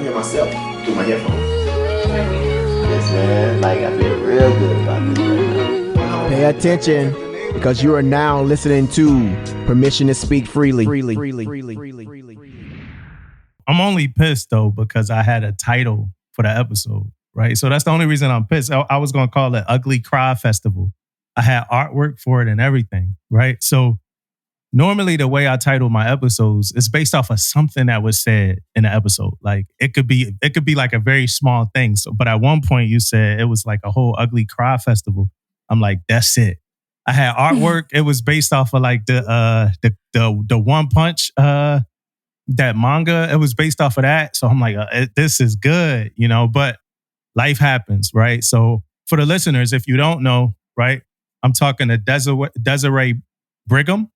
hear myself through my headphones. Yes, man. Like, I feel real good about this right now. Pay attention, because you are now listening to Permission to Speak Freely. I'm only pissed, though, because I had a title for the episode, right? So that's the only reason I'm pissed. I was going to call it Ugly Cry Festival. I had artwork for it and everything, right? So normally the way I title my episodes is based off of something that was said in the episode. Like it could be like a very small thing. So, but at one point you said it was like a whole Ugly Cry Festival. I'm like, that's it. I had artwork. It was based off of like the One Punch that manga. It was based off of that. So I'm like, this is good, you know. But life happens, right? So for the listeners, if you don't know, right, I'm talking to Dezarae Brigham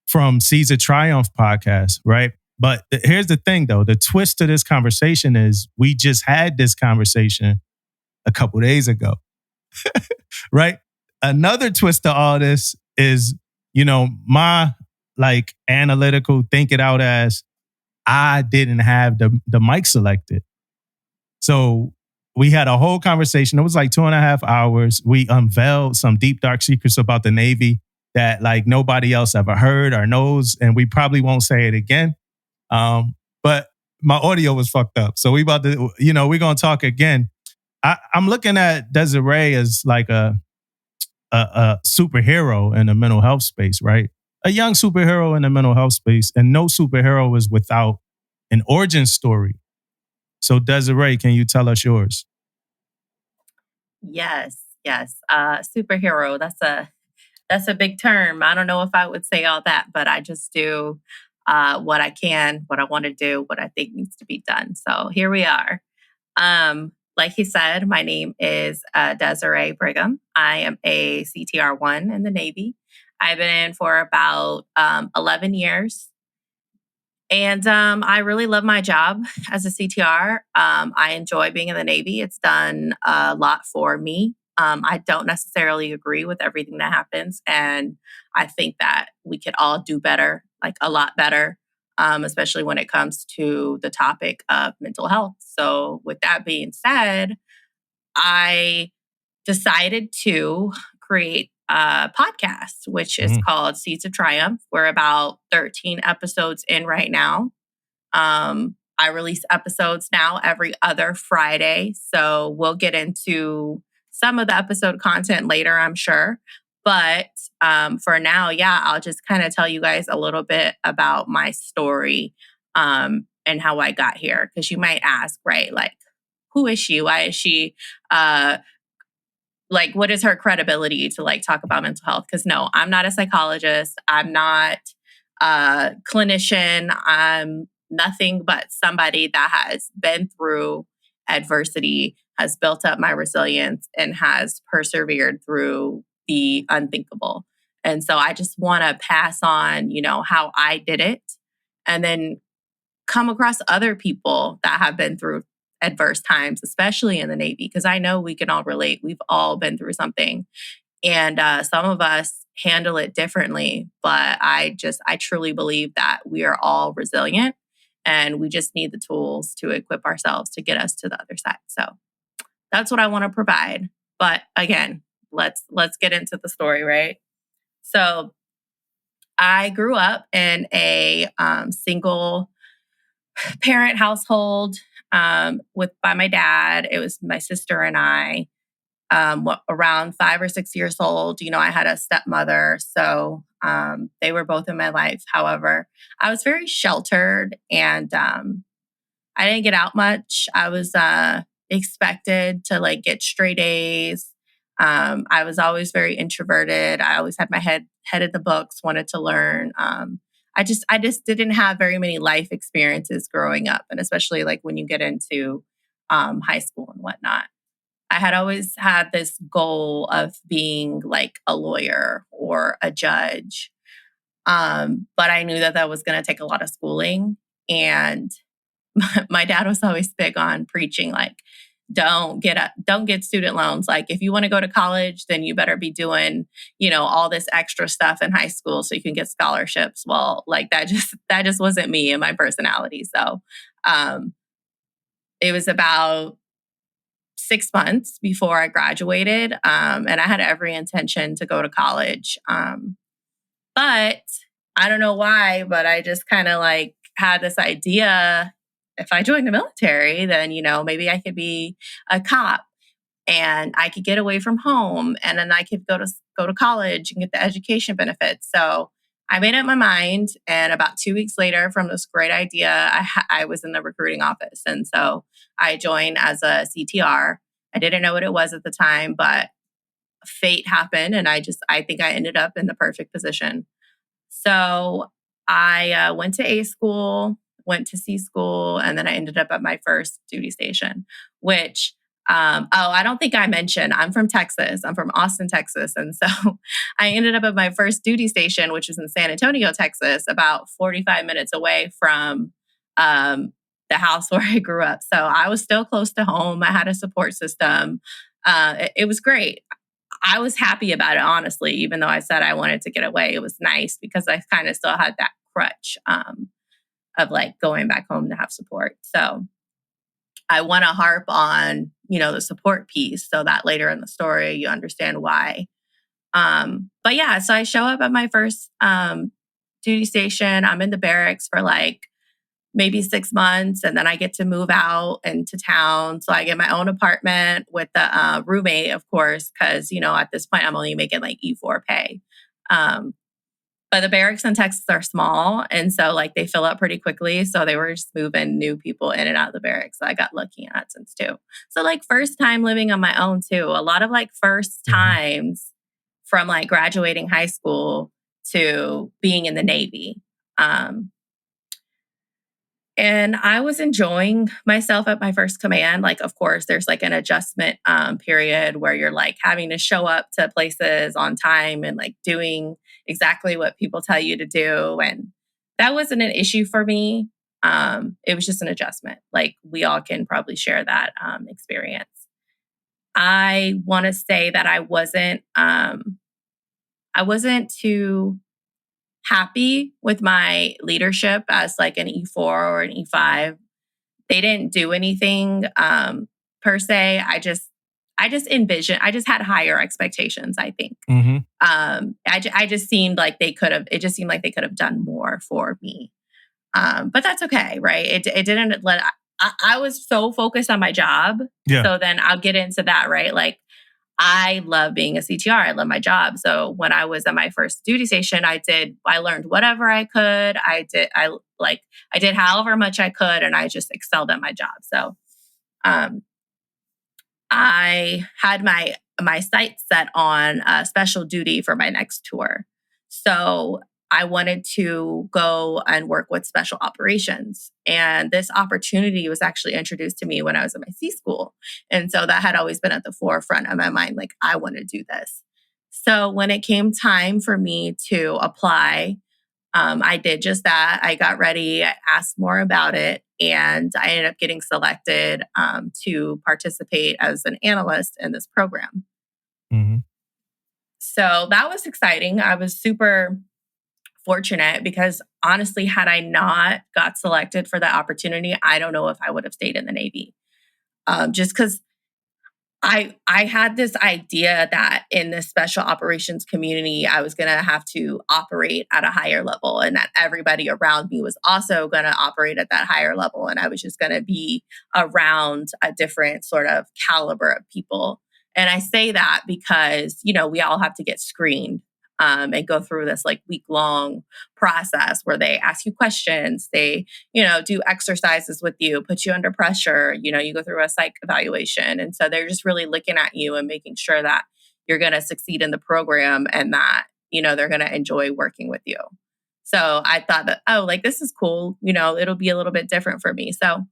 from Seeds of Triumph podcast, right? But here's the thing, though. The twist to this conversation is we just had this conversation a couple days ago, right? Another twist to all this is, you know, my like analytical think it out as I didn't have the mic selected. So we had a whole conversation. It was like 2.5 hours. We unveiled some deep, dark secrets about the Navy that like nobody else ever heard or knows. And we probably won't say it again. But my audio was fucked up. So we about to, you know, we're going to talk again. I'm looking at Dezarae as like a superhero in the mental health space, right? A young superhero in the mental health space. And no superhero is without an origin story. So Dezarae, can you tell us yours? Yes. Superhero. That's a big term. I don't know if I would say all that, but I just do what I can, what I want to do, what I think needs to be done. So here we are. Like he said, my name is Dezarae Brigham. I am a CTR1 in the Navy. I've been in for about 11 years. And I really love my job as a CTR. I enjoy being in the Navy. It's done a lot for me. I don't necessarily agree with everything that happens. And I think that we could all do better, like a lot better, especially when it comes to the topic of mental health. So with that being said, I decided to create a podcast, which is called Seeds of Triumph. We're about 13 episodes in right now. I release episodes now every other Friday. So we'll get into some of the episode content later, I'm sure. But for now, I'll just kind of tell you guys a little bit about my story and how I got here. Because you might ask, right, like, who is she? Why is she... like, what is her credibility to like talk about mental health? Because no, I'm not a psychologist. I'm not a clinician. I'm nothing but somebody that has been through adversity, has built up my resilience, and has persevered through the unthinkable. And so I just want to pass on, you know, how I did it, and then come across other people that have been through adverse times, especially in the Navy, because I know we can all relate. We've all been through something, and some of us handle it differently. But I truly believe that we are all resilient, and we just need the tools to equip ourselves to get us to the other side. So that's what I want to provide. But again, let's get into the story, right? So I grew up in a single parent household by my dad. It was my sister and I. Around 5 or 6 years old, you know, I had a stepmother, so they were both in my life. However, I was very sheltered, and I didn't get out much. I was expected to like get straight A's. I was always very introverted. I always had my head in the books, wanted to learn. I just didn't have very many life experiences growing up, and especially like when you get into high school and whatnot. I had always had this goal of being like a lawyer or a judge, but I knew that was going to take a lot of schooling. And my dad was always big on preaching, like, don't get student loans. Like, if you want to go to college, then you better be doing, you know, all this extra stuff in high school so you can get scholarships. Well, like that just wasn't me and my personality. So it was about 6 months before I graduated. And I had every intention to go to college. But I don't know why, but I just kind of like had this idea, if I joined the military, then, maybe I could be a cop and I could get away from home, and then I could go to college and get the education benefits. So I made up my mind, and about 2 weeks later, from this great idea, I was in the recruiting office, and so I joined as a CTR. I didn't know what it was at the time, but fate happened, and I think I ended up in the perfect position. So I went to A school, went to C school, and then I ended up at my first duty station, which, I don't think I mentioned, I'm from Texas. I'm from Austin, Texas. And so I ended up at my first duty station, which was in San Antonio, Texas, about 45 minutes away from the house where I grew up. So I was still close to home. I had a support system. It was great. I was happy about it, honestly, even though I said I wanted to get away. It was nice because I kind of still had that crutch of like going back home to have support. So I want to harp on, the support piece so that later in the story, you understand why. But yeah, so I show up at my first duty station. I'm in the barracks for like maybe 6 months, and then I get to move out into town. So I get my own apartment with the roommate, of course, because, at this point I'm only making like E4 pay. But the barracks in Texas are small, and so like they fill up pretty quickly. So they were just moving new people in and out of the barracks. So I got lucky in that sense too. So like first time living on my own too. A lot of like first times from like graduating high school to being in the Navy. And I was enjoying myself at my first command. Like, of course, there's like an adjustment period where you're like having to show up to places on time and like doing exactly what people tell you to do. And that wasn't an issue for me. It was just an adjustment. Like we all can probably share that experience. I want to say that I wasn't too happy with my leadership as like an E4 or an E5. They didn't do anything per se. I just had higher expectations, I think. I just seemed like they could have done more for me. But that's okay, right? It didn't let, I was so focused on my job. Yeah. So then I'll get into that, right? Like, I love being a CTR. I love my job. So when I was at my first duty station, I learned whatever I could. I did however much I could, and I just excelled at my job. So I had my sights set on special duty for my next tour. So I wanted to go and work with special operations. And this opportunity was actually introduced to me when I was at my C school. And so that had always been at the forefront of my mind, like, I want to do this. So when it came time for me to apply, I did just that. I got ready, I asked more about it, and I ended up getting selected to participate as an analyst in this program. So that was exciting. I was super fortunate because honestly, had I not got selected for that opportunity, I don't know if I would have stayed in the Navy. Just because I had this idea that in the special operations community, I was going to have to operate at a higher level, and that everybody around me was also going to operate at that higher level. And I was just going to be around a different sort of caliber of people. And I say that because, we all have to get screened and go through this like week-long process where they ask you questions, they, do exercises with you, put you under pressure, you go through a psych evaluation. And so they're just really looking at you and making sure that you're going to succeed in the program and that, they're going to enjoy working with you. So I thought that, this is cool. It'll be a little bit different for me. So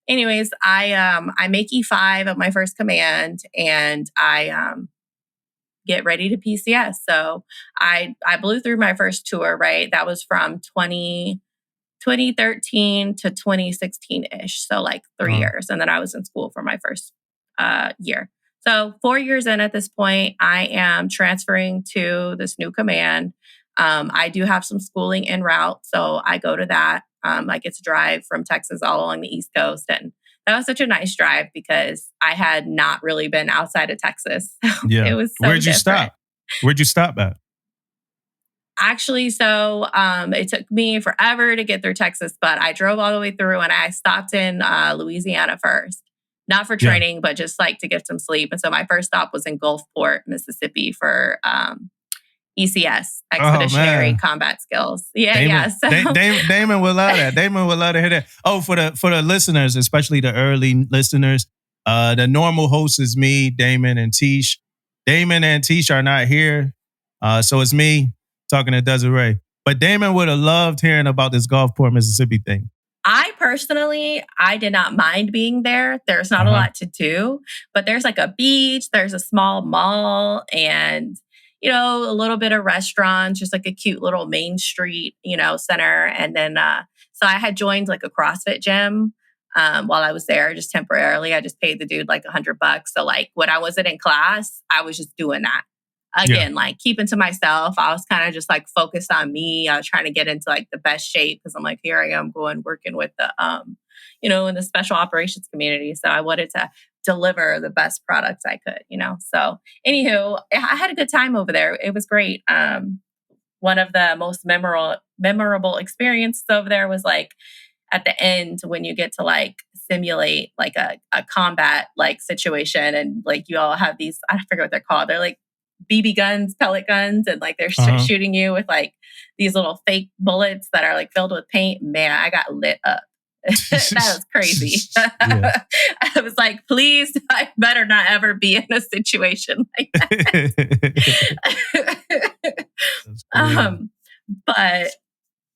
anyways, I make E5 at my first command, and I get ready to PCS. So I blew through my first tour, right? That was from 2013 to 2016-ish. So like 3 years. And then I was in school for my first year. So 4 years in at this point, I am transferring to this new command. I do have some schooling en route. So I go to that. I get to drive from Texas all along the East Coast. And that was such a nice drive because I had not really been outside of Texas. Yeah. It was so Where'd you different. stop? Where'd you stop at? Actually, so it took me forever to get through Texas, but I drove all the way through and I stopped in Louisiana first. Not for Yeah. training, but just like to get some sleep. And so my first stop was in Gulfport, Mississippi for ECS, Expeditionary Combat Skills. Yeah, Damon, yeah. So Damon will love that. Damon will love to hear that. Oh, for the listeners, especially the early listeners, the normal host is me, Damon, and Tish. Damon and Tish are not here, so it's me talking to Dezarae. But Damon would have loved hearing about this Gulfport, Mississippi thing. I personally, I did not mind being there. There's not a lot to do, but there's like a beach, there's a small mall, and a little bit of restaurants, just like a cute little main street, center. And then, so I had joined like a CrossFit gym while I was there, just temporarily. I just paid the dude like $100. So like when I wasn't in class, I was just doing that. Again, like keeping to myself. I was kind of just like focused on me. I was trying to get into like the best shape because I'm like, here I am working with the, in the special operations community. So I wanted to deliver the best products I could, So anywho, I had a good time over there. It was great. One of the most memorable experiences over there was like at the end when you get to like simulate like a combat like situation and like you all have these, I forget what they're called. They're like BB guns, pellet guns, and like they're shooting you with like these little fake bullets that are like filled with paint. Man, I got lit up. That was crazy. I was like, please, I better not ever be in a situation like that. But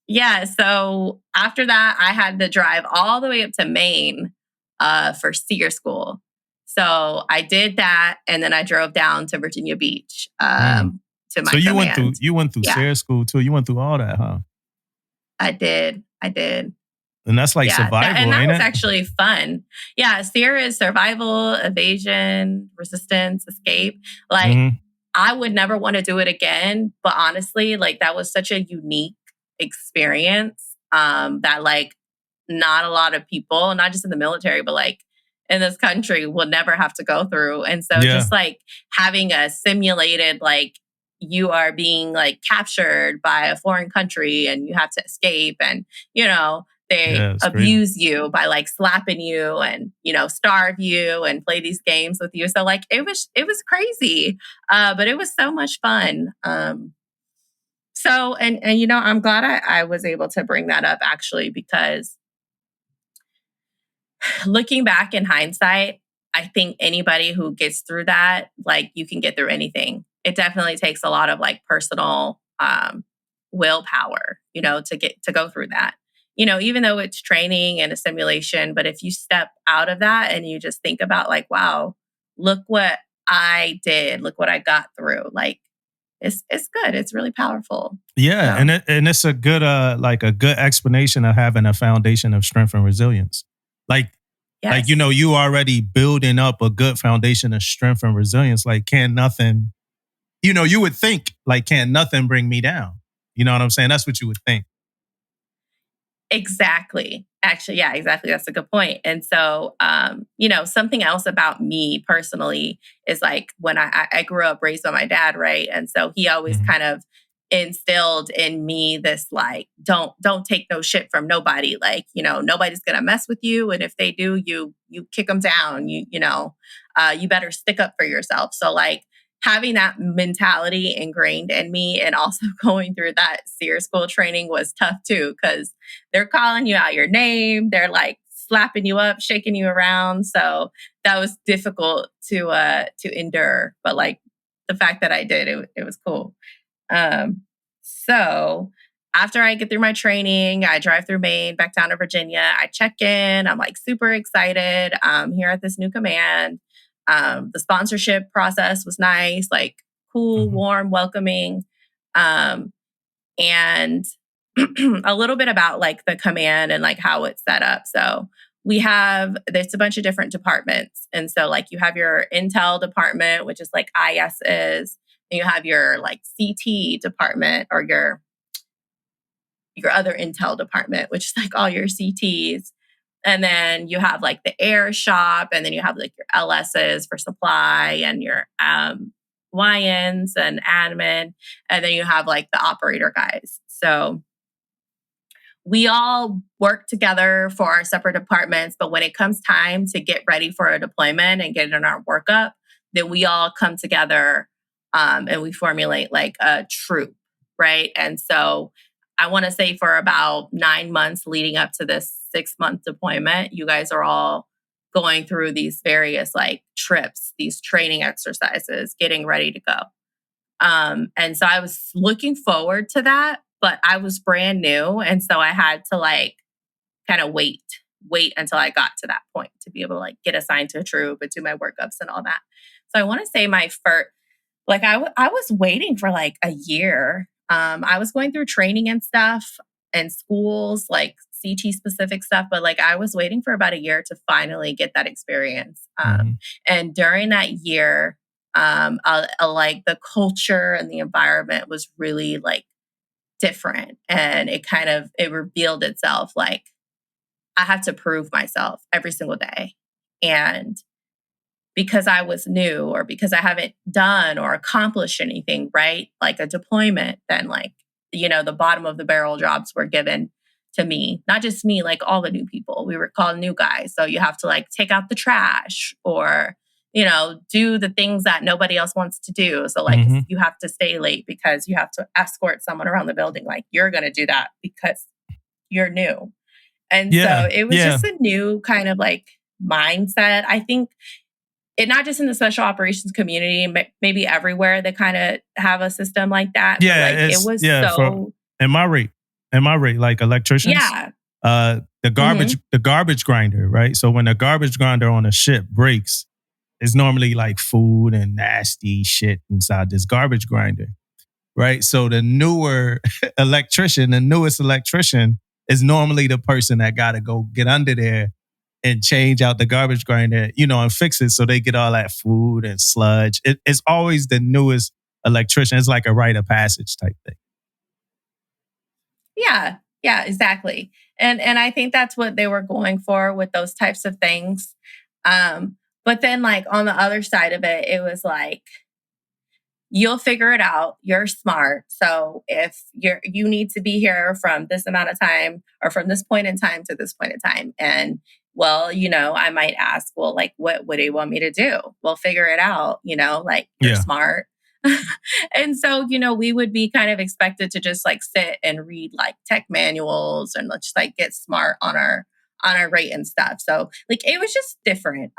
yeah, so after that, I had to drive all the way up to Maine for SEER school. So I did that, and then I drove down to Virginia Beach to my So you command. went through SEER school too. You went through all that, huh? I did. And that's like survival, and that ain't was it? actually fun. Yeah, SEER is survival, evasion, resistance, escape. Like I would never want to do it again, but honestly, like that was such a unique experience that like not a lot of people, not just in the military, but like in this country will never have to go through. And so just like having a simulated, like you are being like captured by a foreign country and you have to escape and, they abuse you by like slapping you and, starve you and play these games with you. So like it was crazy. But it was so much fun. So, and I'm glad I was able to bring that up actually, because looking back in hindsight, I think anybody who gets through that, like you can get through anything. It definitely takes a lot of like personal willpower, to go through that. Even though it's training and a simulation, but if you step out of that and you just think about like, wow, look what I did, look what I got through. Like it's good. It's really powerful. Yeah, So. and it's a good like a good explanation of having a foundation of strength and resilience. Like you already building up a good foundation of strength and resilience. Like can't nothing, you would think like can't nothing bring me down. You know what I'm saying? That's what you would think. Exactly. Actually, yeah, exactly. That's a good point. And so, something else about me personally is like when I grew up raised by my dad, right? And so he always kind of instilled in me this like, don't take no shit from nobody. Like, nobody's gonna mess with you, and if they do, you kick them down. You better stick up for yourself. So like, having that mentality ingrained in me and also going through that SEER school training was tough too, because they're calling you out your name. They're like slapping you up, shaking you around. So that was difficult to endure. But like the fact that I did, it was cool. So after I get through my training, I drive through Maine, back down to Virginia. I check in. I'm like super excited. Here at this new command. The sponsorship process was nice, like cool, warm, welcoming. And a little bit about like the command and like how it's set up. So there's a bunch of different departments. And so like you have your Intel department, which is like IS is, and you have your like CT department or your other Intel department, which is like all your CTs. And then you have like the air shop, and then you have like your LSs for supply and your YNs and admin. And then you have like the operator guys. So we all work together for our separate departments, but when it comes time to get ready for a deployment and get in our workup, then we all come together and we formulate like a troop, right? And so I want to say for about 9 months leading up to this 6-month deployment, you guys are all going through these various like trips, these training exercises, getting ready to go. And so I was looking forward to that, but I was brand new. And so I had to like kind of wait until I got to that point to be able to like get assigned to a troop and do my workups and all that. So I want to say my first, like I was waiting for like a year. I was going through training and stuff and schools, like CT specific stuff, but like I was waiting for about a year to finally get that experience. And during that year, like the culture and the environment was really like different, and it revealed itself like I have to prove myself every single day. And because I was new or because I haven't done or accomplished anything, right? Like a deployment, then like, the bottom of the barrel jobs were given to me, not just me, like all the new people. We were called new guys. So you have to like take out the trash or, do the things that nobody else wants to do. So like you have to stay late because you have to escort someone around the building. Like you're going to do that because you're new. And so it was just a new kind of like mindset. I think it not just in the special operations community, but maybe everywhere they kind of have a system like that. Yeah, but like, it was so. In my rate, like electricians. Yeah. The garbage grinder, right? So when the garbage grinder on a ship breaks, it's normally like food and nasty shit inside this garbage grinder, right? So the newest electrician is normally the person that got to go get under there and change out the garbage grinder, and fix it so they get all that food and sludge. It's always the newest electrician. It's like a rite of passage type thing. Yeah, exactly. And I think that's what they were going for with those types of things. But then like on the other side of it, it was like, you'll figure it out. You're smart. So if you need to be here from this amount of time or from this point in time to this point in time. And well, I might ask, well, like, what do you want me to do? We'll figure it out, like you're smart. And so, we would be kind of expected to just like sit and read like tech manuals and let's just like get smart on our rate and stuff. So like, it was just different.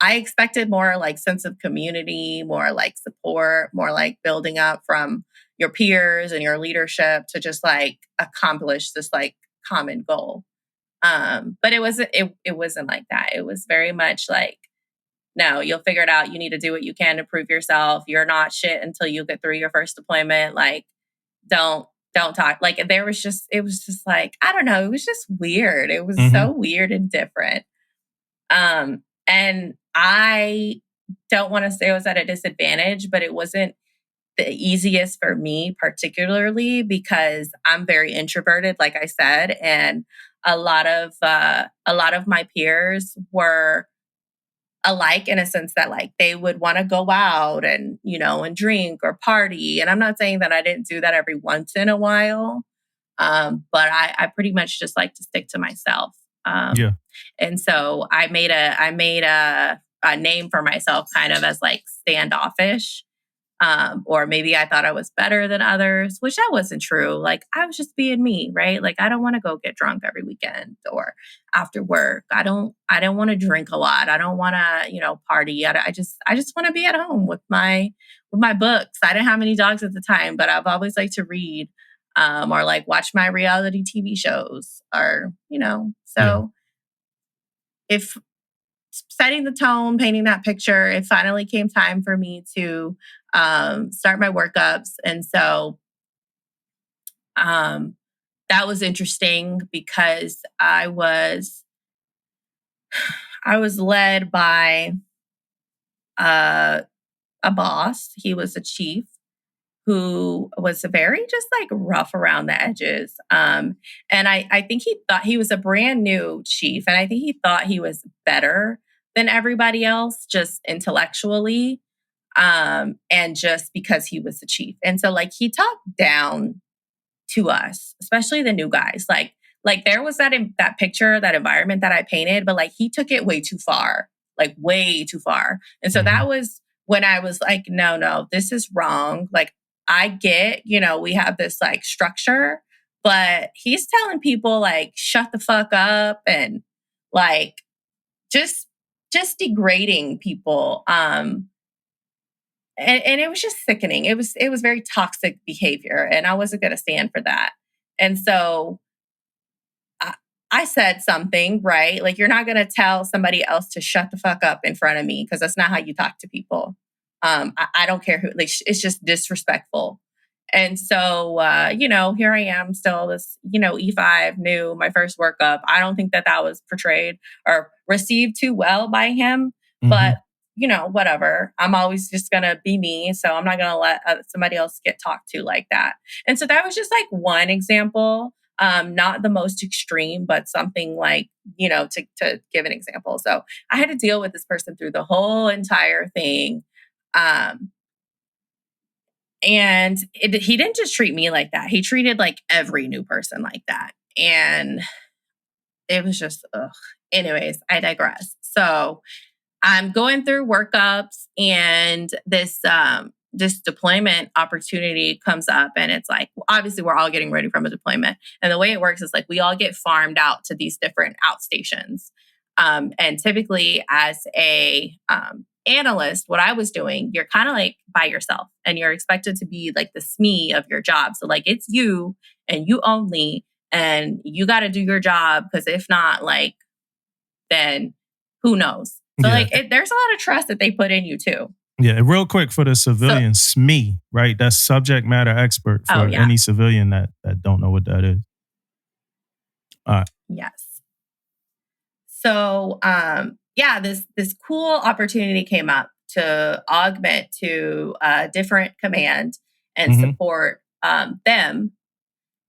I expected more like sense of community, more like support, more like building up from your peers and your leadership to just like accomplish this like common goal. But it wasn't like that. It was very much like, no, you'll figure it out. You need to do what you can to prove yourself. You're not shit until you get through your first deployment. Like, don't talk. Like it was just like, I don't know. It was just weird. It was so weird and different. And I don't want to say I was at a disadvantage, but it wasn't the easiest for me, particularly because I'm very introverted, like I said, and a lot of my peers were alike in a sense that like they would want to go out and and drink or party. And I'm not saying that I didn't do that every once in a while, but I pretty much just like to stick to myself. And so I made a name for myself kind of as like standoffish. Or maybe I thought I was better than others, which that wasn't true. Like I was just being me, right? Like I don't want to go get drunk every weekend or after work. I don't want to drink a lot. I don't want to, party. I just want to be at home with my books. I didn't have any dogs at the time, but I've always liked to read, or like watch my reality TV shows or, so if setting the tone, painting that picture, it finally came time for me to start my workups. And so that was interesting because I was led by a boss. He was a chief who was very just like rough around the edges. And I think he thought he was a brand new chief, and I think he thought he was better than everybody else, just intellectually, and just because he was the chief. And so like he talked down to us, especially the new guys. Like there was that picture, that environment that I painted, but like he took it way too far, like way too far. And so that was when I was like, no, this is wrong. Like I get, we have this like structure, but he's telling people like, shut the fuck up, and like just degrading people. And it was just sickening. It was very toxic behavior, and I wasn't going to stand for that. And so I said something, right? Like, you're not going to tell somebody else to shut the fuck up in front of me, because that's not how you talk to people. I don't care who, like, it's just disrespectful. And so, here I am still this, E5 new, my first workup. I don't think that was portrayed or received too well by him, but whatever. I'm always just going to be me. So I'm not going to let somebody else get talked to like that. And so that was just like one example. Not the most extreme, but something like, to give an example. So I had to deal with this person through the whole entire thing. And he didn't just treat me like that. He treated like every new person like that. And it was just, ugh. Anyways, I digress. So I'm going through workups, and this deployment opportunity comes up, and it's like, obviously we're all getting ready from a deployment. And the way it works is like, we all get farmed out to these different outstations. And typically as a analyst, what I was doing, you're kind of like by yourself, and you're expected to be like the SME of your job. So like, it's you and you only, and you got to do your job, because if not, like, then who knows? So like, there's a lot of trust that they put in you too. Yeah, real quick for the civilians, SME, right? That's subject matter expert for any civilian that don't know what that is. All right. Yes. So, this cool opportunity came up to augment to a different command and support them.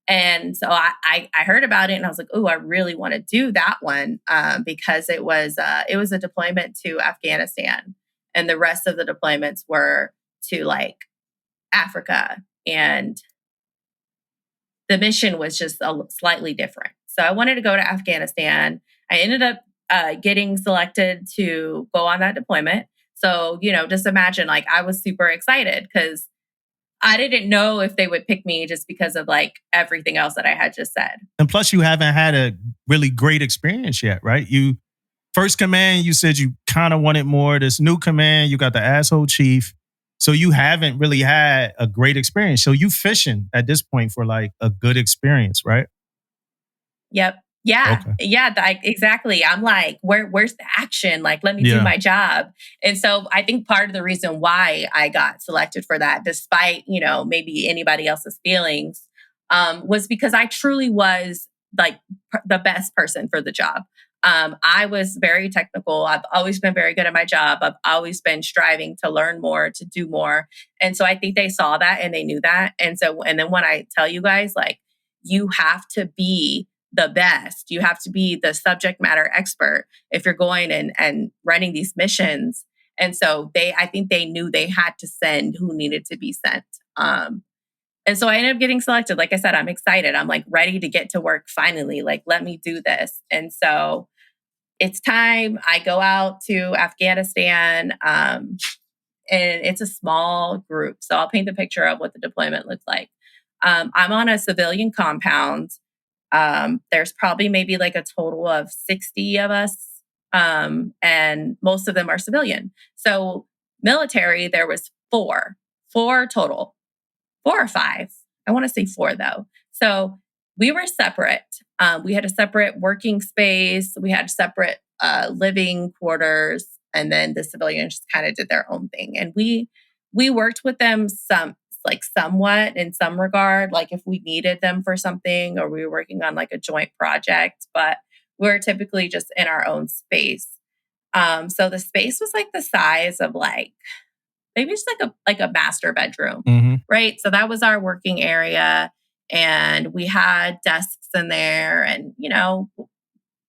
And so I heard about it, and I was like, oh, I really want to do that one, because it was a deployment to Afghanistan, and the rest of the deployments were to like Africa, and the mission was just slightly different. So I wanted to go to Afghanistan. I ended up getting selected to go on that deployment. So, just imagine, like, I was super excited because I didn't know if they would pick me just because of like everything else that I had just said. And plus, you haven't had a really great experience yet, right? You first command, you said you kind of wanted more. This new command, you got the asshole chief. So you haven't really had a great experience. So you fishing at this point for like a good experience, right? Yep. Yeah. Okay. Yeah, exactly. I'm like, where's the action? Like, let me do my job. And so I think part of the reason why I got selected for that, despite, maybe anybody else's feelings, was because I truly was like the best person for the job. I was very technical. I've always been very good at my job. I've always been striving to learn more, to do more. And so I think they saw that and they knew that. And then when I tell you guys, like, you have to be the best. You have to be the subject matter expert if you're going and running these missions. And so I think they knew they had to send who needed to be sent. And so I ended up getting selected. Like I said, I'm excited. I'm like ready to get to work finally. Like, let me do this. And so it's time. I go out to Afghanistan, and it's a small group. So I'll paint the picture of what the deployment looks like. I'm on a civilian compound. There's probably maybe like a total of 60 of us, and most of them are civilian. So military, there was four total, 4 or 5. I want to say 4 though. So we were separate. We had a separate working space. We had separate living quarters, and then the civilians just kind of did their own thing. And we worked with them somewhat in some regard, like if we needed them for something or we were working on like a joint project, but we're typically just in our own space. So the space was like the size of like maybe just like a master bedroom, Mm-hmm. right? So that was our working area, and we had desks in there, and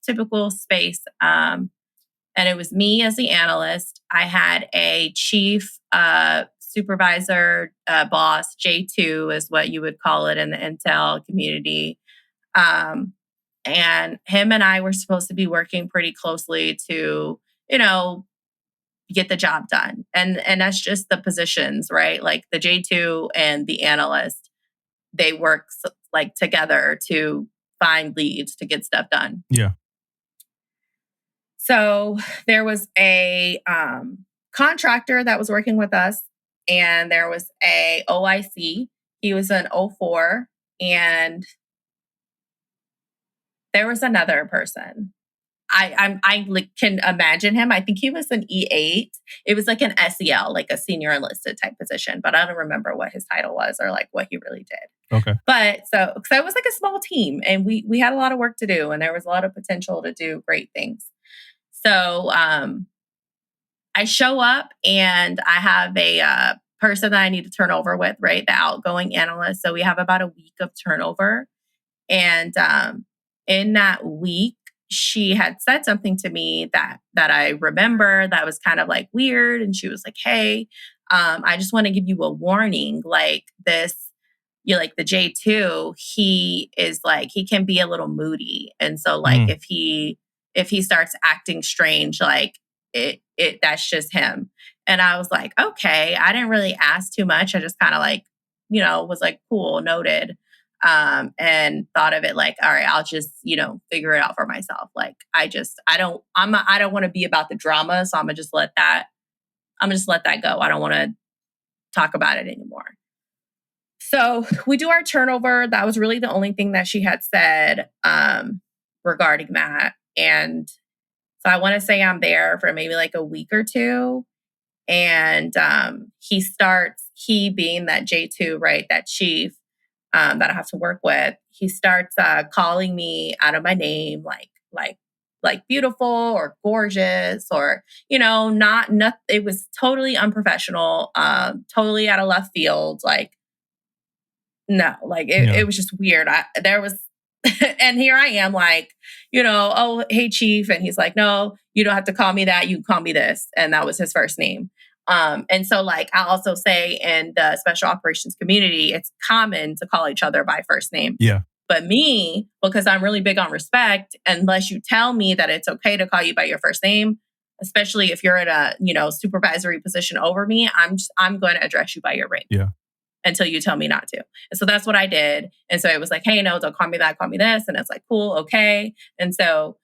typical space. And it was me as the analyst. I had a chief supervisor, boss, J2 is what you would call it in the Intel community. And him and I were supposed to be working pretty closely to, get the job done. And that's just the positions, right? Like the J2 and the analyst, they work like together to find leads to get stuff done. Yeah. So there was a contractor that was working with us, and there was a OIC. He was an 04, and there was another person. I can imagine him. I think he was an E8. It was like an SEL, like a senior enlisted type position, but I don't remember what his title was or like what he really did. Okay. But so it was like a small team, and we had a lot of work to do, and there was a lot of potential to do great things. So I show up, and I have a person that I need to turn over with, right? The outgoing analyst. So we have about a week of turnover. And in that week, she had said something to me that I remember that was kind of like weird. And she was like, hey, I just want to give you a warning. Like this, you're like the J2, he is like, he can be a little moody. And so like if he starts acting strange, like it that's just him. And I was like, okay, I didn't really ask too much. I just kind of like, was like, cool, noted. And thought of it like, all right, I'll just, figure it out for myself. Like, I don't want to be about the drama. So I'm gonna just let that go. I don't want to talk about it anymore. So we do our turnover. That was really the only thing that she had said, regarding that. And so I want to say I'm there for maybe like a week or two. And, he being that J2, right, that chief, that I have to work with, he starts calling me out of my name, like beautiful or gorgeous, or not. It was totally unprofessional, totally out of left field. Like no, like it was just weird. There was, and here I am, like oh hey chief, and he's like, no, you don't have to call me that. You can call me this, and that was his first name. And so like I also say in the special operations community, it's common to call each other by first name. Yeah. But me, because I'm really big on respect, unless you tell me that it's okay to call you by your first name, especially if you're in a, supervisory position over me, I'm going to address you by your ring. Yeah. Until you tell me not to. And so that's what I did. And so it was like, hey, no, don't call me that, call me this. And it's like, cool, okay. And so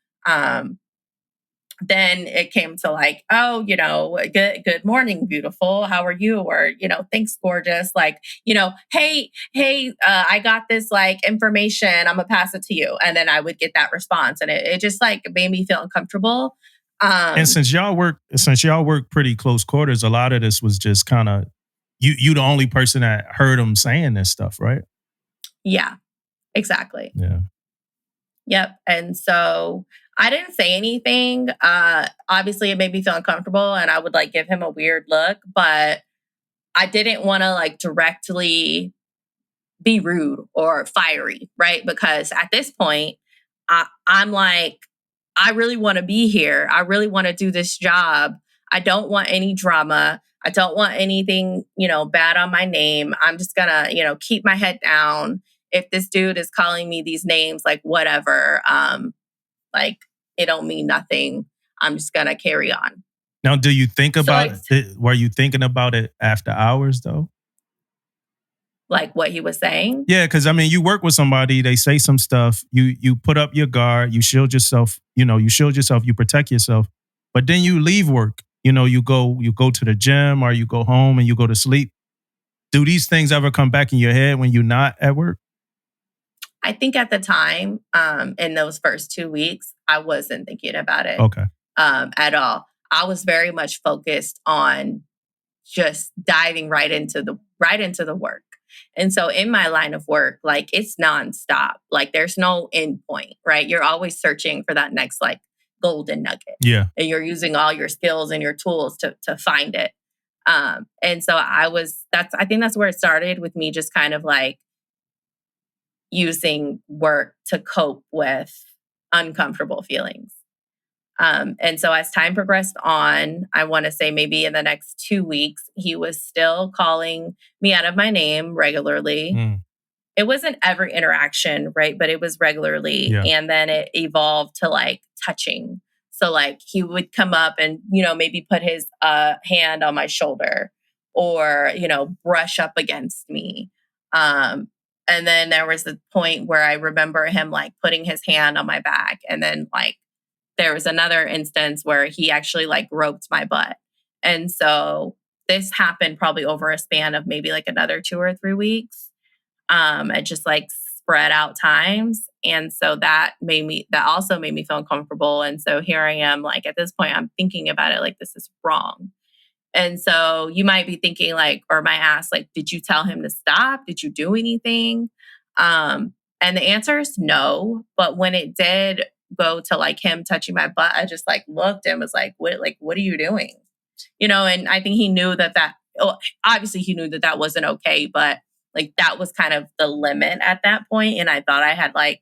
then it came to like, oh, good morning, beautiful. How are you? Or, thanks, gorgeous. Like, hey, I got this like information. I'm gonna pass it to you. And then I would get that response. And it just like made me feel uncomfortable. And since y'all work pretty close quarters, a lot of this was just kind of you the only person that heard him saying this stuff, right? Yeah, exactly. Yeah. Yep. And so I didn't say anything. Obviously, it made me feel uncomfortable, and I would like give him a weird look, but I didn't want to like directly be rude or fiery, right? Because at this point, I'm like, I really want to be here. I really want to do this job. I don't want any drama. I don't want anything, bad on my name. I'm just gonna, keep my head down. If this dude is calling me these names, like whatever, like it don't mean nothing. I'm just gonna carry on. Now, do you think about it? Were you thinking about it after hours though? Like what he was saying? Yeah, because I mean, you work with somebody, they say some stuff, you put up your guard, you shield yourself, you protect yourself, but then you leave work. You go to the gym or you go home and you go to sleep. Do these things ever come back in your head when you're not at work? I think at the time, in those first 2 weeks, I wasn't thinking about it. Okay. At all. I was very much focused on just diving right into the work. And so in my line of work, like it's nonstop. Like there's no end point, right? You're always searching for that next like golden nugget. Yeah. And you're using all your skills and your tools to find it. And so I think that's where it started with me just kind of like using work to cope with uncomfortable feelings. And so as time progressed on, I want to say maybe in the next 2 weeks, he was still calling me out of my name regularly. Mm. It wasn't every interaction, right? But it was regularly. Yeah. And then it evolved to like touching. So like he would come up and, maybe put his hand on my shoulder or, brush up against me. And then there was a point where I remember him like putting his hand on my back. And then like there was another instance where he actually like roped my butt. And so this happened probably over a span of maybe like another 2 or 3 weeks. It just like spread out times. And so that also made me feel uncomfortable. And so here I am, like at this point, I'm thinking about it like this is wrong. And so you might be thinking like, or might ask, like, did you tell him to stop? Did you do anything? And the answer is no. But when it did go to like him touching my butt, I just like looked and was like, what are you doing? And I think he knew obviously he knew that wasn't okay, but like that was kind of the limit at that point. And I thought I had like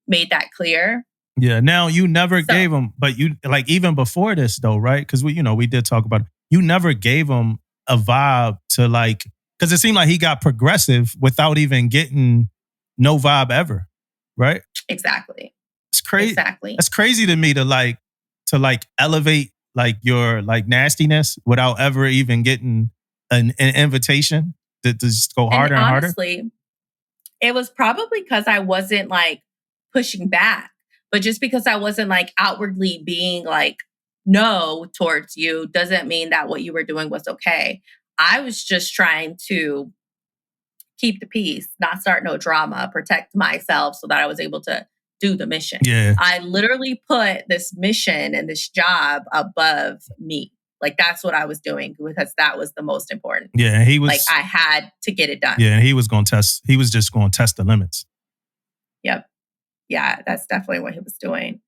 made that clear. Yeah. Now you never gave him, but you like even before this though, right? Because we did talk about it. You never gave him a vibe to like, because it seemed like he got progressive without even getting no vibe ever, right? Exactly. It's crazy. Exactly. It's crazy to me to elevate like your like nastiness without ever even getting an invitation to just go harder and harder. Honestly, it was probably because I wasn't like pushing back, but just because I wasn't like outwardly being like no towards you doesn't mean that what you were doing was okay. I was just trying to keep the peace, not start no drama, protect myself so that I was able to do the mission. Yeah. I literally put this mission and this job above me. Like that's what I was doing because that was the most important. Yeah, he was like I had to get it done. Yeah, he was just going to test the limits. Yep. Yeah, that's definitely what he was doing.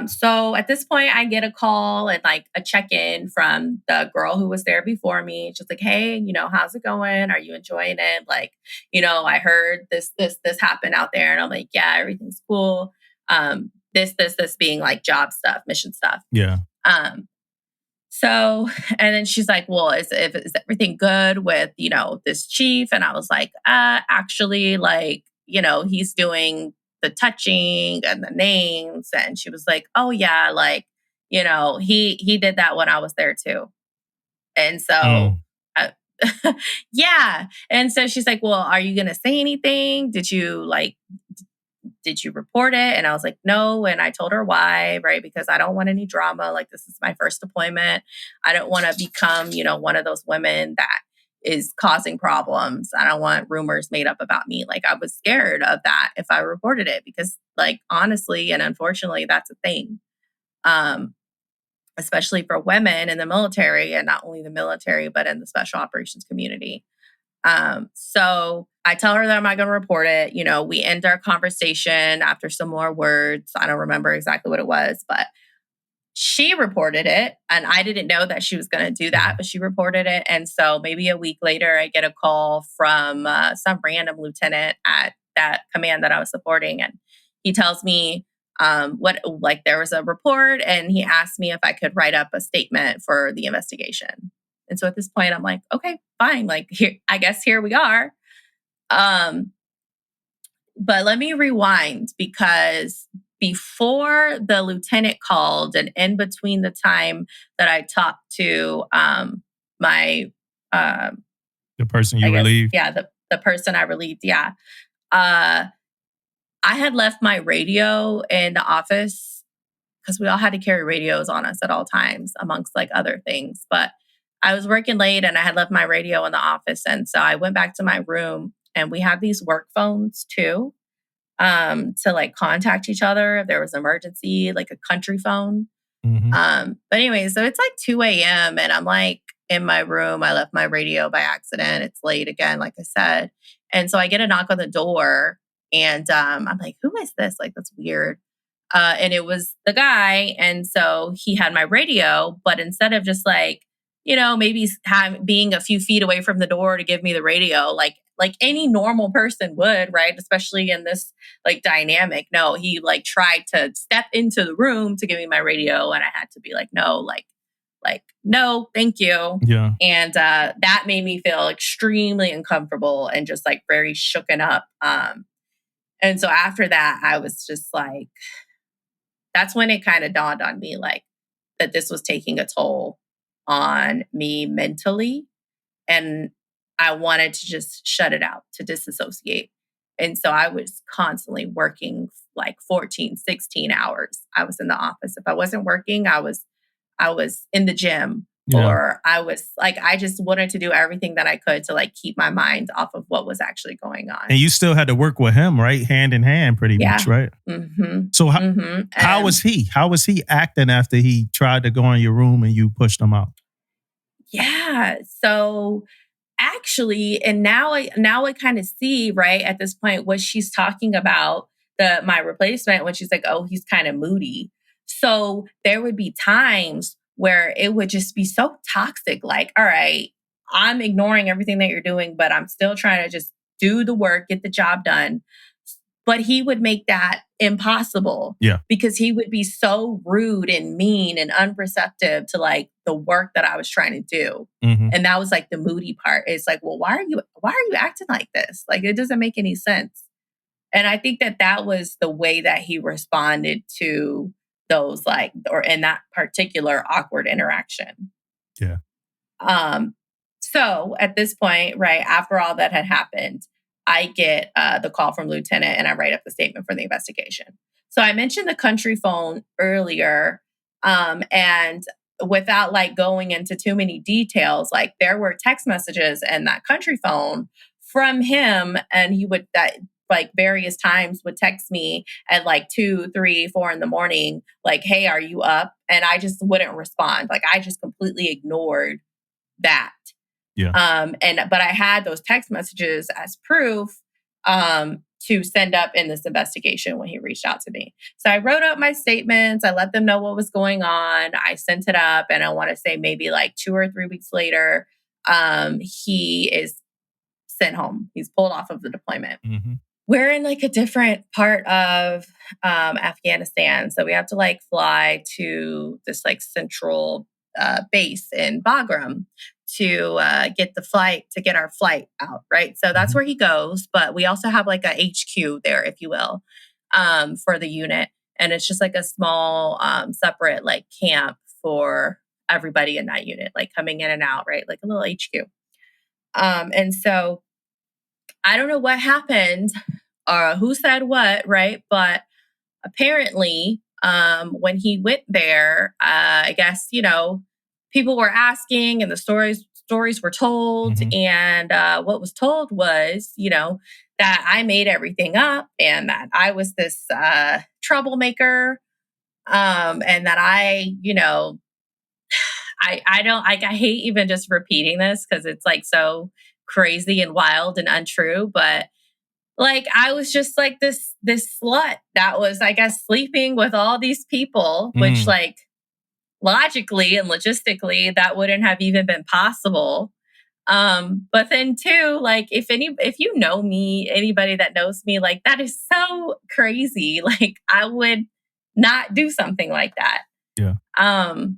So at this point, I get a call and like a check-in from the girl who was there before me. She's like, hey, how's it going? Are you enjoying it? Like, I heard this happened out there. And I'm like, yeah, everything's cool. This being like job stuff, mission stuff. Yeah. So, and then she's like, well, is everything good with, this chief? And I was like, actually, like, he's doing the touching and the names. And she was like, oh yeah, like, he did that when I was there too. And so, yeah. And so she's like, well, are you going to say anything? Did you report it? And I was like, no. And I told her why, right? Because I don't want any drama. Like this is my first deployment. I don't want to become, one of those women that is causing problems. I don't want rumors made up about me. Like I was scared of that if I reported it because like honestly and unfortunately that's a thing. Especially for women in the military and not only the military, but in the special operations community. So I tell her that I'm not going to report it. We end our conversation after some more words. I don't remember exactly what it was, but she reported it. And I didn't know that she was going to do that, but she reported it. And so maybe a week later, I get a call from some random lieutenant at that command that I was supporting. And he tells me there was a report and he asked me if I could write up a statement for the investigation. And so at this point, I'm like, okay, fine. Like I guess here we are. But let me rewind because before the lieutenant called and in between the time that I talked to my the person you relieved. Yeah, the person I relieved. Yeah. I had left my radio in the office because we all had to carry radios on us at all times amongst like other things. But I was working late and I had left my radio in the office. And so I went back to my room and we have these work phones too, to like contact each other if there was an emergency, like a country phone. Mm-hmm. But anyway, so it's like 2 a.m. and I'm like in my room. I left my radio by accident. It's late again, like I said. And so I get a knock on the door and I'm like, who is this? Like, that's weird. And it was the guy. And so he had my radio, but instead of just like maybe being a few feet away from the door to give me the radio, like any normal person would, right? Especially in this like dynamic. No, he like tried to step into the room to give me my radio, and I had to be like, no, no, thank you. Yeah. And that made me feel extremely uncomfortable and just like very shooken up. And so after that, I was just like, that's when it kind of dawned on me, like, that this was taking a toll on me mentally. And I wanted to just shut it out, to disassociate. And so I was constantly working like 14, 16 hours. I was in the office. If I wasn't working, I was in the gym, or I was like, I just wanted to do everything that I could to like keep my mind off of what was actually going on. And you still had to work with him, right? Hand in hand, pretty much, right? Mm-hmm. So how was he? How was he acting after he tried to go in your room and you pushed him out? Yeah. So actually, and now I kind of see, right, at this point what she's talking about, my replacement, when she's like, oh, he's kind of moody. So there would be times where it would just be so toxic, like, all right, I'm ignoring everything that you're doing, but I'm still trying to just do the work, get the job done. But he would make that impossible. Yeah. Because he would be so rude and mean and unreceptive to like the work that I was trying to do. Mm-hmm. And that was like the moody part. It's like, well, why are you acting like this? Like, it doesn't make any sense. And I think that was the way that he responded to those, like, or in that particular awkward interaction. Yeah. So at this point, right after all that had happened, I get the call from Lieutenant, and I write up the statement for the investigation. So I mentioned the country phone earlier, and without like going into too many details, like there were text messages in that country phone from him, and he would like various times would text me at like 2, 3, 4 in the morning, like, hey, are you up? And I just wouldn't respond. Like, I just completely ignored that. Yeah. But I had those text messages as proof to send up in this investigation when he reached out to me. So I wrote up my statements. I let them know what was going on. I sent it up, and I want to say maybe like 2 or 3 weeks later, he is sent home. He's pulled off of the deployment. Mm-hmm. We're in like a different part of Afghanistan. So we have to like fly to this like central base in Bagram to get our flight out, right? So that's where he goes. But we also have like a HQ there, if you will, for the unit. And it's just like a small separate like camp for everybody in that unit, like coming in and out, right? Like a little HQ. And so I don't know what happened or who said what, right? But apparently, when he went there, I guess, people were asking and the stories were told. Mm-hmm. And what was told was, that I made everything up and that I was this troublemaker. And that I hate even just repeating this because it's like so crazy and wild and untrue. But like, I was just like this slut that was, I guess, sleeping with all these people, which like logically and logistically, that wouldn't have even been possible. But then too, like if you know me, anybody that knows me, like that is so crazy. Like I would not do something like that. Yeah. And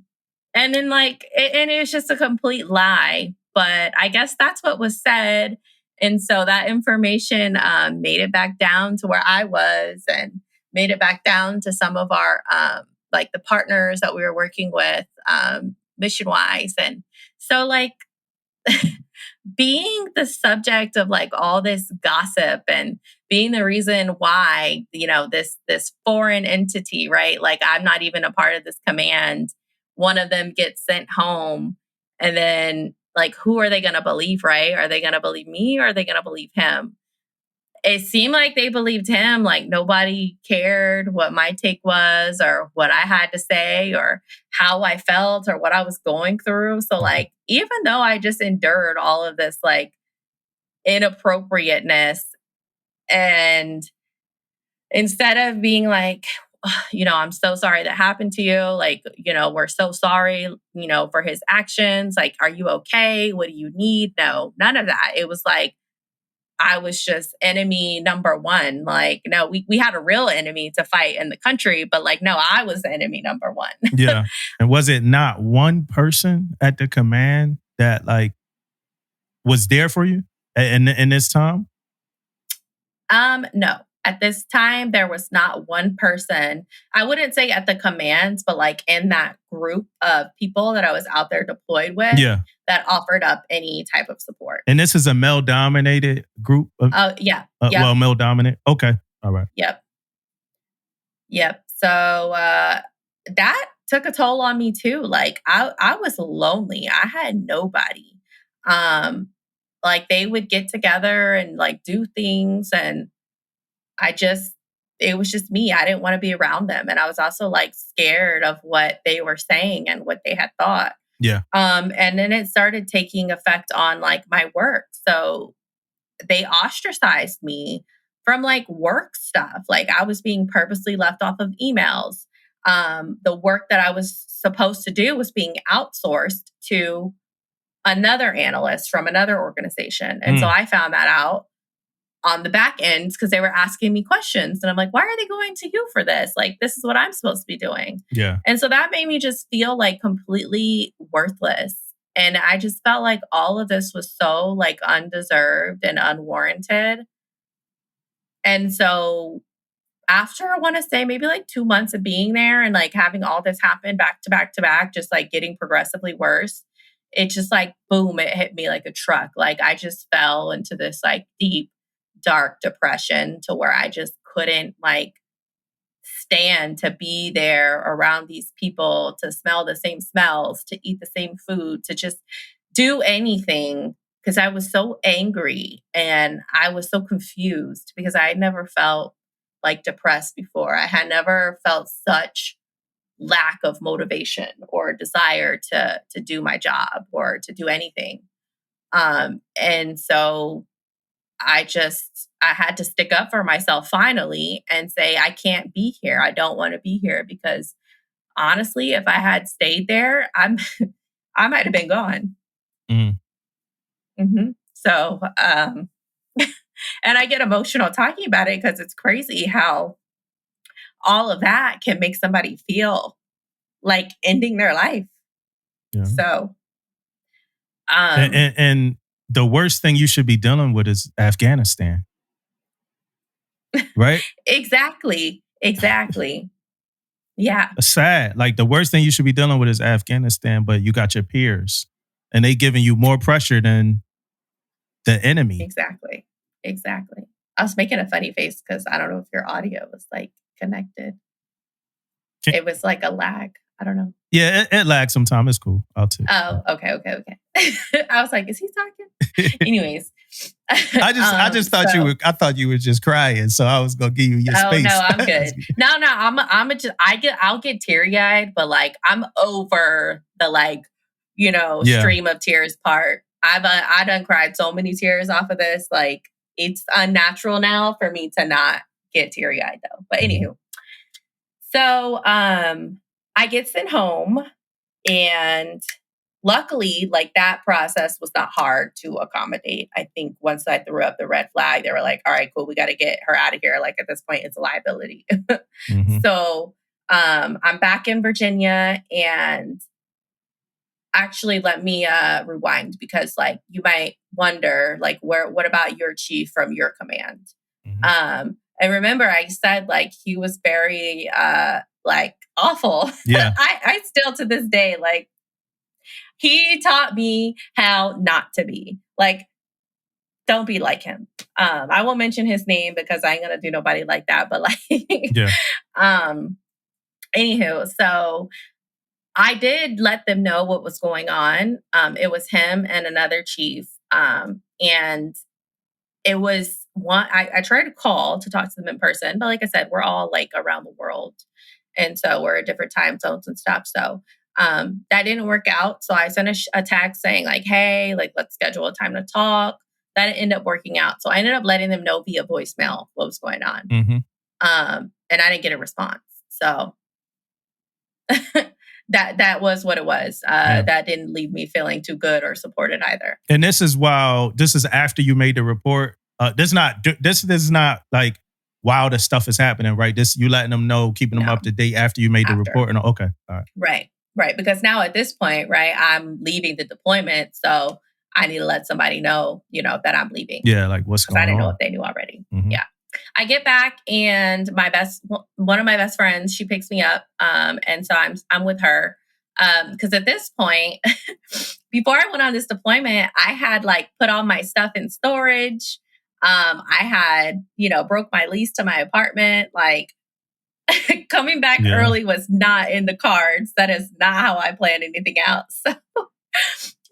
then like, and it was just a complete lie, but I guess that's what was said. And so that information made it back down to where I was and made it back down to some of our, like the partners that we were working with mission-wise. And so like being the subject of like all this gossip and being the reason why, this foreign entity, right? Like I'm not even a part of this command. One of them gets sent home, and then like, who are they going to believe, right? Are they going to believe me or are they going to believe him? It seemed like they believed him. Like nobody cared what my take was or what I had to say or how I felt or what I was going through. So like, even though I just endured all of this like inappropriateness, and instead of being like, I'm so sorry that happened to you. Like, we're so sorry, for his actions. Like, are you okay? What do you need? No, none of that. It was like, I was just enemy number one. Like, no, we had a real enemy to fight in the country, but like, no, I was the enemy number one. Yeah. And was it not one person at the command that like was there for you in this time? No. At this time, there was not one person. I wouldn't say at the commands, but like in that group of people that I was out there deployed with Yeah. that offered up any type of support. And this is a male-dominated group? Yeah. Well, male-dominant. Okay. All right. Yep. So that took a toll on me too. Like I was lonely. I had nobody. Like they would get together and like do things, and it was just me. I didn't want to be around them. And I was also like scared of what they were saying and what they had thought. Yeah. And then it started taking effect on like my work. So they ostracized me from like work stuff. Like I was being purposely left off of emails. The work that I was supposed to do was being outsourced to another analyst from another organization. And so I found that out on the back end because they were asking me questions. And I'm like, why are they going to you for this? Like, this is what I'm supposed to be doing. Yeah. And so that made me just feel like completely worthless. And I just felt like all of this was so like undeserved and unwarranted. And so after I want to say maybe like 2 months of being there and like having all this happen back to back to back, just like getting progressively worse, it just like, boom, it hit me like a truck. Like I just fell into this like deep, dark depression to where I just couldn't like stand to be there around these people, to smell the same smells, to eat the same food, to just do anything, because I was so angry and I was so confused because I had never felt like depressed before. I had never felt such lack of motivation or desire to do my job or to do anything. And so I had to stick up for myself finally and say, I can't be here. I don't want to be here, because honestly, if I had stayed there, I might have been gone. So, and I get emotional talking about it because it's crazy how all of that can make somebody feel like ending their life. Yeah. So, and the worst thing you should be dealing with is Afghanistan. Right? Exactly. Yeah. It's sad. Like the worst thing you should be dealing with is Afghanistan, but you got your peers and they giving you more pressure than the enemy. Exactly. I was making a funny face because I don't know if your audio was like connected. It was like a lag. I don't know. Yeah, it lags sometimes. It's cool. I'll take it. Oh, okay. I was like, is he talking? Anyways. I just thought I thought you were just crying, so I was gonna give you your space. No, I'm good. No, I'll get teary-eyed, but like I'm over the like, stream of tears part. I done cried so many tears off of this. Like it's unnatural now for me to not get teary-eyed though. But anywho. So I get sent home, and luckily, like that process was not hard to accommodate. I think once I threw up the red flag, they were like, all right, cool, we got to get her out of here. Like at this point, it's a liability. So I'm back in Virginia, and actually let me rewind, because like you might wonder, like, what about your chief from your command? And remember, I said like he was very like awful. Yeah. I still to this day, like, he taught me how not to be. Like, don't be like him. I won't mention his name because I ain't gonna do nobody like that. But like, yeah. Anywho, so I did let them know what was going on. It was him and another chief, and it was one. I tried to call to talk to them in person, but like I said, we're all like around the world, and so we're at different time zones and stuff. So that didn't work out. So I sent a text saying like, hey, like, let's schedule a time to talk. That ended up working out. So I ended up letting them know via voicemail what was going on. And I didn't get a response. So that was what it was. That didn't leave me feeling too good or supported either. And this is after you made the report. This is not like while the stuff is happening, right? This you letting them know, keeping them up to date after you made the report. And okay, all right. Right. Because now at this point, right, I'm leaving the deployment, so I need to let somebody know, that I'm leaving. Yeah, like what's going on? I didn't know if they knew already. Mm-hmm. Yeah. I get back and one of my best friends, she picks me up. And so I'm with her. Because at this point, before I went on this deployment, I had like put all my stuff in storage. I had, broke my lease to my apartment. Like coming back early was not in the cards. That is not how I planned anything else.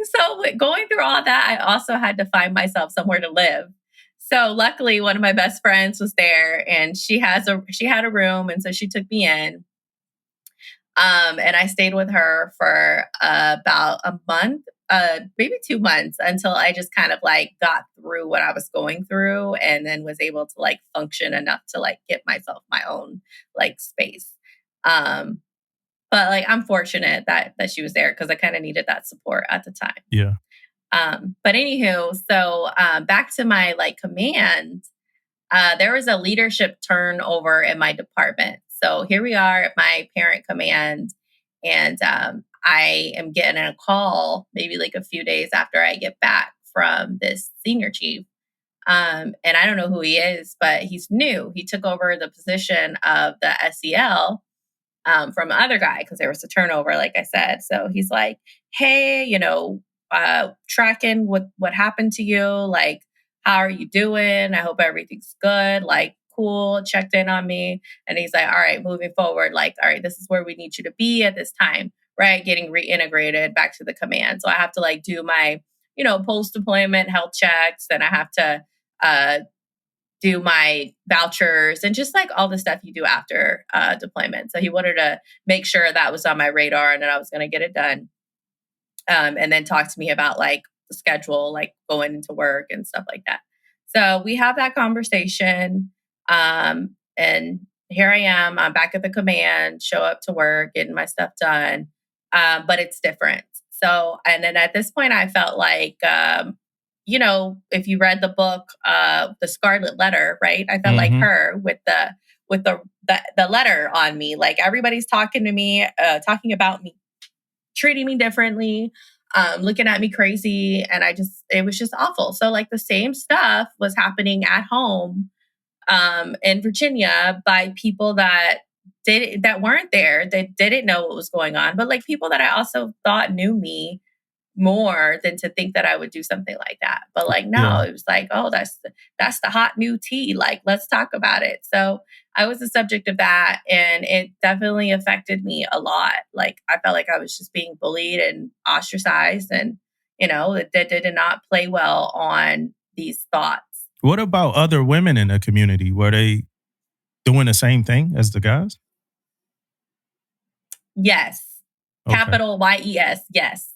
So going through all that, I also had to find myself somewhere to live. So luckily, one of my best friends was there, and she had a room, and so she took me in. And I stayed with her for about a month, maybe 2 months, until I just kind of like got through what I was going through, and then was able to like function enough to like get myself my own like space. But like I'm fortunate that she was there because I kind of needed that support at the time. Yeah. But anywho, so back to my like command, there was a leadership turnover in my department. So here we are at my parent command, and I am getting a call maybe like a few days after I get back from this senior chief. And I don't know who he is, but he's new. He took over the position of the SEL from the other guy because there was a turnover, like I said. So he's like, hey, tracking what happened to you. Like, how are you doing? I hope everything's good. Like, cool, checked in on me. And he's like, all right, moving forward, like, all right, this is where we need you to be at this time, right? Getting reintegrated back to the command. So I have to like do my, post-deployment health checks, and I have to do my vouchers and just like all the stuff you do after deployment. So he wanted to make sure that was on my radar and that I was going to get it done. And then talk to me about like the schedule, like going into work and stuff like that. So we have that conversation. And here I am, I'm back at the command, show up to work, getting my stuff done. But it's different. So, and then at this point I felt like, if you read the book, The Scarlet Letter, right? I felt like her with the letter on me. Like everybody's talking to me, talking about me, treating me differently, looking at me crazy. And it was just awful. So like the same stuff was happening at home in Virginia by people that weren't there, that didn't know what was going on, but like people that I also thought knew me more than to think that I would do something like that. But like, no, it was like, oh, that's the hot new tea. Like, let's talk about it. So I was the subject of that, and it definitely affected me a lot. Like, I felt like I was just being bullied and ostracized, and it did not play well on these thoughts. What about other women in the community? Were they doing the same thing as the guys? Yes. Okay. Capital YES. Yes.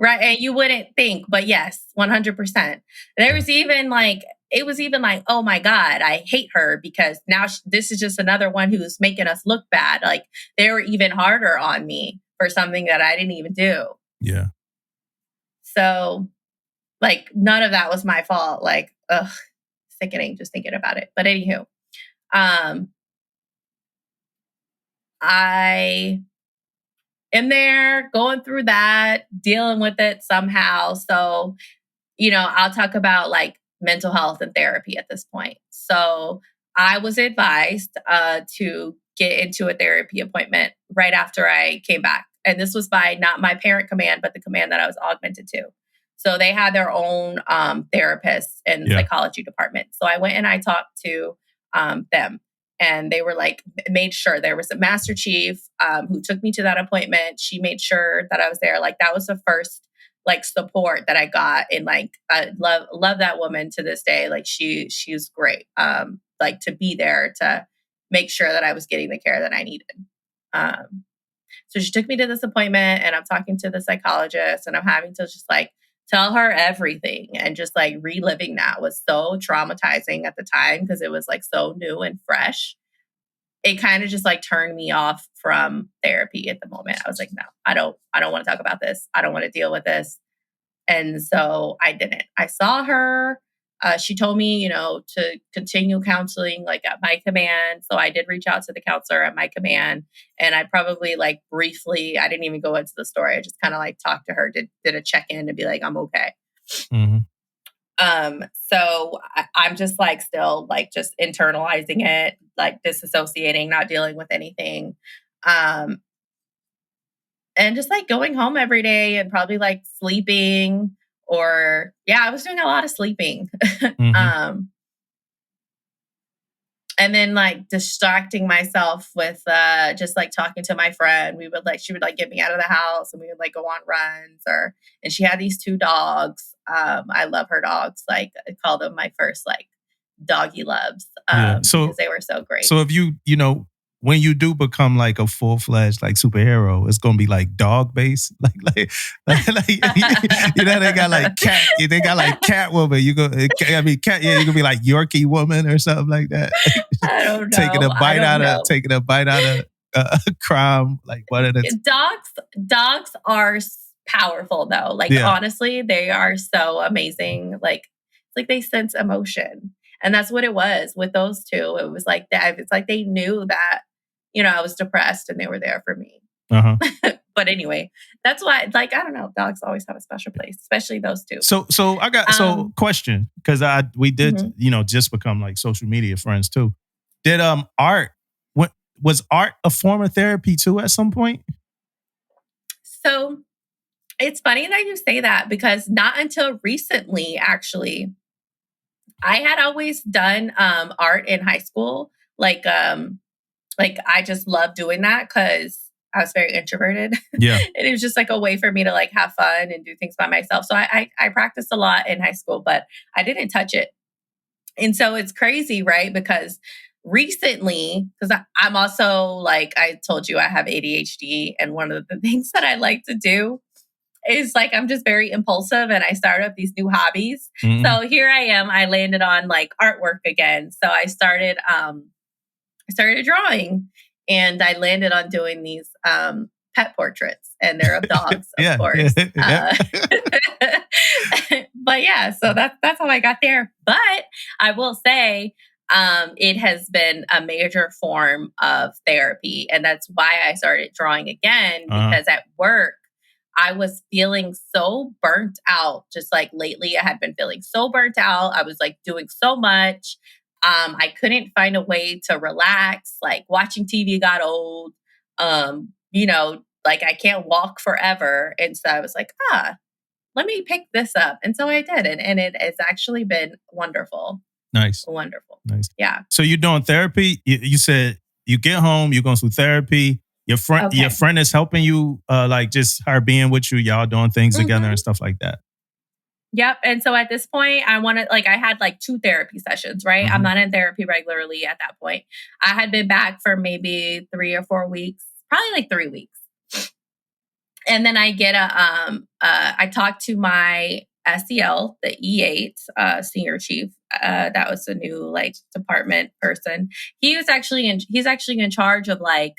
Right. And you wouldn't think, but yes, 100%. There was even like, it was even like, oh my God, I hate her because now this is just another one who's making us look bad. Like they were even harder on me for something that I didn't even do. Yeah. So like none of that was my fault. Like, ugh, sickening just thinking about it. But anywho, I am there going through that, dealing with it somehow. So, I'll talk about like mental health and therapy at this point. So I was advised to get into a therapy appointment right after I came back. And this was by not my parent command, but the command that I was augmented to. So they had their own therapists in the psychology department. So I went and I talked to them. And they were like, made sure there was a master chief who took me to that appointment. She made sure that I was there. Like that was the first like support that I got. And like, I love that woman to this day. Like she was great. Like to be there to make sure that I was getting the care that I needed. So she took me to this appointment, and I'm talking to the psychologist, and I'm having to just like tell her everything, and just like reliving that was so traumatizing at the time because it was like so new and fresh. it kind of just like turned me off from therapy at the moment. I was like, no, I don't want to talk about this. I don't want to deal with this. And so I didn't. I saw her. She told me, to continue counseling like at my command. So I did reach out to the counselor at my command. And I probably like briefly, I didn't even go into the story. I just kind of like talked to her, did a check-in to be like, I'm okay. Mm-hmm. So I'm just like still like just internalizing it, like disassociating, not dealing with anything. And just like going home every day and probably like sleeping I was doing a lot of sleeping. Mm-hmm. And then like distracting myself with just like talking to my friend. She would like get me out of the house and we would like go on runs and she had these 2 dogs. I love her dogs. Like I call them my first like doggy loves because they were so great. So if when you do become like a full-fledged like superhero, it's gonna be like dog based, like they got like cat, they got like Catwoman. You gonna be like Yorkie woman or something like that. I don't know. taking a bite out of crime, like what are the dogs are powerful though. Like honestly, they are so amazing. Like it's like they sense emotion. And that's what it was with those 2. It was like that. It's like they knew that, I was depressed and they were there for me. Uh-huh. But anyway, that's why, like, I don't know, dogs always have a special place, especially those 2. So I got question, because we did, just become like social media friends too. Did art, was art a form of therapy too at some point? So it's funny that you say that because not until recently, actually, I had always done art in high school. Like I just loved doing that because I was very introverted. Yeah. And it was just like a way for me to like have fun and do things by myself. So I practiced a lot in high school, but I didn't touch it. And so it's crazy, right? Because recently, because I'm also like, I told you I have ADHD. And one of the things that I like to do is like, I'm just very impulsive and I start up these new hobbies. Mm-hmm. So here I am, I landed on like artwork again. So I started drawing and I landed on doing these pet portraits and they're of dogs, of course. But yeah, so that's how I got there. But I will say it has been a major form of therapy. And that's why I started drawing again, because at work, I was feeling so burnt out. Just like lately, I had been feeling so burnt out. I was like doing so much. I couldn't find a way to relax. Like watching TV got old. Like I can't walk forever. And so I was like, let me pick this up. And so I did. And it has actually been wonderful. Nice. Wonderful. Nice. Yeah. So you're doing therapy. You said you get home, you're going through therapy. Your friend is helping you, like just her being with you, y'all doing things together and stuff like that. Yep. And so at this point, I had like 2 therapy sessions, right? Mm-hmm. I'm not in therapy regularly at that point. I had been back for maybe 3 or 4 weeks, probably like 3 weeks. And then I get I talked to my SEL, the E8 senior chief. That was a new like department person. He's actually in charge of like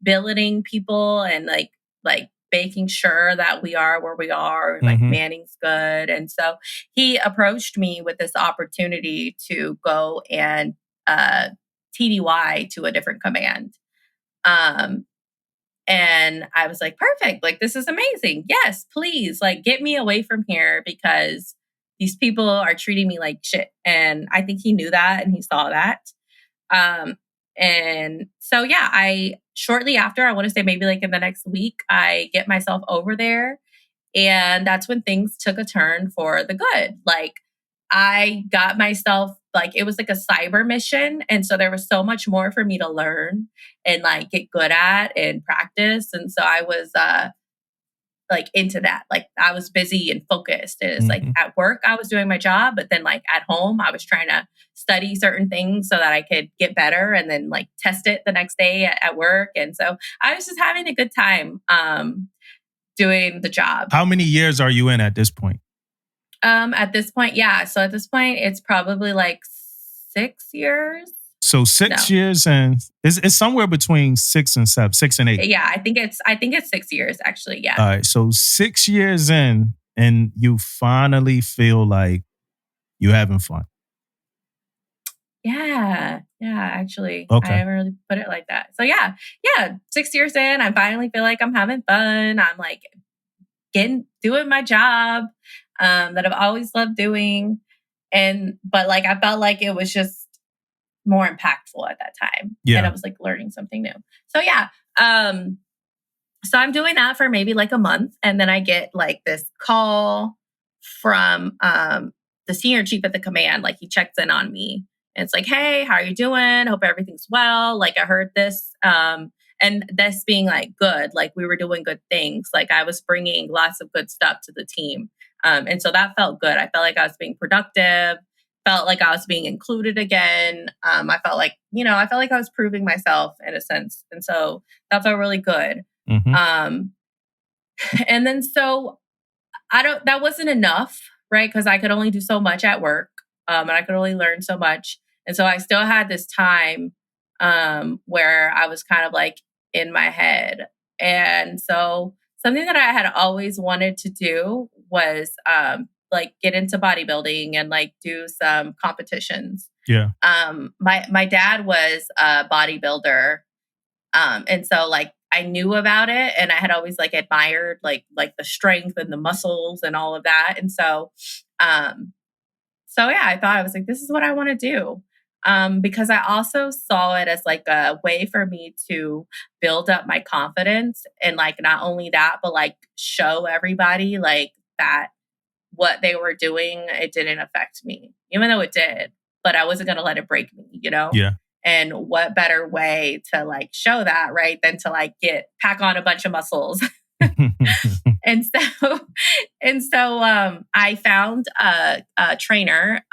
billeting people and like making sure that we are where we are, like manning's good. And so he approached me with this opportunity to go and TDY to a different command. And I was like, perfect. Like, this is amazing. Yes, please. Like, get me away from here because these people are treating me like shit. And I think he knew that and he saw that. And so, yeah, shortly after, I want to say maybe like in the next week, I get myself over there. And that's when things took a turn for the good. Like, I got myself, like, it was like a cyber mission. And so there was so much more for me to learn and like get good at and practice. And so I was like into that. Like, I was busy and focused. And it's like at work, I was doing my job, but then like at home, I was trying to study certain things so that I could get better and then like test it the next day at work. And so I was just having a good time doing the job. How many years are you in at this point? At this point, yeah. So at this point, it's probably like 6 years. So 6 years and it's somewhere between 6 and 7, 6 and 8. Yeah, I think it's 6 years actually. Yeah. All right. So 6 years in, and you finally feel like you're having fun. Yeah, actually, Okay. I haven't really put it like that. So yeah, 6 years in, I finally feel like I'm having fun. I'm like doing my job that I've always loved doing, but like I felt like it was just more impactful at that time, and I was like learning something new. So yeah, so I'm doing that for maybe like a month, and then I get like this call from the senior chief at the command. Like he checks in on me, and it's like, "Hey, how are you doing? Hope everything's well. Like I heard this." And this being like good, like we were doing good things. Like I was bringing lots of good stuff to the team, and so that felt good. I felt like I was being productive. Felt like I was being included again. I felt like I was proving myself in a sense, and so that felt really good. Mm-hmm. And then so that wasn't enough, right? Because I could only do so much at work, and I could only learn so much. And so I still had this time where I was kind of like in my head. And so something that I had always wanted to do was like get into bodybuilding and like do some competitions. Yeah. My dad was a bodybuilder. And so like I knew about it, and I had always like admired like the strength and the muscles and all of that. And so yeah, I thought, I was like, this is what I want to do. Because I also saw it as like a way for me to build up my confidence, and like not only that, but like show everybody like that what they were doing, it didn't affect me, even though it did, but I wasn't going to let it break me, Yeah. And what better way to like show that, right, than to like pack on a bunch of muscles. And so I found a trainer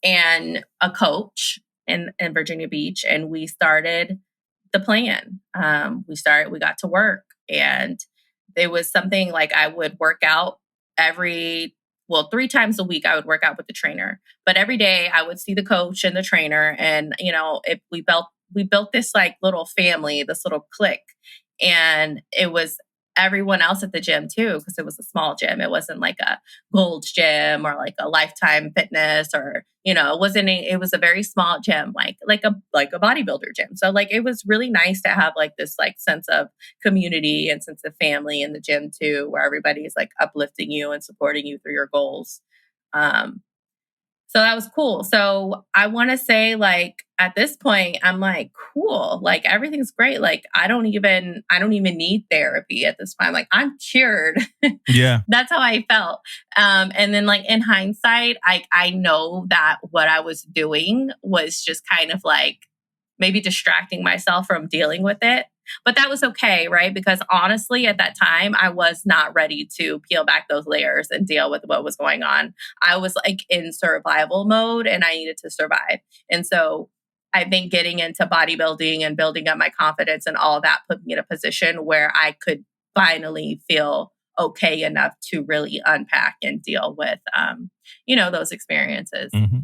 and a coach in Virginia Beach, and we started the plan. We got to work, and there was something like I would work out 3 times a week. I would work out with the trainer, but every day I would see the coach and the trainer, and we built this like little family, this little clique, and it was everyone else at the gym too, because it was a small gym. It wasn't like a Gold's gym or like a Lifetime Fitness, or it was a very small gym, like a bodybuilder gym. So like it was really nice to have like this like sense of community and sense of family in the gym too, where everybody's like uplifting you and supporting you through your goals. So that was cool. So I want to say, like, at this point, I'm like, cool, like everything's great. Like I don't even need therapy at this point. Like I'm cured. Yeah. That's how I felt. And then like in hindsight, I know that what I was doing was just kind of like maybe distracting myself from dealing with it. But that was okay, right? Because honestly, at that time, I was not ready to peel back those layers and deal with what was going on. I was like in survival mode, and I needed to survive. And so I think getting into bodybuilding and building up my confidence and all that put me in a position where I could finally feel okay enough to really unpack and deal with, those experiences. Mm-hmm.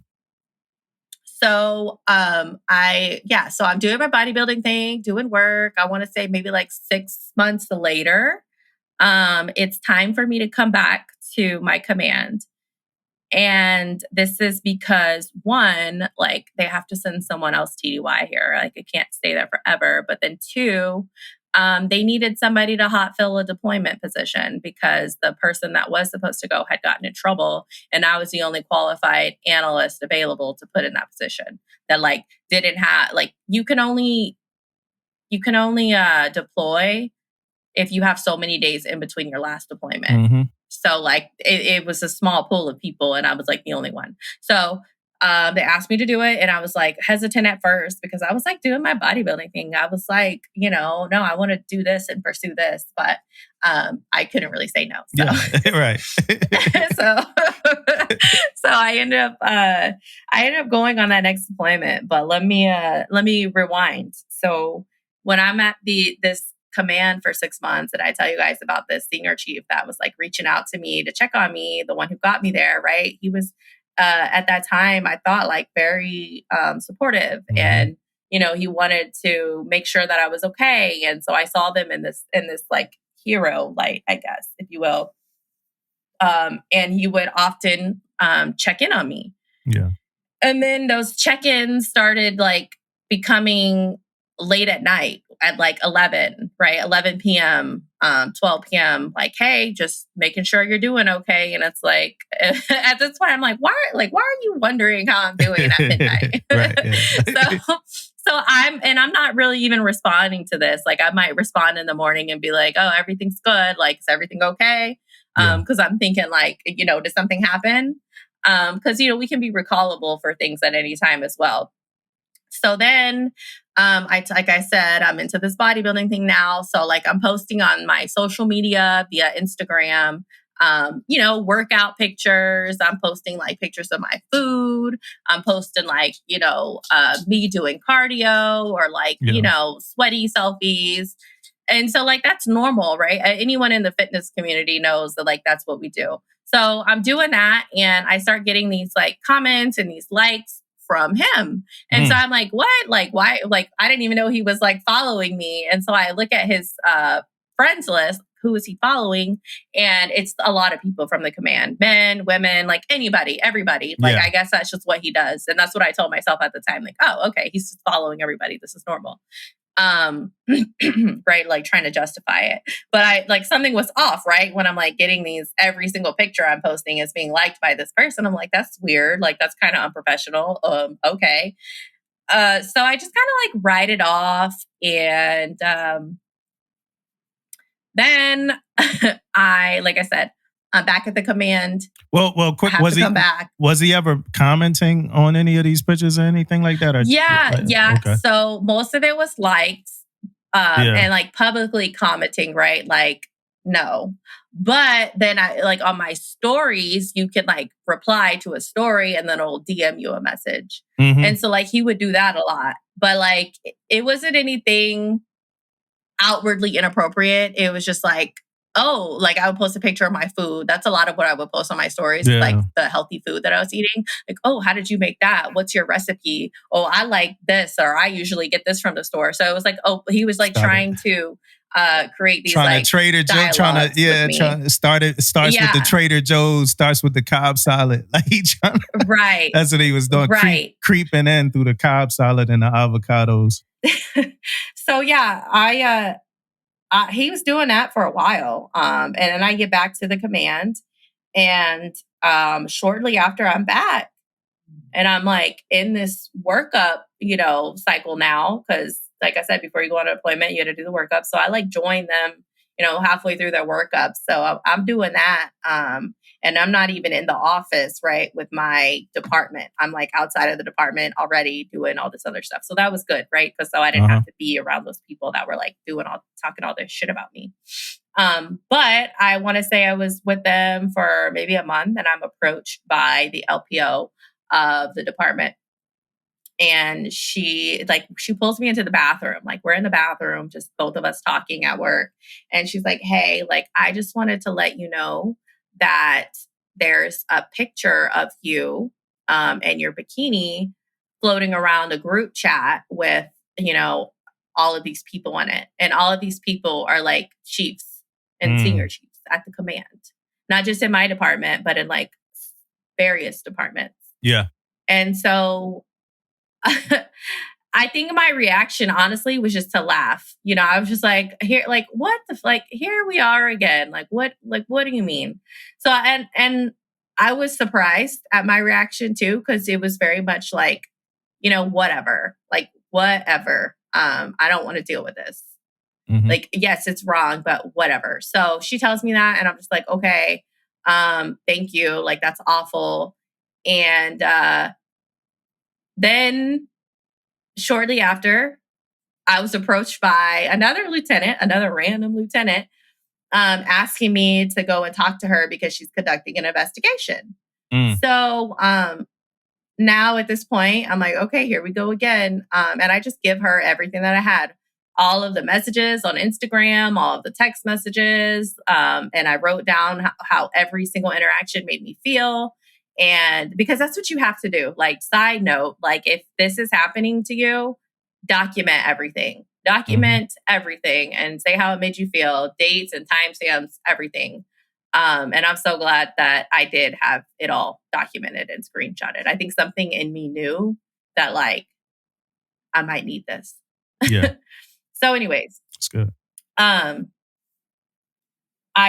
So so I'm doing my bodybuilding thing, doing work. I want to say maybe like 6 months later, it's time for me to come back to my command. And this is because, one, like they have to send someone else TDY here. Like I can't stay there forever. But then 2, they needed somebody to hot fill a deployment position because the person that was supposed to go had gotten in trouble, and I was the only qualified analyst available to put in that position. That like didn't have like you can only deploy if you have so many days in between your last deployment. Mm-hmm. So like it was a small pool of people, and I was like the only one. So they asked me to do it, and I was like hesitant at first because I was like doing my bodybuilding thing. I was like, no, I want to do this and pursue this, but I couldn't really say no. So. Yeah, right. so I ended up going on that next deployment. But let me rewind. So when I'm at this command for 6 months, and I tell you guys about this senior chief that was like reaching out to me to check on me, the one who got me there, right? He was at that time, I thought like very supportive, and he wanted to make sure that I was okay. And so I saw them in this like hero light, I guess, if you will. And he would often check in on me. Yeah. And then those check-ins started like becoming late at night at like 11, right? 11 p.m., 12 p.m. Like, hey, just making sure you're doing okay. And it's like, at this point, I'm like, why are you wondering how I'm doing at midnight? Right, yeah. So I'm not really even responding to this. Like, I might respond in the morning and be like, oh, everything's good. Like, is everything okay? Because I'm thinking like, did something happen? Because, we can be recallable for things at any time as well. So then, like I said, I'm into this bodybuilding thing now. So like I'm posting on my social media via Instagram, workout pictures. I'm posting like pictures of my food. I'm posting like, me doing cardio or like, sweaty selfies. And so like, that's normal, right? Anyone in the fitness community knows that like, that's what we do. So I'm doing that and I start getting these like comments and these likes from him. And so I'm like, what? Like, why? Like, I didn't even know he was like following me. And so I look at his friends list. Who is he following? And it's a lot of people from the command, men, women, like anybody, everybody. Like, I guess that's just what he does. And that's what I told myself at the time. Like, oh, okay, he's just following everybody. This is normal. Right, like trying to justify it, but I like something was off, right? When I'm like getting these, every single picture I'm posting is being liked by this person. I'm like, that's weird, like that's kind of unprofessional. Okay. So I just kind of like write it off, and then like I said, I'm back at the command. Well, quick, was he ever commenting on any of these pictures or anything like that? Or, yeah. Okay. So most of it was likes and like publicly commenting, right? Like, no. But then I like on my stories, you can like reply to a story and then it'll DM you a message. And so like he would do that a lot. But like it wasn't anything outwardly inappropriate. It was just like, oh, like I would post a picture of my food. That's a lot of what I would post on my stories, like the healthy food that I was eating. Like, oh, how did you make that? What's your recipe? Oh, I like this, or I usually get this from the store. So it was like, oh, he was like trying to create these trying like to Trader Joe, starts with the Trader Joe's, starts with the Cobb salad. Like he trying to, right. That's what he was doing, creeping in through the Cobb salad and the avocados. So yeah, he was doing that for a while. And then I get back to the command, and shortly after I'm back, and I'm like in this workup, cycle now. Cause like I said, before you go on deployment, you had to do the workup. So I like joined them, halfway through their workup. So I'm doing that. And I'm not even in the office, right, with my department. I'm like outside of the department already doing all this other stuff. So that was good, right? Because so I didn't have to be around those people that were like talking all this shit about me. But I want to say I was with them for maybe a month, and I'm approached by the LPO of the department. And she pulls me into the bathroom. Like we're in the bathroom, just both of us talking at work. And she's like, hey, like, I just wanted to let you know that there's a picture of you and your bikini floating around a group chat with, all of these people in it. And all of these people are like chiefs and senior chiefs at the command. Not just in my department, but in like various departments. Yeah. And so I think my reaction, honestly, was just to laugh. I was just like, here, like, what the, like, here we are again. Like, what do you mean? So, and I was surprised at my reaction too, because it was very much like, whatever, like, whatever. I don't want to deal with this. Like, yes, it's wrong, but whatever. So she tells me that, and I'm just like, okay, thank you. Like, that's awful. And, then shortly after, I was approached by another random lieutenant, asking me to go and talk to her because she's conducting an investigation. So now at this point, I'm like, okay, here we go again. And I just give her everything that I had. All of the messages on Instagram, all of the text messages. And I wrote down how every single interaction made me feel. And because that's what you have to do. Like, side note, like if this is happening to you, document everything. Document everything and say how it made you feel, dates and timestamps, everything. And I'm so glad that I did have it all documented and screenshotted. I think something in me knew that like I might need this. Yeah. So anyways. That's good. I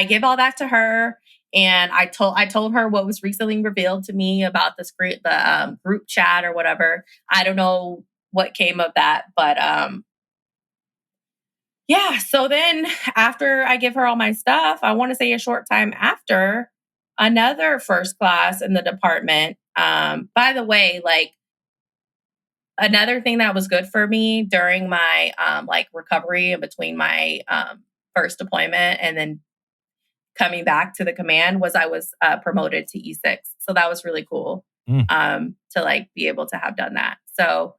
give all that to her, and I told her what was recently revealed to me about the group chat or whatever. I don't know what came of that, but yeah. So then after I give her all my stuff, I want to say a short time after, another first class in the department. By the way, like another thing that was good for me during my like recovery in between my first deployment and then coming back to the command was I was promoted to E6. So that was really cool to like be able to have done that. So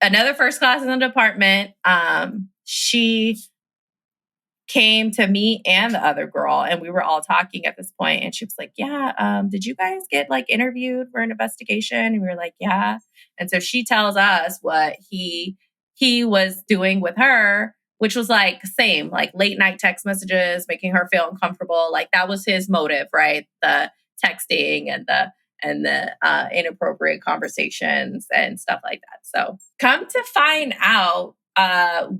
another first class in the department, she came to me and the other girl, and we were all talking at this point, and she was like, yeah, did you guys get like interviewed for an investigation? And we were like, yeah. And so she tells us what he was doing with her, which was like same, like late night text messages, making her feel uncomfortable. Like that was his motive, right? The texting and the inappropriate conversations and stuff like that. So come to find out,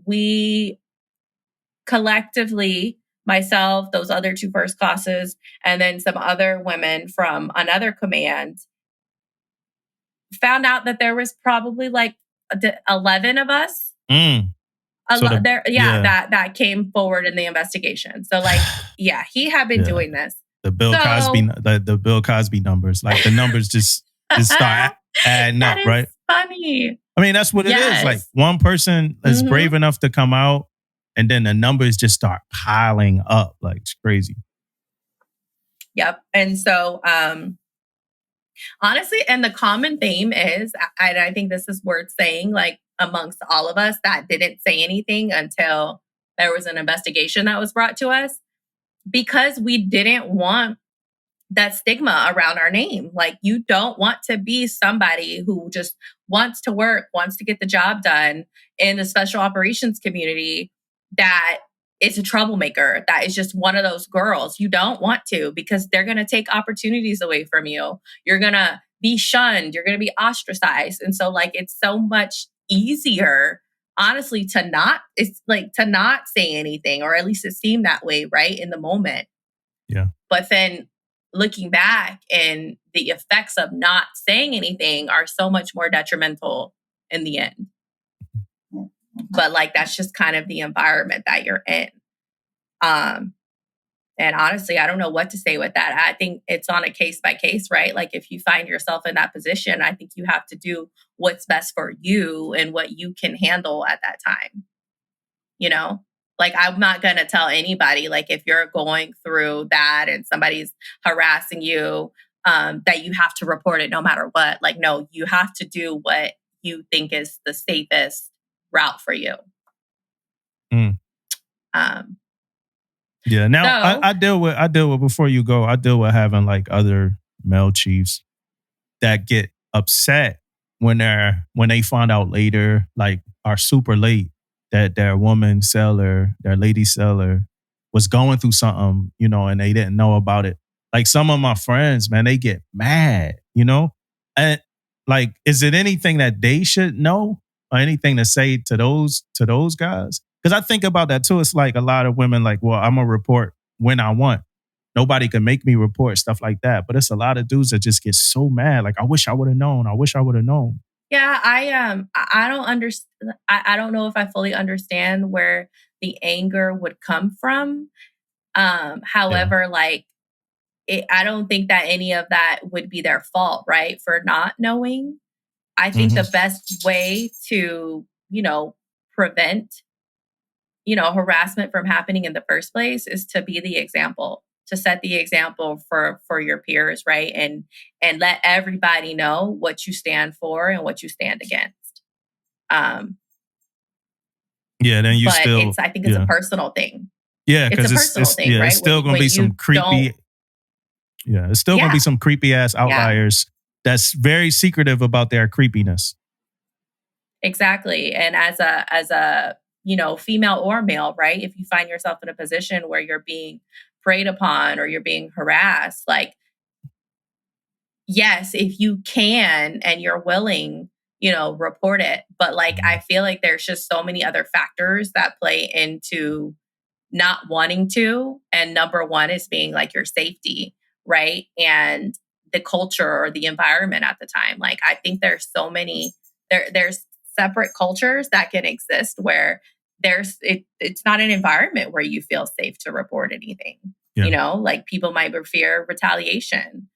we collectively, myself, those other two first classes, and then some other women from another command, found out that there was probably like 11 of us. That came forward in the investigation. So like, yeah, he had been doing this. The Bill Cosby numbers, like the numbers just start adding up, right? Funny. I mean, that's what it is. Like one person is brave enough to come out, and then the numbers just start piling up. Like it's crazy. Yep. And so, honestly, and the common theme is, and I think this is worth saying, like amongst all of us that didn't say anything until there was an investigation that was brought to us, because we didn't want that stigma around our name. Like you don't want to be somebody who just wants to work, wants to get the job done in the special operations community, that is a troublemaker, that is just one of those girls. You don't want to, because they're going to take opportunities away from you. You're going to be shunned. You're going to be ostracized. And so like, it's so much easier, honestly, to not say anything, or at least it seemed that way, right? In the moment. Yeah. But then looking back, and the effects of not saying anything are so much more detrimental in the end. But like, that's just kind of the environment that you're in. And honestly, I don't know what to say with that. I think it's on a case by case, right? Like if you find yourself in that position, I think you have to do what's best for you and what you can handle at that time. You know, like I'm not going to tell anybody, like if you're going through that and somebody's harassing you, that you have to report it no matter what. Like, no, you have to do what you think is the safest route for you. Yeah. Now I deal with before you go, I deal with having like other male chiefs that get upset when they find out later, like are super late, that their woman seller, their lady seller was going through something, you know, and they didn't know about it. Like some of my friends, man, they get mad, you know? And like, is it anything that they should know or anything to say to those guys? Because I think about that too. It's like a lot of women like, well, I'm going to report when I want. Nobody can make me report, stuff like that. But it's a lot of dudes that just get so mad. Like, I wish I would have known. I wish I would have known. Yeah, I don't understand. I don't know if I fully understand where the anger would come from. However, like, I don't think that any of that would be their fault, right? For not knowing. I think the best way to, prevent, harassment from happening in the first place is to be the example, to set the example for your peers, right? And let everybody know what you stand for and what you stand against. Then you still. I think it's a personal thing. Yeah, because it's a personal thing, right? It's still going to be some creepy. Yeah, it's still going to be some creepy ass outliers that's very secretive about their creepiness. Exactly. And as a female or male, right? If you find yourself in a position where you're being preyed upon or you're being harassed, like, yes, if you can and you're willing, report it. But like, I feel like there's just so many other factors that play into not wanting to. And number one is being like your safety, right? And the culture or the environment at the time. Like, I think there's so many, there's separate cultures that can exist where it's not an environment where you feel safe to report anything. Like people might fear retaliation,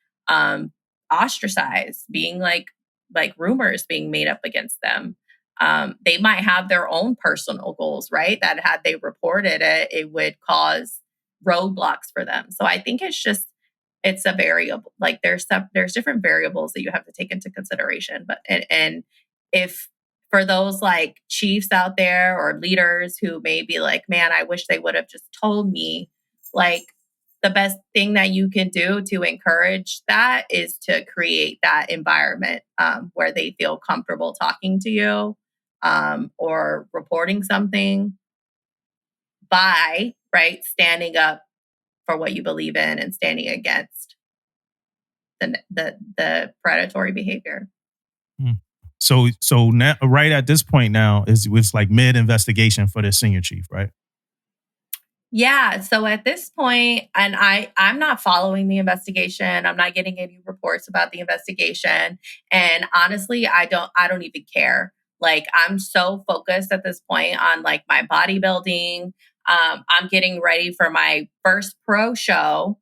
ostracized, being like rumors being made up against them. They might have their own personal goals, right? That had they reported it, it would cause roadblocks for them. So I think it's a variable. Like there's different variables that you have to take into consideration. But and if for those like chiefs out there or leaders who may be like, man, I wish they would have just told me, like, the best thing that you can do to encourage that is to create that environment where they feel comfortable talking to you or reporting something by, right, standing up for what you believe in and standing against the predatory behavior. So now, right at this point now, it's like mid investigation for the senior chief, right? Yeah. So at this point, and I'm not following the investigation. I'm not getting any reports about the investigation. And honestly, I don't even care. Like, I'm so focused at this point on like my bodybuilding. I'm getting ready for my first pro show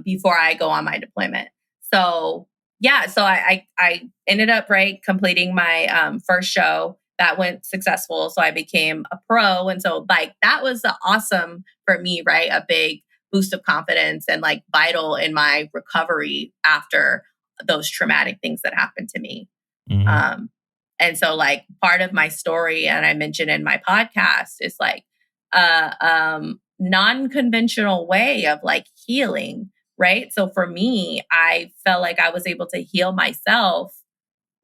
before I go on my deployment. So yeah, so I ended up completing my first show. That went successful. So I became a pro. And so like that was awesome for me, right? A big boost of confidence and like vital in my recovery after those traumatic things that happened to me. Mm-hmm. And so like part of my story, and I mentioned in my podcast, is like non-conventional way of like healing, right? So for me, I felt like I was able to heal myself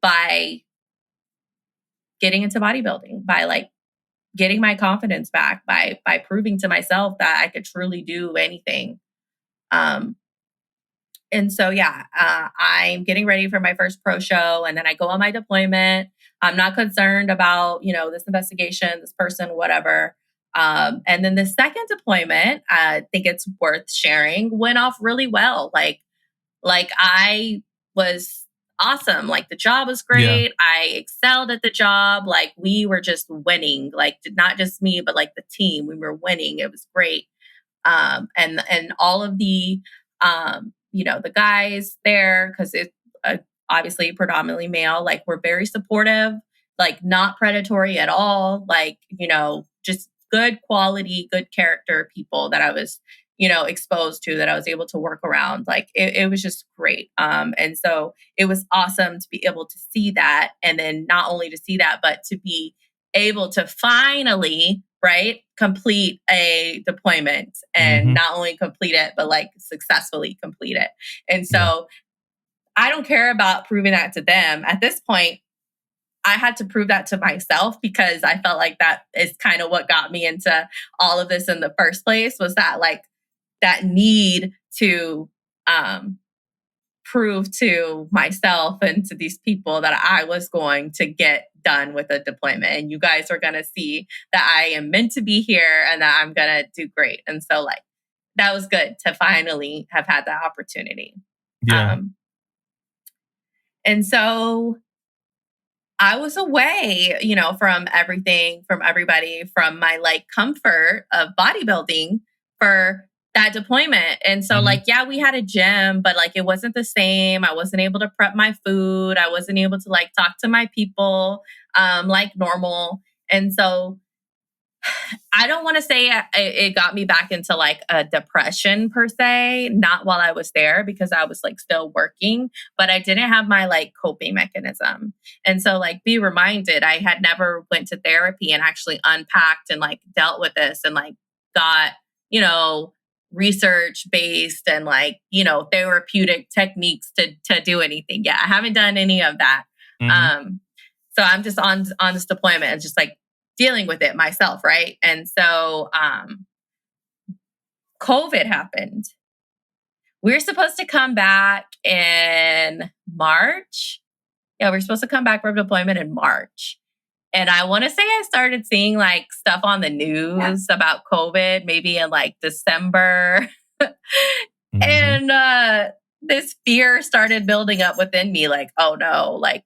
by getting into bodybuilding, by like getting my confidence back, by proving to myself that I could truly do anything. And so, yeah, I'm getting ready for my first pro show, and then I go on my deployment. I'm not concerned about, this investigation, this person, whatever. And then the second deployment, I think it's worth sharing, went off really well. Like I was awesome. Like the job was great. Yeah. I excelled at the job. Like we were just winning, like not just me, but like the team, we were winning. It was great. And all of the, the guys there, cause it's obviously predominantly male, like we're very supportive, like not predatory at all. Like, just good quality, good character people that I was, exposed to, that I was able to work around. Like it was just great. And so it was awesome to be able to see that. And then not only to see that, but to be able to finally, right, complete a deployment and not only complete it, but like successfully complete it. And so I don't care about proving that to them. At this point, I had to prove that to myself, because I felt like that is kind of what got me into all of this in the first place, was that like that need to prove to myself and to these people that I was going to get done with a deployment, and you guys are going to see that I am meant to be here and that I'm going to do great. And so like, that was good to finally have had that opportunity. Yeah. And so I was away, from everything, from everybody, from my like comfort of bodybuilding for that deployment. And so like, yeah, we had a gym, but like, it wasn't the same. I wasn't able to prep my food. I wasn't able to like talk to my people like normal. And so I don't want to say it got me back into like a depression per se, not while I was there, because I was like still working, but I didn't have my like coping mechanism. And so like, be reminded, I had never went to therapy and actually unpacked and like dealt with this and like got, research based and like, therapeutic techniques to do anything. Yeah, I haven't done any of that. So I'm just on this deployment and just like dealing with it myself, right? And so COVID happened. We were supposed to come back in March. Yeah, we were supposed to come back from deployment in March. And I want to say I started seeing like stuff on the news about COVID maybe in like December. And this fear started building up within me like, oh no, like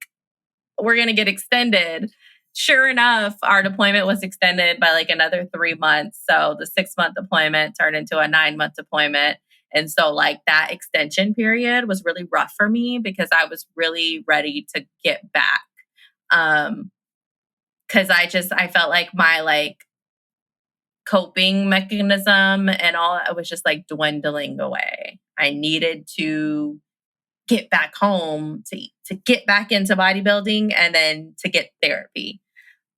we're going to get extended. Sure enough, our deployment was extended by like another 3 months. So the 6-month deployment turned into a 9-month deployment. And so like that extension period was really rough for me because I was really ready to get back. Cause I felt like my like coping mechanism and all, it was just like dwindling away. I needed to get back home to get back into bodybuilding and then to get therapy.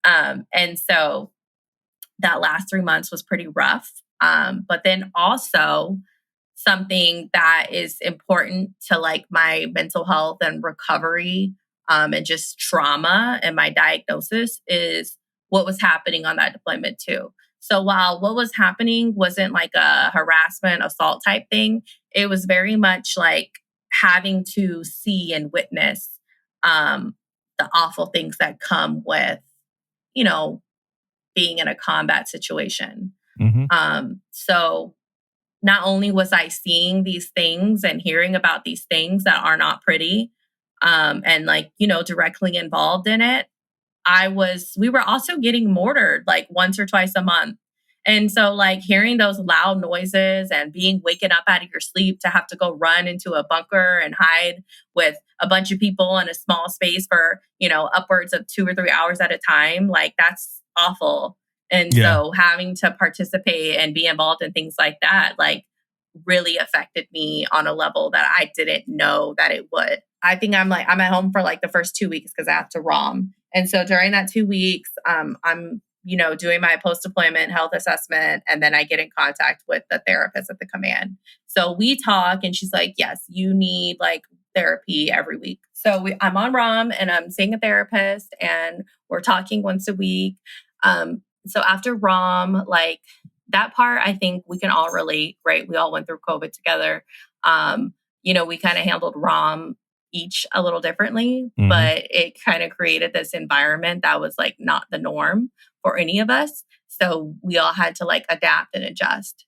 And so that last 3 months was pretty rough. But then also something that is important to like my mental health and recovery and just trauma and my diagnosis is what was happening on that deployment too. So while what was happening wasn't like a harassment, assault type thing, it was very much like having to see and witness the awful things that come with, being in a combat situation. So not only was I seeing these things and hearing about these things that are not pretty, and like, directly involved in it, we were also getting mortared like once or twice a month. And so like hearing those loud noises and being waken up out of your sleep to have to go run into a bunker and hide with a bunch of people in a small space for, upwards of 2 or 3 hours at a time, like that's awful. And so having to participate and be involved in things like that, like really affected me on a level that I didn't know that it would. I think I'm at home for like the first 2 weeks because I have to ROM. And so during that 2 weeks, I'm, doing my post-deployment health assessment. And then I get in contact with the therapist at the command. So we talk and she's like, yes, you need like therapy every week. So I'm on ROM and I'm seeing a therapist and we're talking once a week. So after ROM, like that part, I think we can all relate, right? We all went through COVID together. We kind of handled ROM each a little differently, but it kind of created this environment that was like not the norm for any of us. So we all had to like adapt and adjust.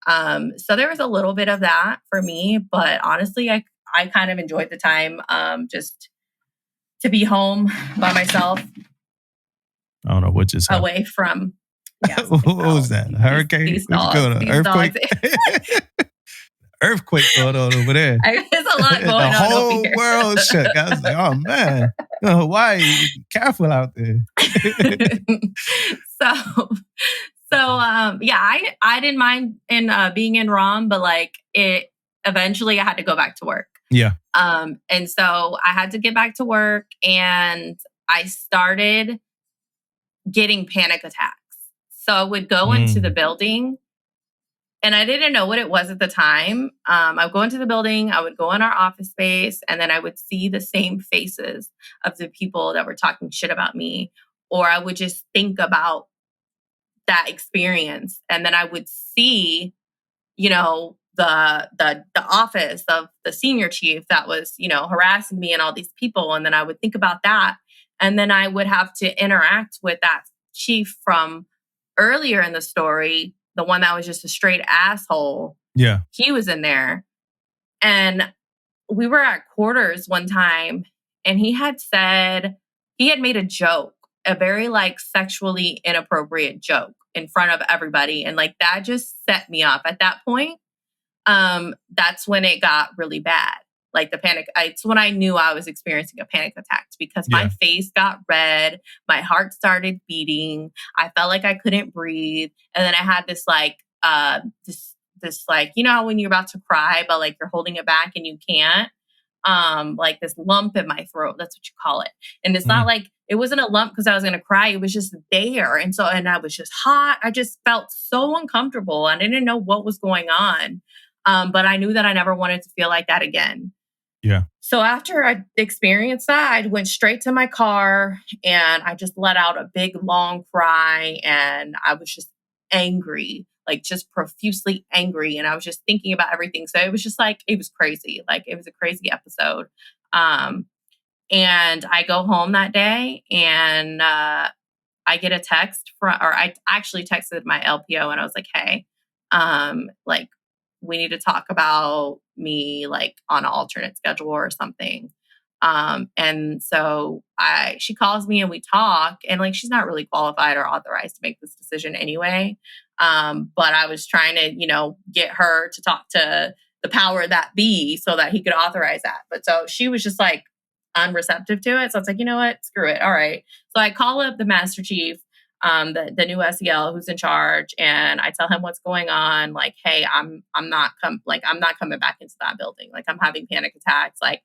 So there was a little bit of that for me, but honestly, I kind of enjoyed the time just to be home by myself. I don't know what just happened. Away from. Yeah, what was that? A hurricane? These dogs, Earthquake? Earthquake going on over there. There's a lot going on. The whole over here. world shook. I was like, oh man, Hawaii, be careful out there. I didn't mind in being in ROM, but like it eventually I had to go back to work. Yeah. And so I had to get back to work and I started getting panic attacks. So I would go into the building and I didn't know what it was at the time. I would go into the building, I would go in our office space, and then I would see the same faces of the people that were talking shit about me. Or I would just think about that experience. And then I would see, the office of the senior chief that was, harassing me and all these people. And then I would think about that. And then I would have to interact with that chief from earlier in the story, the one that was just a straight asshole. Yeah. He was in there. And we were at quarters one time and he had made a joke, a very like sexually inappropriate joke in front of everybody. And like that just set me off at that point. That's when it got really bad. Like the panic, it's when I knew I was experiencing a panic attack because my face got red, my heart started beating, I felt like I couldn't breathe, and then I had this like, this like, how when you're about to cry, but like you're holding it back and you can't. like this lump in my throat. That's what you call it. And it's not like, it wasn't a lump because I was going to cry. It was just there. And I was just hot. I just felt so uncomfortable. I didn't know what was going on. But I knew that I never wanted to feel like that again. Yeah. So after I experienced that, I went straight to my car and I just let out a big, long cry. And I was just angry, like just profusely angry. And I was just thinking about everything. So it was just like, it was crazy. Like it was a crazy episode. And I go home that day and I get a text I actually texted my LPO and I was like, hey, like we need to talk about me like on an alternate schedule or something. And so she calls me and we talk, and like she's not really qualified or authorized to make this decision anyway. But I was trying to, get her to talk to the power that be so that he could authorize that. But so she was just like unreceptive to it. So it's like, you know what? Screw it. All right. So I call up the Master Chief, the new SEL who's in charge, and I tell him what's going on. Like, hey, I'm not coming back into that building. Like, I'm having panic attacks. Like,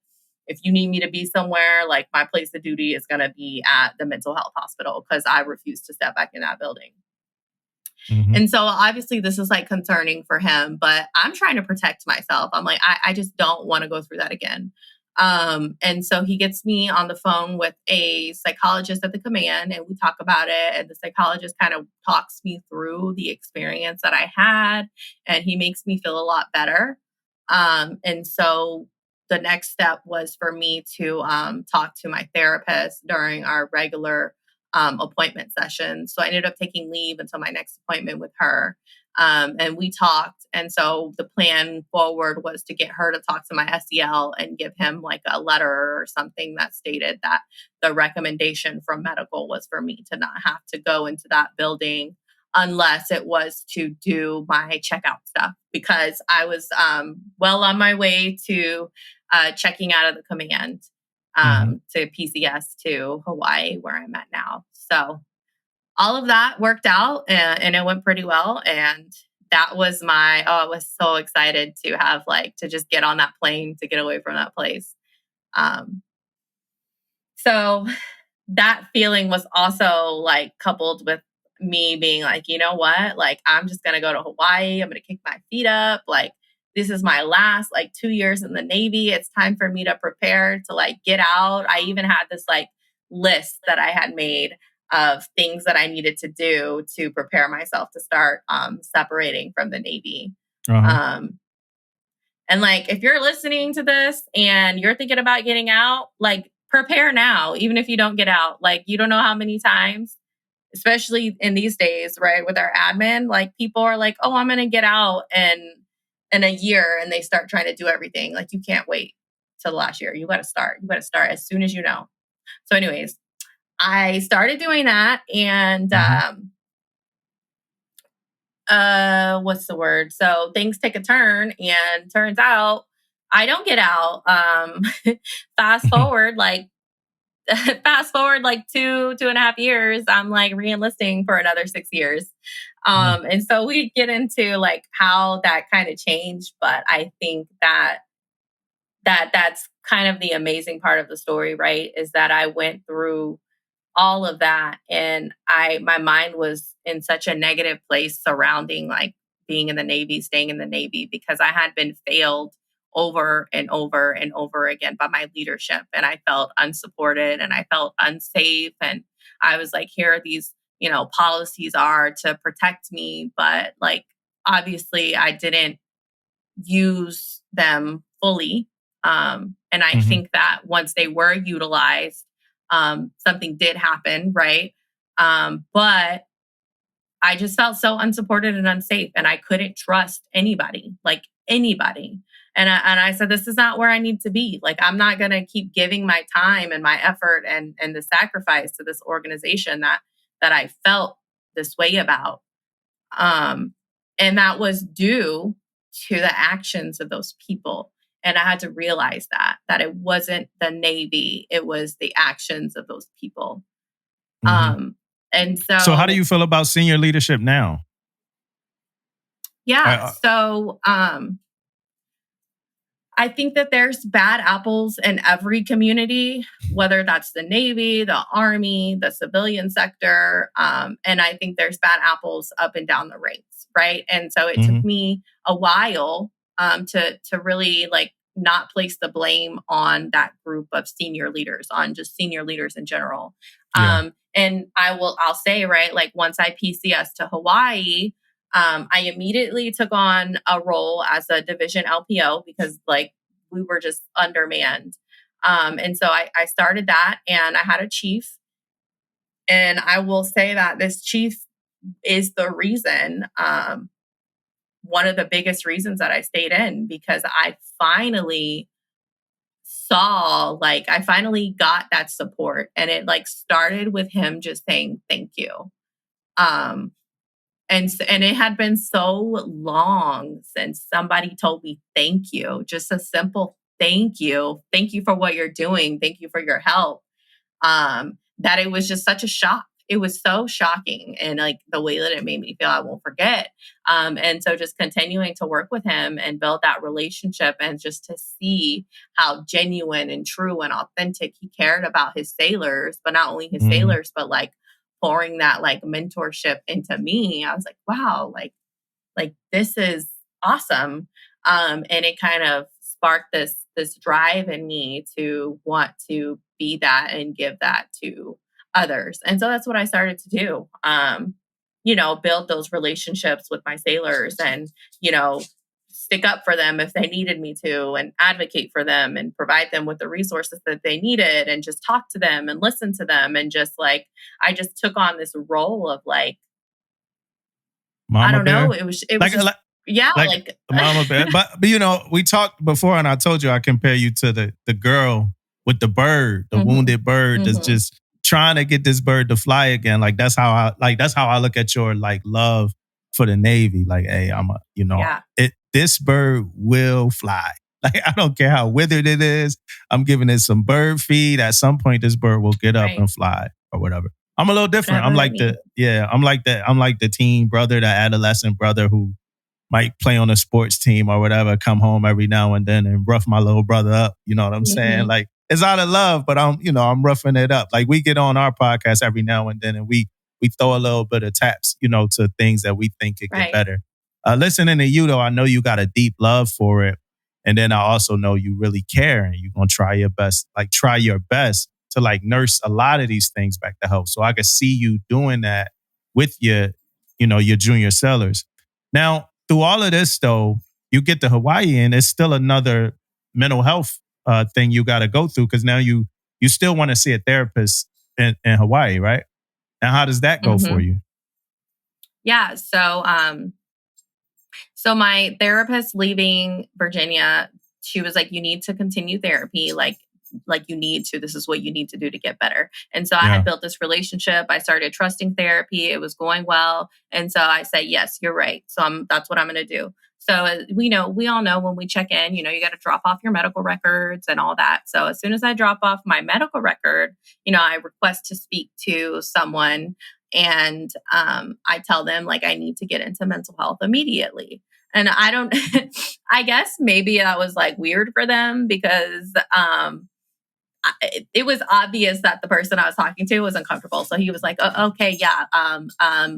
if you need me to be somewhere, like my place of duty is going to be at the mental health hospital because I refuse to step back in that building. Mm-hmm. And so obviously this is like concerning for him, but I'm trying to protect myself. I'm like, I just don't want to go through that again. And so he gets me on the phone with a psychologist at the command and we talk about it. And the psychologist kind of talks me through the experience that I had and he makes me feel a lot better. And so the next step was for me to talk to my therapist during our regular appointment session. So I ended up taking leave until my next appointment with her. And we talked. And so the plan forward was to get her to talk to my SEL and give him like a letter or something that stated that the recommendation from medical was for me to not have to go into that building unless it was to do my checkout stuff, because I was well on my way to checking out of the command to PCS to Hawaii, where I'm at now. So all of that worked out and it went pretty well. And that was I was so excited to have to just get on that plane to get away from that place. So that feeling was also coupled with me being like, you know what, I'm just going to go to Hawaii. I'm going to kick my feet up. This is my last 2 years in the Navy. It's time for me to prepare to get out. I even had this list that I had made of things that I needed to do to prepare myself to start separating from the Navy. Uh-huh. And if you're listening to this and you're thinking about getting out, prepare now, even if you don't get out. You don't know how many times, especially in these days, right, with our admin, people are oh, I'm going to get out in a year, and they start trying to do everything. You can't wait till the last year. You got to start. You got to start as soon as you know. So anyways, I started doing that, and what's the word? So things take a turn, and turns out I don't get out. Fast forward, fast forward 2.5 years, I'm re-enlisting for another 6 years. And so we get into how that kind of changed, but I think that's kind of the amazing part of the story, right? Is that I went through all of that and my mind was in such a negative place surrounding being in the Navy, staying in the Navy, because I had been failed over and over and over again by my leadership. And I felt unsupported and I felt unsafe. And I was here these, policies are to protect me. But obviously I didn't use them fully. And I think that once they were utilized, something did happen, right? But I just felt so unsupported and unsafe, and I couldn't trust anybody. And I said, this is not where I need to be. I'm not going to keep giving my time and my effort and the sacrifice to this organization that I felt this way about. And that was due to the actions of those people. And I had to realize that it wasn't the Navy, it was the actions of those people. And so how do you feel about senior leadership now? Yeah. So, I think that there's bad apples in every community, whether that's the Navy, the Army, the civilian sector. And I think there's bad apples up and down the ranks, right? And so it took me a while to really like not place the blame on that group of senior leaders, on just senior leaders in general. Yeah. And I'll say, right, like once I PCS to Hawaii, I immediately took on a role as a division LPO because like we were just undermanned. And so I started that and I had a chief. And I will say that this chief is the reason, one of the biggest reasons that I stayed in, because I finally got that support. And it like started with him just saying, thank you. And it had been so long since somebody told me thank you, just a simple thank you. Thank you for what you're doing. Thank you for your help. That it was just such a shock. It was so shocking. And like the way that it made me feel, I won't forget. And so just continuing to work with him and build that relationship and just to see how genuine and true and authentic he cared about his sailors, but not only his sailors, but like pouring that like mentorship into me. I was like, wow, like this is awesome. And it kind of sparked this drive in me to want to be that and give that to others. And so that's what I started to do. Build those relationships with my sailors and, stick up for them if they needed me to and advocate for them and provide them with the resources that they needed and just talk to them and listen to them. And just like, I just took on this role of like, Mama I don't bear? know. It was just, yeah, like Mama bear. But we talked before and I told you I compare you to the girl with the bird, the wounded bird that's just trying to get this bird to fly again. Like that's how I look at your like love for the Navy. Like, hey, this bird will fly. Like, I don't care how withered it is. I'm giving it some bird feed. At some point, this bird will get up and fly or whatever. I'm a little different. I'm like the teen brother, the adolescent brother who might play on a sports team or whatever, come home every now and then and rough my little brother up. You know what I'm saying? Like, it's out of love, but I'm roughing it up. Like, we get on our podcast every now and then and we throw a little bit of taps, to things that we think could get better. Listening to you, though, I know you got a deep love for it. And then I also know you really care and you're going to try your best to like nurse a lot of these things back to health. So I could see you doing that with your junior sellers. Now, through all of this, though, you get to Hawaii and it's still another mental health thing you got to go through because now you still want to see a therapist in Hawaii, right? Now, how does that go for you? Yeah. So my therapist leaving Virginia, she was like, you need to continue therapy. Like you need to, this is what you need to do to get better. And so I had built this relationship. I started trusting therapy. It was going well. And so I said, yes, you're right. So that's what I'm going to do. So we all know when we check in, you got to drop off your medical records and all that. So as soon as I drop off my medical record, I request to speak to someone and I tell them like I need to get into mental health immediately. And I don't, I guess maybe that was like weird for them because it was obvious that the person I was talking to was uncomfortable. So he was like, oh, okay, yeah,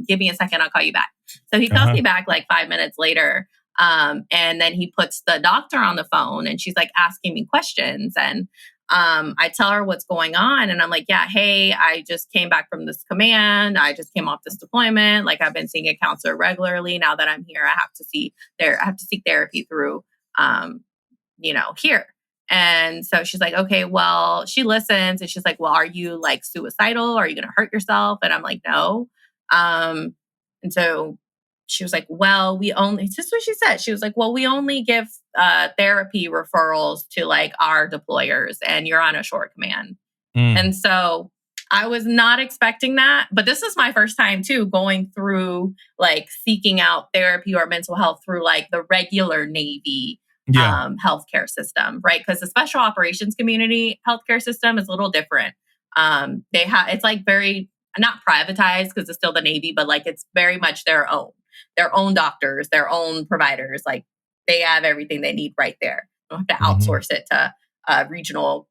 give me a second, I'll call you back. So he calls me back like 5 minutes later. And then he puts the doctor on the phone and she's like asking me questions. And I tell her what's going on. And I'm like, yeah, hey, I just came back from this command. I just came off this deployment. Like I've been seeing a counselor regularly. Now that I'm here, I have to seek therapy through, here. And so she's like, okay, well, she listens and she's like, well, are you like suicidal? Are you going to hurt yourself? And I'm like, no. And so she was like, well, this is what she said. She was like, well, we only give therapy referrals to like our deployers and you're on a short command. And so I was not expecting that, but this is my first time too, going through like seeking out therapy or mental health through like the regular Navy healthcare system, right? Because the special operations community healthcare system is a little different. It's like very not privatized because it's still the Navy, but like it's very much their own doctors, their own providers. Like they have everything they need right there. don't have to outsource it to a regional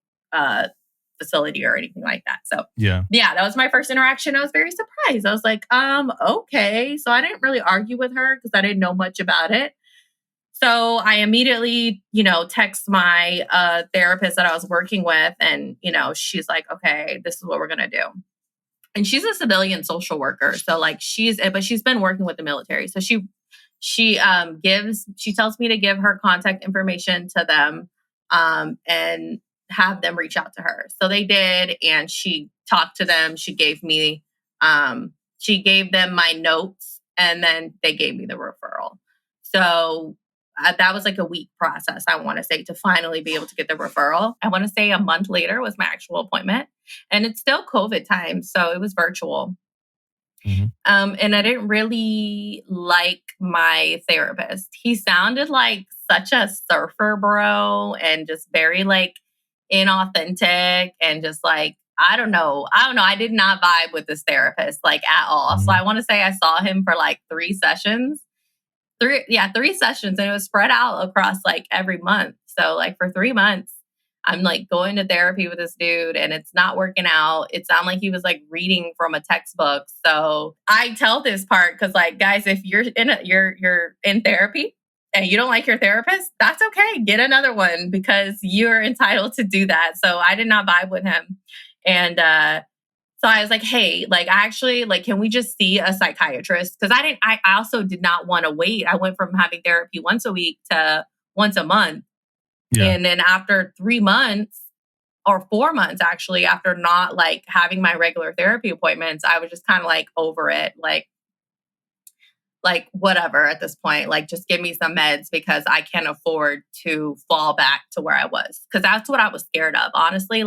facility or anything like that. So yeah, that was my first interaction. I was very surprised. I was like, okay. So I didn't really argue with her because I didn't know much about it. So I immediately, text my therapist that I was working with, and, she's like, okay, this is what we're going to do. And she's a civilian social worker. So like she's been working with the military. So she tells me to give her contact information to them, and have them reach out to her. So they did. And she talked to them. She gave them my notes, and then they gave me the referral. So that was like a week process, I want to say, to finally be able to get the referral. I want to say a month later was my actual appointment, and it's still COVID time. So it was virtual. Mm-hmm. And I didn't really like my therapist. He sounded like such a surfer bro, and just very like inauthentic, and just like, I don't know. I did not vibe with this therapist like at all. Mm-hmm. So I want to say I saw him for like 3 sessions. 3 sessions, and it was spread out across like every month. So like for 3 months, I'm like going to therapy with this dude, and it's not working out. It sounded like he was like reading from a textbook. So I tell this part because, like, guys, if you're in therapy and you don't like your therapist, that's okay. Get another one, because you're entitled to do that. So I did not vibe with him, and so I was like, hey, like, actually, like, can we just see a psychiatrist? Because I also did not want to wait. I went from having therapy once a week to once a month. Yeah. And then after 3 months or 4 months, actually, after not like having my regular therapy appointments, I was just kind of like over it. Like whatever at this point, like just give me some meds, because I can't afford to fall back to where I was. Because that's what I was scared of. Honestly,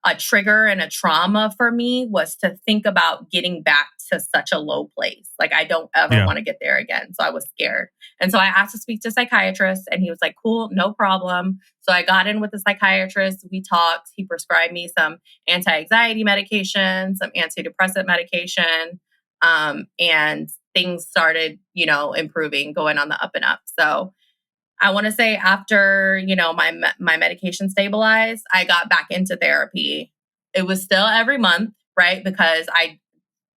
a trigger and a trauma for me was to think about getting back to such a low place. Like, I don't ever want to get there again. So I was scared. And so I asked to speak to a psychiatrist, and he was like, cool, no problem. So I got in with the psychiatrist. We talked. He prescribed me some anti-anxiety medication, some antidepressant medication. And things started, improving, going on the up and up. So I want to say after, my medication stabilized, I got back into therapy. It was still every month, right? Because I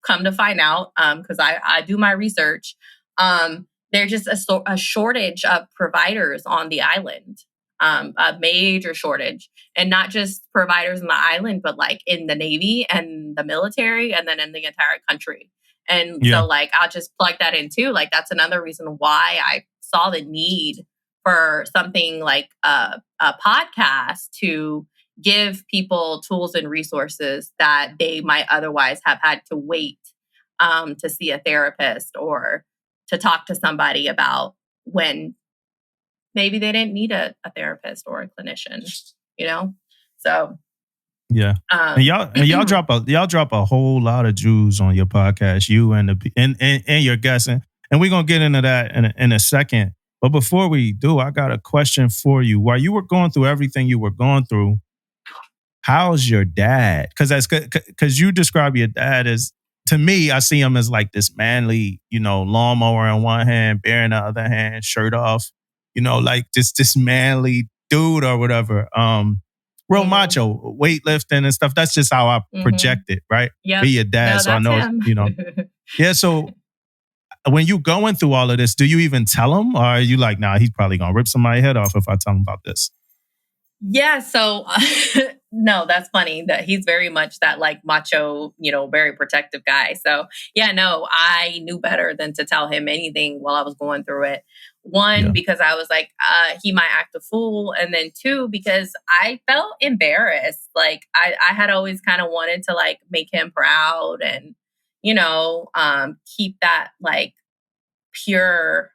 come to find out, because I do my research, there's just a shortage of providers on the island, a major shortage. And not just providers in the island, but like in the Navy and the military, and then in the entire country. And so like, I'll just plug that in too. Like, that's another reason why I saw the need for something like a podcast to give people tools and resources that they might otherwise have had to wait to see a therapist or to talk to somebody about, when maybe they didn't need a therapist or a clinician, So yeah, and y'all drop a whole lot of jewels on your podcast, you and your guests, and we're gonna get into that in a second. But before we do, I got a question for you. While you were going through everything you were going through, how's your dad? Because you describe your dad as, to me, I see him as like this manly, lawnmower in one hand, bear in the other hand, shirt off, like this manly dude or whatever. Real macho, weightlifting and stuff. That's just how I project it, right? Yeah. Be your dad, so I know, him. Yeah, so when you going through all of this, do you even tell him, or are you like, nah, he's probably gonna rip somebody's head off if I tell him about this? Yeah, so no, that's funny that he's very much that like macho, very protective guy. So yeah, no, I knew better than to tell him anything while I was going through it. One, because I was like, he might act a fool. And then 2, because I felt embarrassed. Like I had always kind of wanted to like make him proud and, keep that like pure,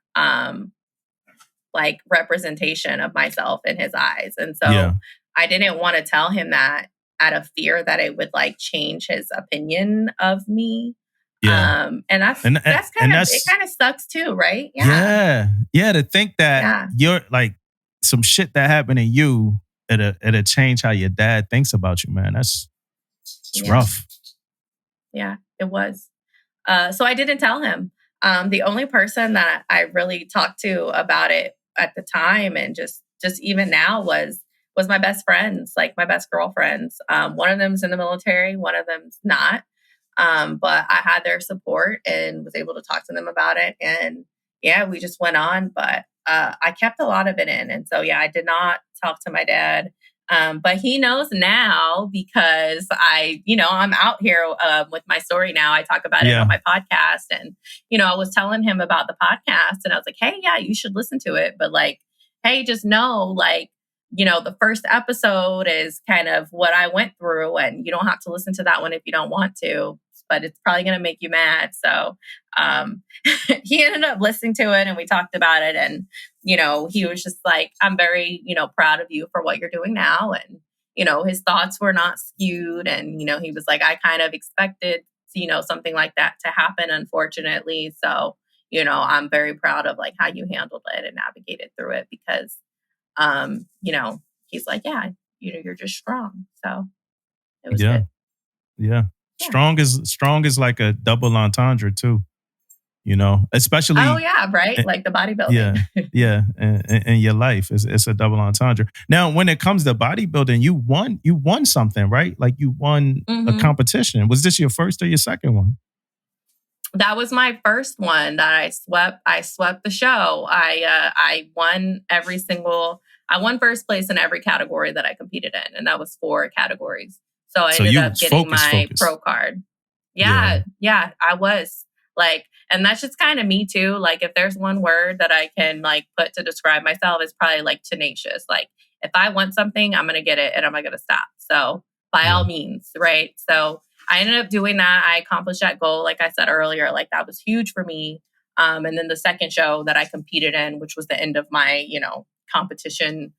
like representation of myself in his eyes. And so I didn't want to tell him that out of fear that it would like change his opinion of me. Yeah. And that's kind of, it kind of sucks too, right? Yeah. To think that you're like some shit that happened to you, it'll change how your dad thinks about you, man. It's rough. Yeah, it was. So I didn't tell him. The only person that I really talked to about it at the time, and just even now was my best friends, like my best girlfriends. One of them's in the military, one of them's not. But I had their support and was able to talk to them about it. And yeah, we just went on, but I kept a lot of it in. And so, yeah, I did not talk to my dad. But he knows now because I'm out here with my story now. I talk about it on my podcast. And, I was telling him about the podcast and I was like, hey, yeah, you should listen to it. But like, hey, just know, like, the first episode is kind of what I went through, and you don't have to listen to that one if you don't want to, but it's probably going to make you mad. So he ended up listening to it and we talked about it. And, he was just like, I'm very, proud of you for what you're doing now. And, his thoughts were not skewed. And, he was like, I kind of expected, something like that to happen, unfortunately. So, I'm very proud of like how you handled it and navigated through it because, he's like, yeah, you're just strong. So it was good. Yeah. Strong is like a double entendre too, especially. Oh yeah. Right. Like the bodybuilding. Yeah. In your life, it's a double entendre. Now, when it comes to bodybuilding, you won something, right? Like you won a competition. Was this your first or your second one? That was my first one that I swept. I swept the show. I won I won first place in every category that I competed in. And that was 4 categories. So I ended up getting my pro card. Yeah, I was like, and that's just kind of me too. Like if there's one word that I can like put to describe myself, it's probably like tenacious. Like if I want something, I'm going to get it and I'm not going to stop. So by all means, right? So I ended up doing that. I accomplished that goal. Like I said earlier, like that was huge for me. And then the second show that I competed in, which was the end of my, competition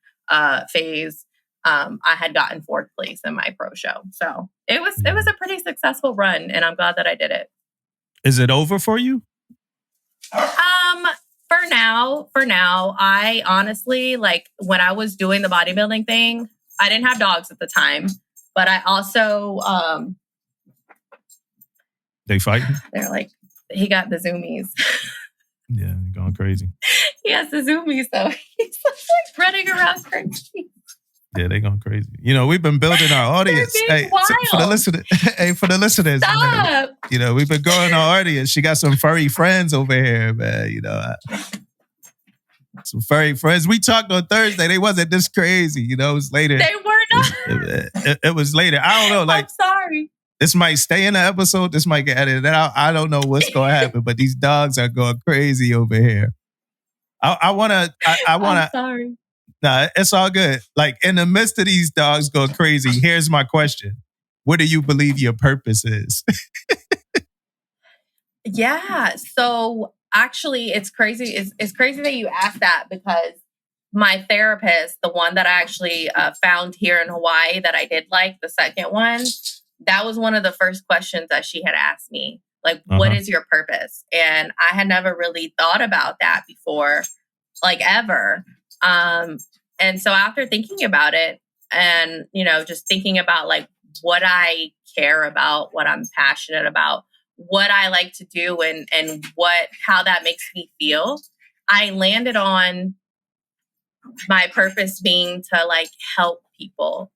phase, I had gotten 4th place in my pro show. So it was a pretty successful run, and I'm glad that I did it. Is it over for you? For now, I honestly, like when I was doing the bodybuilding thing, I didn't have dogs at the time, but I also, they fighting? They're like, he got the zoomies. Yeah, going crazy. He has the zoomies, so he's like running around crazy. Yeah, they going crazy. We've been building our audience. Hey, for the listeners, Stop. Man, we've been growing our audience. She got some furry friends over here, man. Some furry friends. We talked on Thursday. They wasn't this crazy. It was later. They were not. It was later. I don't know. Like, I'm sorry. This might stay in the episode. This might get edited out. I don't know what's going to happen, but these dogs are going crazy over here. I want to. I'm sorry. Nah, it's all good. Like in the midst of these dogs going crazy, here's my question. What do you believe your purpose is? Yeah. So actually it's crazy. It's crazy that you asked that because my therapist, the one that I actually found here in Hawaii that I did like, the second one, that was one of the first questions that she had asked me. Like, what is your purpose? And I had never really thought about that before, like ever. And so after thinking about it and, just thinking about like what I care about, what I'm passionate about, what I like to do and how that makes me feel, I landed on my purpose being to like help people.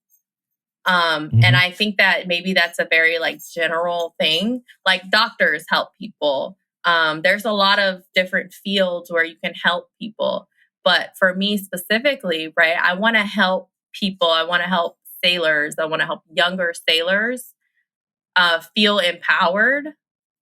And I think that maybe that's a very like general thing. Like doctors help people. There's a lot of different fields where you can help people. But for me specifically, right, I want to help people. I want to help sailors. I want to help younger sailors feel empowered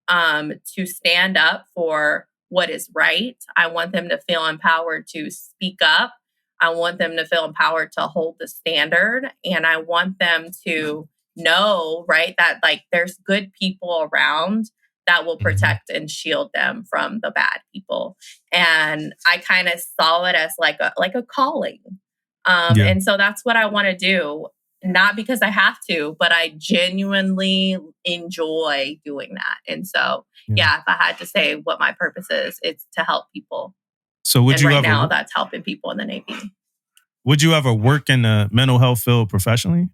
to stand up for what is right. I want them to feel empowered to speak up. I want them to feel empowered to hold the standard. And I want them to know, right, that like there's good people around that will protect and shield them from the bad people. And I kind of saw it as like a calling. And so that's what I want to do. Not because I have to, but I genuinely enjoy doing that. And so, if I had to say what my purpose is, it's to help people. So would you ever, now that's helping people in the Navy. Would you ever work in the mental health field professionally?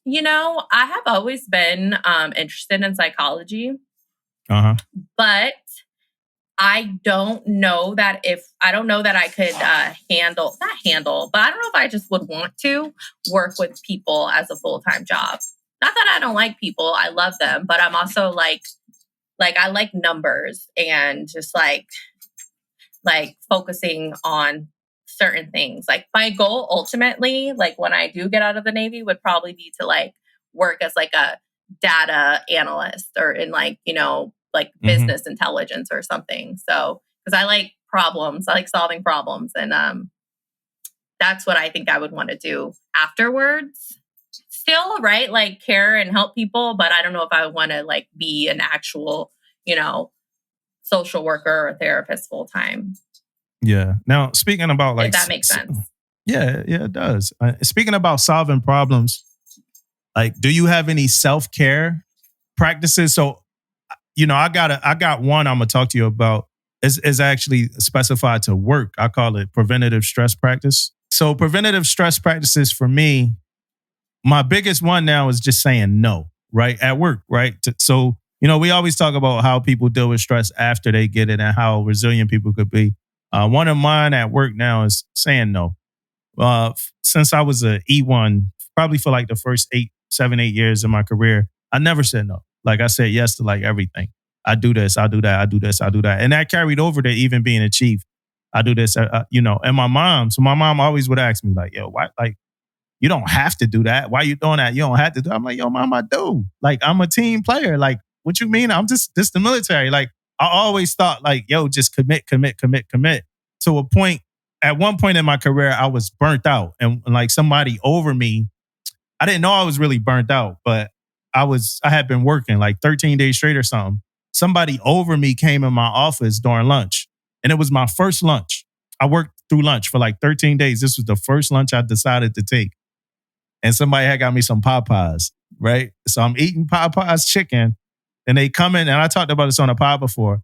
I have always been interested in psychology, but I I don't know that I could not handle, but I don't know if I just would want to work with people as a full-time job. Not that I don't like people, I love them, but I'm also like I like numbers and just like focusing on certain things. Like my goal ultimately, like when I do get out of the Navy, would probably be to like work as like a data analyst or in like, like business intelligence or something. So, because I like problems, I like solving problems. And that's what I think I would want to do afterwards. Still, right? Like care and help people, but I don't know if I want to like be an actual, social worker or therapist full time. Yeah. Now, speaking about like, if that makes sense. Yeah, it does. Speaking about solving problems, like, do you have any self-care practices? So, I got one I'm gonna talk to you about. Is actually specified to work. I call it preventative stress practice. So, preventative stress practices for me, my biggest one now is just saying no, right? At work, right? So, we always talk about how people deal with stress after they get it and how resilient people could be. One of mine at work now is saying no. Since I was a E1, probably for like the first 8 years of my career, I never said no. Like I said yes to like everything. I do this, I do that, I do this, I do that. And that carried over to even being a chief. I do this, and my mom always would ask me like, yo, why, like, you don't have to do that. Why you doing that? You don't have to do it. I'm like, yo, mom, I do. Like, I'm a team player. Like, what you mean? I'm just the military. Like, I always thought like, yo, just commit to a point. At one point in my career, I was burnt out and like somebody over me, I didn't know I was really burnt out, but I had been working like 13 days straight or something. Somebody over me came in my office during lunch and it was my first lunch. I worked through lunch for like 13 days. This was the first lunch I decided to take. And somebody had got me some Popeyes, right? So I'm eating Popeyes chicken and they come in, and I talked about this on a pod before.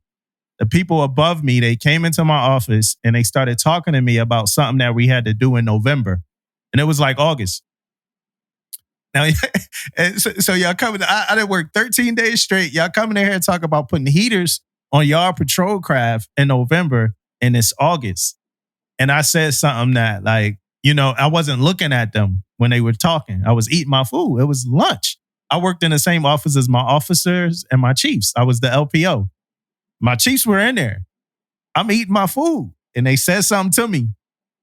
The people above me, they came into my office and they started talking to me about something that we had to do in November. And it was like August. Now, so y'all coming, I didn't work 13 days straight. Y'all coming in here and talk about putting heaters on y'all patrol craft in November and it's August. And I said something that like, I wasn't looking at them when they were talking. I was eating my food. It was lunch. I worked in the same office as my officers and my chiefs. I was the LPO. My chiefs were in there. I'm eating my food. And they said something to me.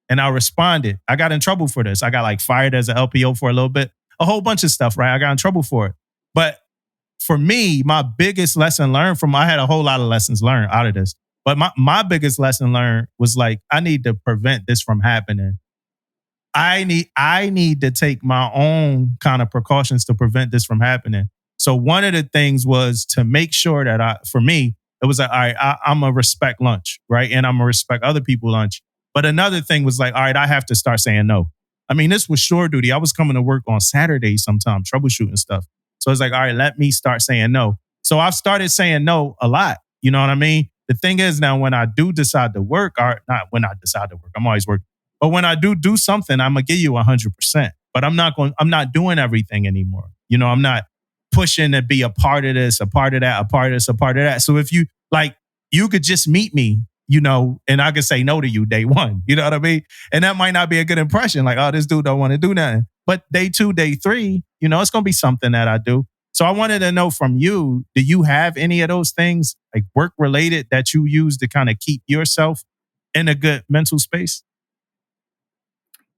And I responded. I got in trouble for this. I got like fired as an LPO for a little bit. A whole bunch of stuff, right? I got in trouble for it. But for me, my biggest lesson learned I had a whole lot of lessons learned out of this. But my biggest lesson learned was like, I need to prevent this from happening. I need to take my own kind of precautions to prevent this from happening. So one of the things was to make sure that for me, it was like, all right, I'm going to respect lunch, right? And I'm going to respect other people's lunch. But another thing was like, all right, I have to start saying no. I mean, this was shore duty. I was coming to work on Saturdays sometimes, troubleshooting stuff. So it's like, all right, let me start saying no. So I've started saying no a lot. You know what I mean? The thing is now when I do decide to work, or not when I decide to work, I'm always working. But when I do something, I'm going to give you 100%. But I'm not doing everything anymore. I'm not pushing to be a part of this, a part of that, a part of this, a part of that. So if you you could just meet me, and I could say no to you day one. You know what I mean? And that might not be a good impression. Like, oh, this dude don't want to do nothing. But day 2, day 3, it's going to be something that I do. So I wanted to know from you, do you have any of those things like work related that you use to kind of keep yourself in a good mental space?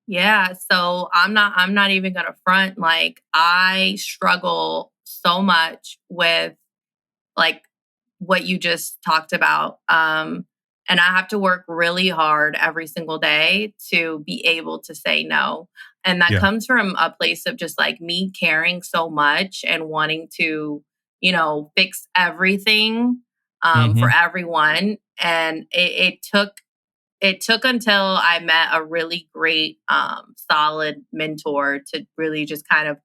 Yeah, so I'm not even going to front. Like I struggle so much with like what you just talked about. And I have to work really hard every single day to be able to say no. And that comes from a place of just like me caring so much and wanting to, fix everything for everyone. And it took until I met a really great, solid mentor to really just kind of,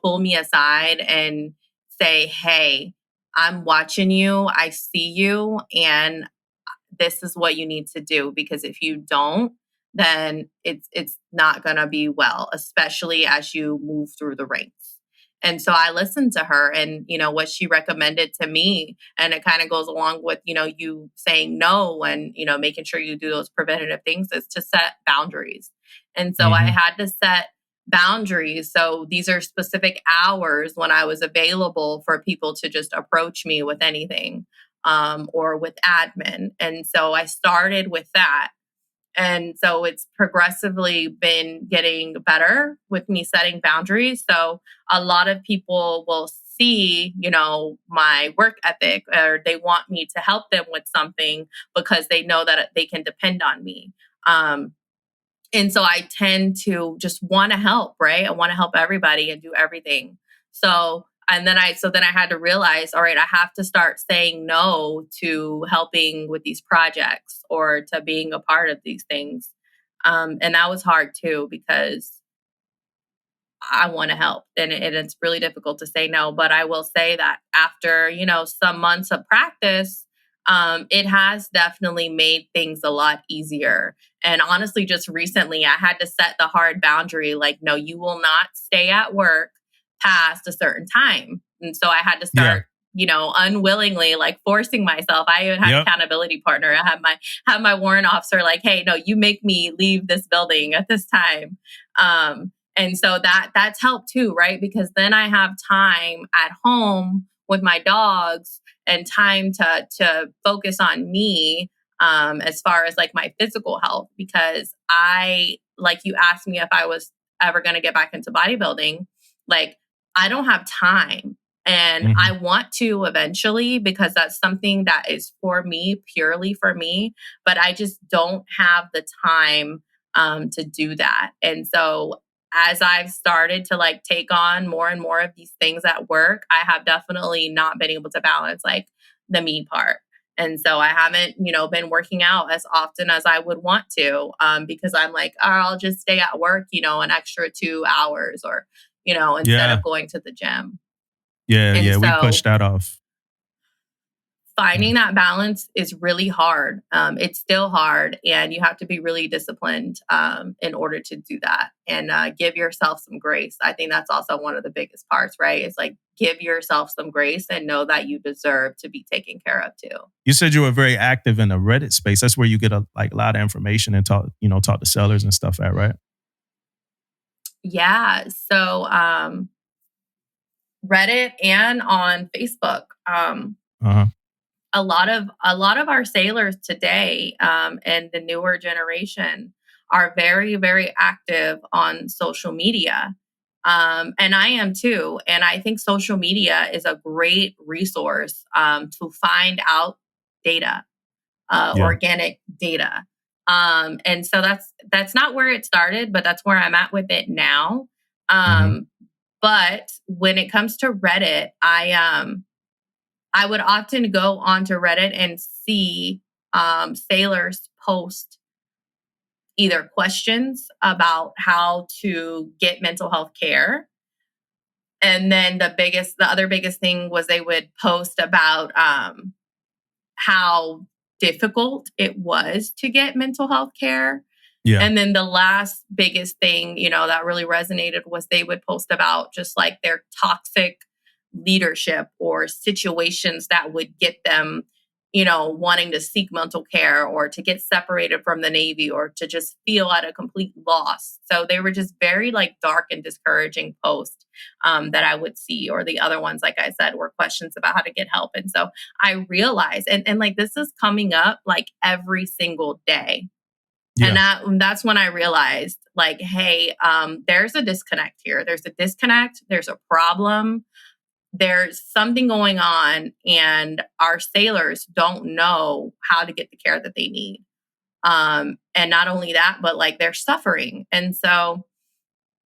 pull me aside and say, hey, I'm watching you, I see you, and this is what you need to do. Because if you don't, then it's not gonna be well, especially as you move through the ranks. And so I listened to her and, what she recommended to me. And it kind of goes along with, you saying no and, making sure you do those preventative things, is to set boundaries. And so I had to set boundaries. So these are specific hours when I was available for people to just approach me with anything, or with admin. And so I started with that. And so it's progressively been getting better with me setting boundaries. So a lot of people will see, my work ethic, or they want me to help them with something because they know that they can depend on me. And so I tend to just want to help, right? I want to help everybody and do everything. So, then I had to realize, all right, I have to start saying no to helping with these projects or to being a part of these things. And that was hard too, because I want to help, and it's really difficult to say no. But I will say that after, some months of practice, it has definitely made things a lot easier. And honestly, just recently, I had to set the hard boundary, like, no, you will not stay at work past a certain time. And so I had to start, unwillingly, like, forcing myself. I even had an accountability partner. I had my warrant officer, like, hey, no, you make me leave this building at this time. And so that's helped too, right? Because then I have time at home with my dogs and time to focus on me, as far as like my physical health. Because like you asked me if I was ever going to get back into bodybuilding, like, I don't have time. And I want to eventually, because that's something that is for me, purely for me, but I just don't have the time to do that. And so as I've started to like take on more and more of these things at work, I have definitely not been able to balance like the me part. And so I haven't, been working out as often as I would want to, because I'm like, oh, I'll just stay at work, an extra 2 hours, or, instead of going to the gym. Yeah, we pushed that off. Finding that balance is really hard. It's still hard, and you have to be really disciplined in order to do that, and give yourself some grace. I think that's also one of the biggest parts, right? It's like, give yourself some grace and know that you deserve to be taken care of too. You said you were very active in the Reddit space. That's where you get a lot of information and talk to sellers and stuff at, right? Yeah. So Reddit and on Facebook. A lot of our sailors today, and the newer generation, are very, very active on social media. And I am too. And I think social media is a great resource to find out data, organic data. And so that's not where it started, but that's where I'm at with it now. But when it comes to Reddit, I would often go onto Reddit and see sailors post either questions about how to get mental health care. And then the other biggest thing was they would post about how difficult it was to get mental health care. Yeah. And then the last biggest thing, that really resonated was they would post about just like their toxic leadership or situations that would get them, wanting to seek mental care or to get separated from the Navy or to just feel at a complete loss. So they were just very like dark and discouraging posts that I would see. Or the other ones, like I said, were questions about how to get help. And so I realized, and like this is coming up like every single day. Yeah. And that's when I realized, like, hey, there's a disconnect here. There's a disconnect. There's a problem. There's something going on, and our sailors don't know how to get the care that they need. And not only that, but like they're suffering. And so,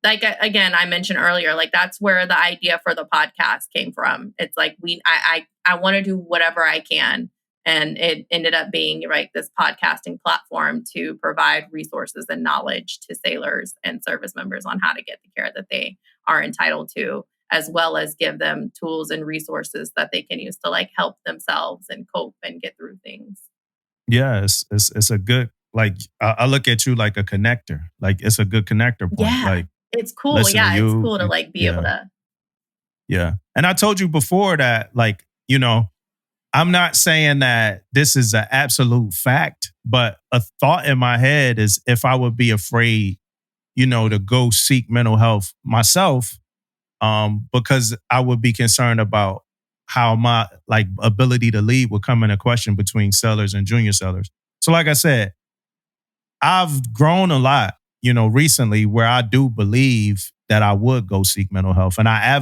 like, again, I mentioned earlier, like that's where the idea for the podcast came from. It's like I want to do whatever I can. And it ended up being this podcasting platform to provide resources and knowledge to sailors and service members on how to get the care that they are entitled to, as well as give them tools and resources that they can use to like help themselves and cope and get through things. Yeah, it's a good, like, I look at you like a connector. Like, it's a good connector point. Yeah, like, it's cool. Yeah, it's cool to like be able to. Yeah. And I told you before that, like, I'm not saying that this is an absolute fact, but a thought in my head is if I would be afraid, to go seek mental health myself, because I would be concerned about how my like ability to lead would come into question between sellers and junior sellers. So like I said, I've grown a lot, recently where I do believe that I would go seek mental health. And I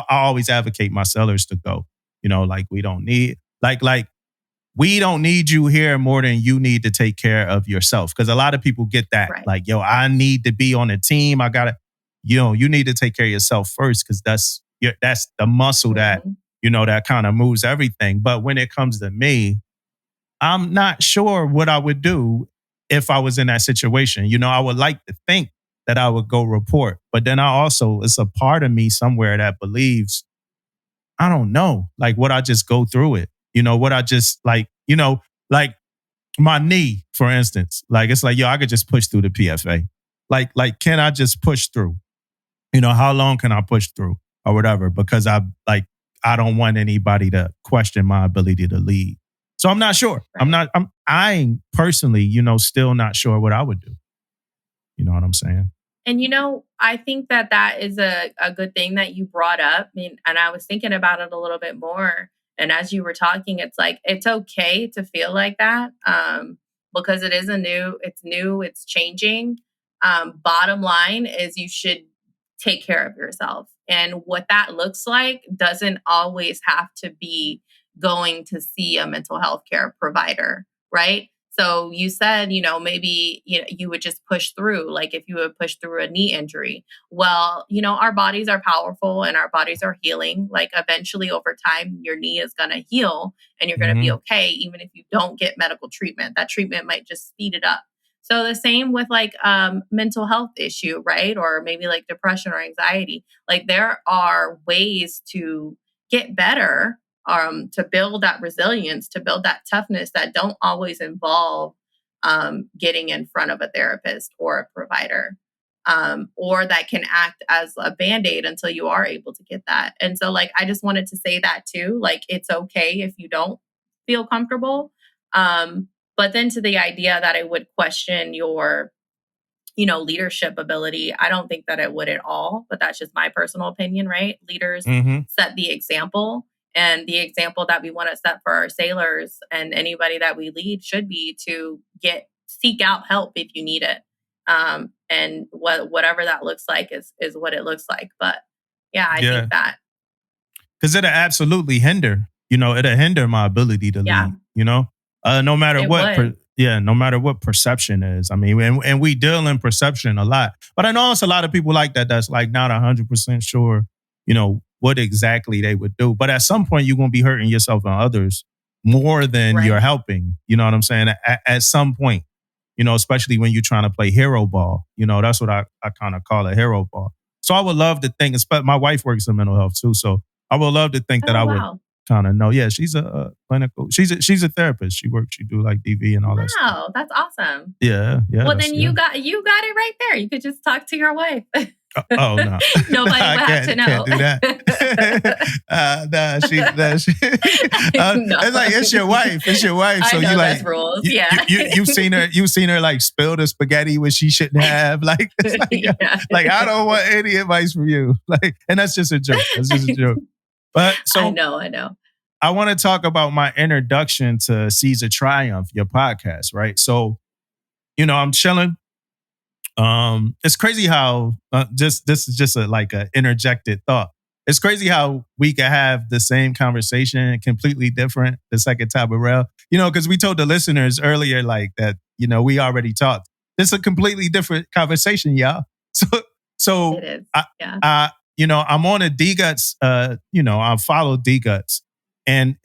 always advocate my sellers to go, like we don't need, like we don't need you here more than you need to take care of yourself. Cause a lot of people get that Right. like, yo, I need to be on a team. I gotta, you need to take care of yourself first. Cause that's the muscle that, that kind of moves everything. But when it comes to me, I'm not sure what I would do if I was in that situation. I would like to think that I would go report, but then it's a part of me somewhere that believes, I don't know, like would I just go through it? Would I just like my knee, for instance, like it's like, yo, I could just push through the PFA. Like, can I just push through? How long can I push through or whatever? Because I don't want anybody to question my ability to lead. So I'm not sure. Right. I'm personally, still not sure what I would do. You know what I'm saying? And I think that is a good thing that you brought up. And I was thinking about it a little bit more. And as you were talking, it's like it's okay to feel like that, because it's new, it's changing. Bottom line is you should take care of yourself. And what that looks like doesn't always have to be going to see a mental health care provider, right? So you said, maybe you would just push through, like if you would push through a knee injury. Well, our bodies are powerful and our bodies are healing. Like eventually over time, your knee is going to heal and you're going to be okay, even if you don't get medical treatment. That treatment might just speed it up. So the same with like mental health issue, right? Or maybe like depression or anxiety. Like there are ways to get better, to build that resilience, to build that toughness that don't always involve getting in front of a therapist or a provider, or that can act as a Band-Aid until you are able to get that. And so like, I just wanted to say that too, like, it's okay if you don't feel comfortable. But then to the idea that it would question your leadership ability, I don't think that it would at all, but that's just my personal opinion, right? Leaders set the example, and the example that we want to set for our sailors and anybody that we lead should be to seek out help if you need it. And whatever that looks like is what it looks like. But yeah, I think that. Because it'll absolutely hinder, it'll hinder my ability to lead, no matter what. No matter what perception is. I mean, and we deal in perception a lot. But I know it's a lot of people like that that's like not 100% sure, what exactly they would do. But at some point, you're going to be hurting yourself and others more than you're helping. You know what I'm saying? At some point, especially when you're trying to play hero ball. That's what I kind of call a hero ball. So I would love to think, my wife works in mental health too. So I would love to think that I would kind of know. Yeah, she's a clinical. She's a therapist. She do like DV and all that stuff. Wow, that's awesome. Yeah. Well, then you got it right there. You could just talk to your wife. Oh no, nobody would have to know. Can't do that. It's like it's your wife. It's your wife. So I know you that's like rules. You've seen her like spill the spaghetti when she shouldn't have. Like it's like, like I don't want any advice from you. Like, and that's just a joke. That's just a joke. But so I know. I want to talk about my introduction to Seeds of Triumph, your podcast, right? So, I'm chilling. It's crazy how this is just a interjected thought. It's crazy how we can have the same conversation, completely different the second time around. Because we told the listeners earlier, like that. We already talked. It's a completely different conversation, y'all. So it is. I'm on a D-Guts. I follow D-Guts, and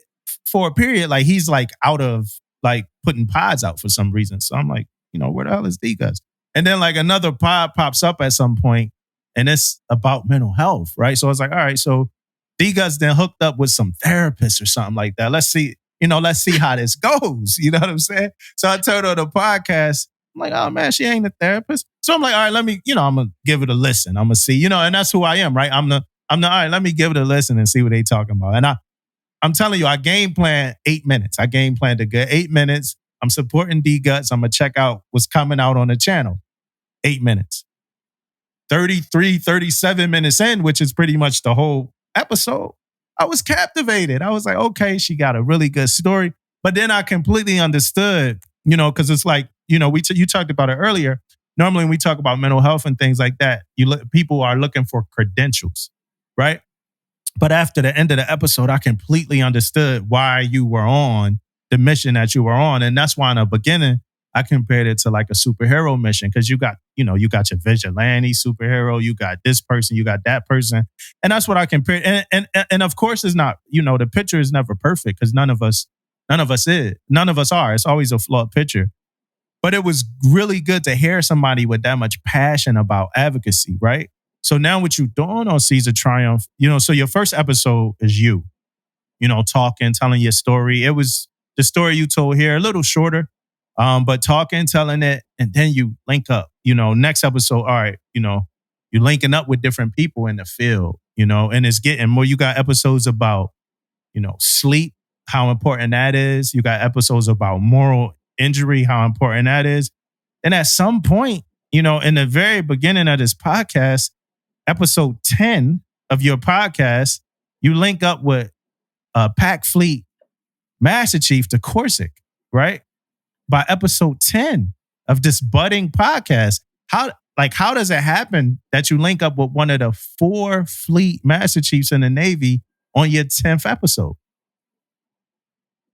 for a period, like he's like out of like putting pods out for some reason. So I'm like, where the hell is D-Guts? And then like another pod pops up at some point, and it's about mental health, right? So I was like, all right, so D-Guts then hooked up with some therapists or something like that. Let's see how this goes. You know what I'm saying? So I told her the podcast. I'm like, oh man, she ain't a therapist. So I'm like, all right, let me, I'm gonna give it a listen. I'm gonna see, and that's who I am, right? I'm I'm not, all right, let me give it a listen and see what they talking about. And I'm telling you, I game plan 8 minutes. I game planned a good 8 minutes. I'm supporting D-Guts. I'm going to check out what's coming out on the channel. 8 minutes. 33, 37 minutes in, which is pretty much the whole episode, I was captivated. I was like, okay, she got a really good story. But then I completely understood, because it's like, you talked about it earlier. Normally when we talk about mental health and things like that, people are looking for credentials, right? But after the end of the episode, I completely understood why you were on the mission that you were on. And that's why in the beginning, I compared it to like a superhero mission, because you got your vigilante superhero, you got this person, you got that person. And that's what I compared. And of course it's not, the picture is never perfect, because none of us are. It's always a flawed picture. But it was really good to hear somebody with that much passion about advocacy, right? So now what you're doing on Caesar Triumph, so your first episode is you, talking, telling your story. It was the story you told here, a little shorter, but talking, telling it, and then you link up. Next episode, all right, you're linking up with different people in the field, and it's getting more. You got episodes about, sleep, how important that is. You got episodes about moral injury, how important that is. And at some point, in the very beginning of this podcast, episode 10 of your podcast, you link up with Pack Fleet Master Chief to Corsic, right? By episode 10 of this budding podcast. How does it happen that you link up with one of the 4 fleet Master Chiefs in the Navy on your 10th episode?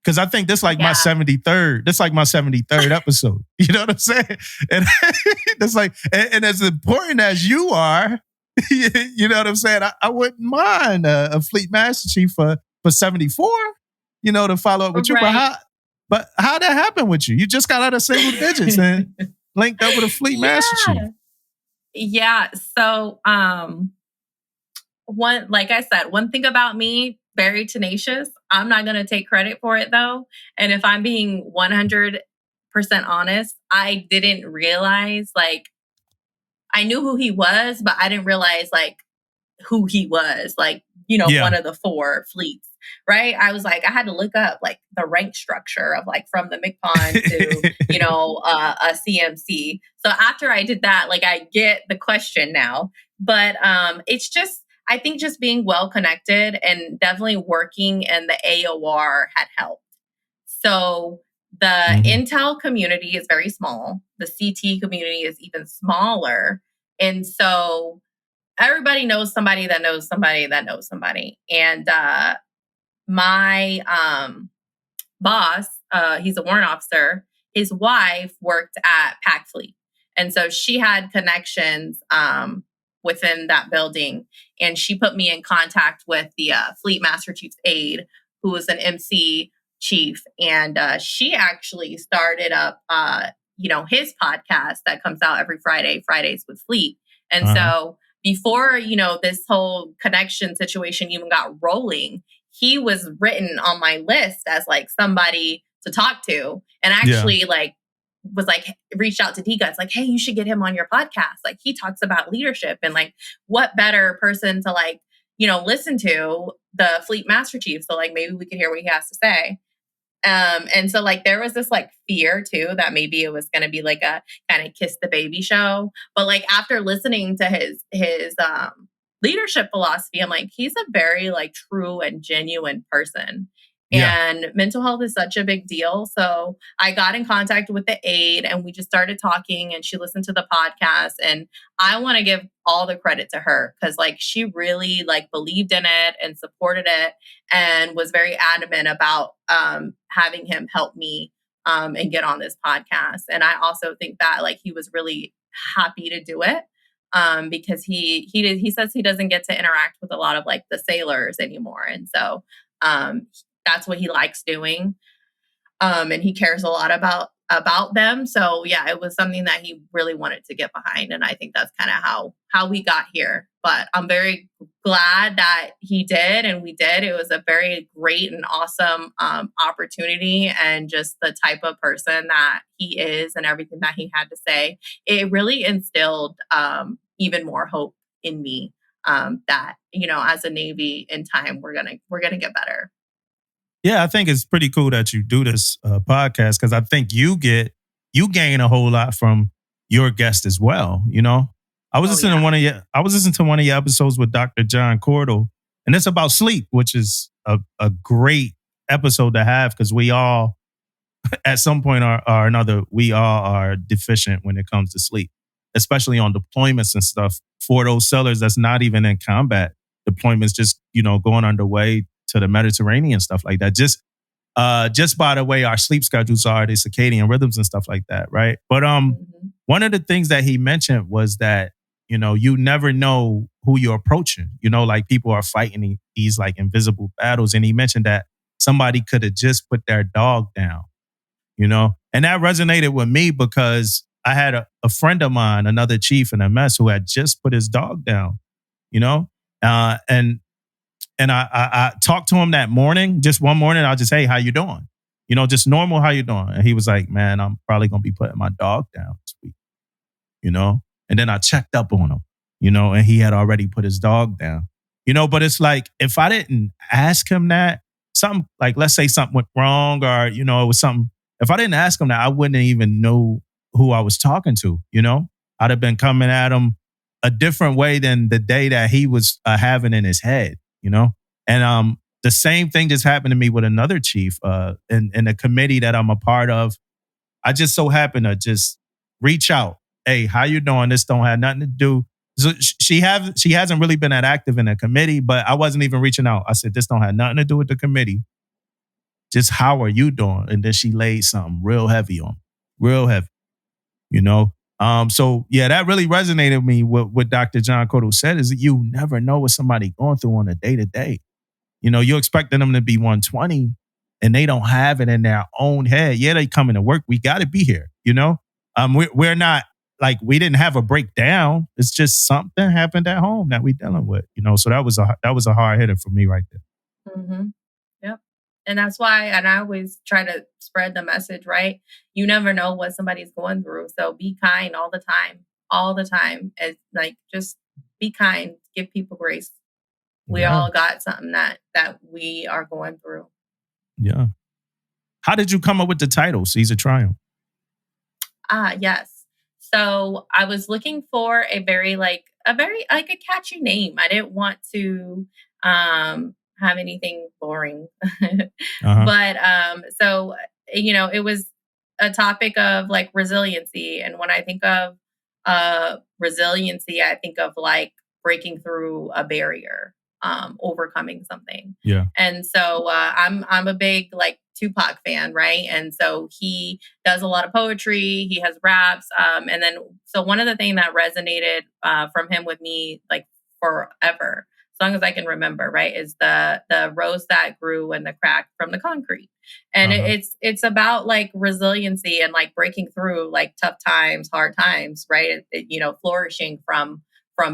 Because I think this like my 73rd. This like my 73rd episode. You know what I'm saying? And it's like, and as important as you are, you know what I'm saying? I wouldn't mind a fleet Master Chief for 74. To follow up with you. Right. But how that happened with you? You just got out of single digits and linked up with a fleet Master Chief. Yeah. So, like I said, one thing about me, very tenacious. I'm not going to take credit for it though. And if I'm being 100% honest, I didn't realize, I knew who he was, but I didn't realize who he was, one of the 4 fleets, right? I was like, I had to look up the rank structure of from the MCPON to, a CMC. So after I did that, I get the question now, but it's just, I think just being well connected and definitely working in the AOR had helped. So the Intel community is very small. The CT community is even smaller. And so everybody knows somebody that knows somebody that knows somebody. And my boss, he's a warrant officer, his wife worked at Pack Fleet. And so she had connections within that building. And she put me in contact with the Fleet Master Chief's aide, who was an MC chief. And she actually started up, his podcast that comes out every Fridays with Fleet. And so before, this whole connection situation even got rolling, he was written on my list as somebody to talk to. And actually reached out to D-Guts, hey, you should get him on your podcast. He talks about leadership, and what better person to listen to, the Fleet Master Chief. So maybe we could hear what he has to say. And so there was this fear too that maybe it was going to be a kind of kiss the baby show. But after listening to his leadership philosophy, I'm he's a very true and genuine person. Yeah. And mental health is such a big deal. So I got in contact with the aide and we just started talking, and she listened to the podcast. And I want to give all the credit to her, because she really believed in it and supported it, and was very adamant about having him help me and get on this podcast. And I also think that he was really happy to do it. Because he says he doesn't get to interact with a lot of the sailors anymore. And so that's what he likes doing. And he cares a lot about them. So yeah, it was something that he really wanted to get behind. And I think that's kind of how we got here. But I'm very glad that he did, and we did. It was a very great and awesome opportunity, and just the type of person that he is and everything that he had to say. It really instilled even more hope in me. that, as a Navy in time, we're gonna get better. Yeah, I think it's pretty cool that you do this podcast because I think you gain a whole lot from your guest as well. I was listening to one of your episodes with Dr. John Cordell, and it's about sleep, which is a great episode to have because we all, at some point or another, we all are deficient when it comes to sleep, especially on deployments and stuff. For those sailors that's not even in combat, deployments just going underway to the Mediterranean, stuff like that. Just by the way our sleep schedules are, the circadian rhythms and stuff like that, right? But one of the things that he mentioned was that you never know who you're approaching. Like people are fighting these like invisible battles, and he mentioned that somebody could have just put their dog down, and that resonated with me because I had a friend of mine, another chief in MS, who had just put his dog down, and I talked to him that morning, just one morning. I just, hey, how you doing? Just normal, how you doing? And he was like, man, I'm probably going to be putting my dog down this week, And then I checked up on him, and he had already put his dog down, But it's like, if I didn't ask him that, something like, let's say something went wrong or, it was something. If I didn't ask him that, I wouldn't even know who I was talking to, I'd have been coming at him a different way than the day that he was having in his head. And the same thing just happened to me with another chief in a committee that I'm a part of. I just so happened to just reach out. Hey, how you doing? This don't have nothing to do. So she hasn't really been that active in a committee, but I wasn't even reaching out. I said, this don't have nothing to do with the committee. Just how are you doing? And then she laid something real heavy on me, real heavy, So yeah, that really resonated with me. What Dr. John Cordell said is that you never know what somebody going through on a day to day. You're expecting them to be 120 and they don't have it in their own head. Yeah, they coming to work. We got to be here. We're not like, we didn't have a breakdown. It's just something happened at home that we dealing with. So that was a hard hitter for me right there. Mm-hmm. Yep. And that's why, and I always try to spread the message, right? You never know what somebody's going through. So be kind all the time. It's like, just be kind, give people grace. We all got something that we are going through. Yeah. How did you come up with the title, Seize a Triumph? Yes. So I was looking for a very a catchy name. I didn't want to have anything boring. But so it was a topic of like resiliency. And when I think of resiliency, I think of like breaking through a barrier. Overcoming something. Yeah. And so I'm a big like Tupac fan, right? And so he does a lot of poetry, he has raps. And then so one of the things that resonated from him with me like forever, as long as I can remember, right, is the rose that grew in the crack from the concrete. And it's about like resiliency and like breaking through like tough times, hard times, right? Flourishing from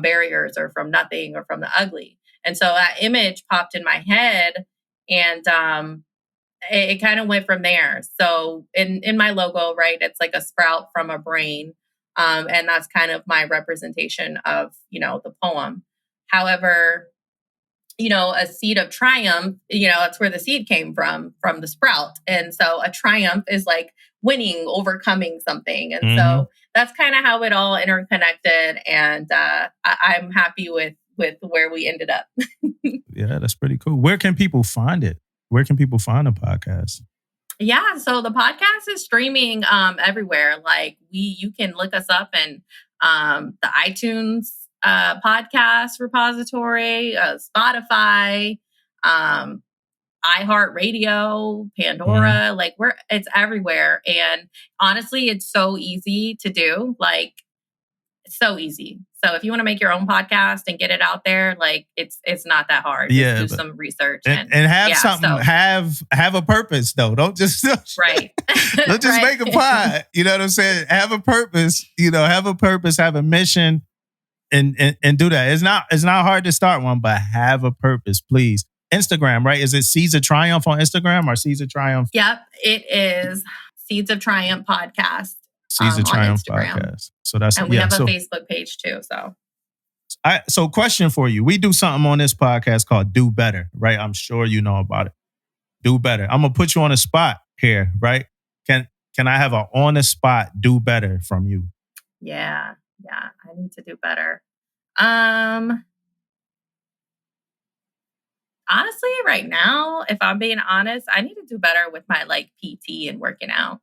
barriers or from nothing or from the ugly. And so that image popped in my head, and it kind of went from there. So in my logo, right, it's like a sprout from a brain. And that's kind of my representation of, the poem. However, a seed of triumph, that's where the seed came from the sprout. And so a triumph is like winning, overcoming something. And so that's kind of how it all interconnected. And I'm happy with where we ended up. Yeah, that's pretty cool. Where can people find it? Where can people find a podcast? Yeah, so the podcast is streaming everywhere. Like you can look us up in the iTunes podcast repository, Spotify, iHeartRadio, Pandora. Like it's everywhere. And honestly, it's so easy to do. Like it's so easy. So if you want to make your own podcast and get it out there, like it's not that hard. Yeah, just do some research and have something. So, have a purpose though. Don't just right. Don't just make a pod. You know what I'm saying? Have a purpose. Have a purpose. Have a mission, and do that. It's not hard to start one, but have a purpose, please. Instagram, right? Is it Seeds of Triumph on Instagram or Seeds of Triumph? Yep, it is Seeds of Triumph podcast. Seeds of Triumph podcast. So that's, and we have a Facebook page too. So question for you. We do something on this podcast called Do Better, right? I'm sure you know about it. Do better. I'm gonna put you on a spot here, right? Can I have an on the spot do better from you? Yeah. I need to do better. Honestly, right now, if I'm being honest, I need to do better with my like PT and working out.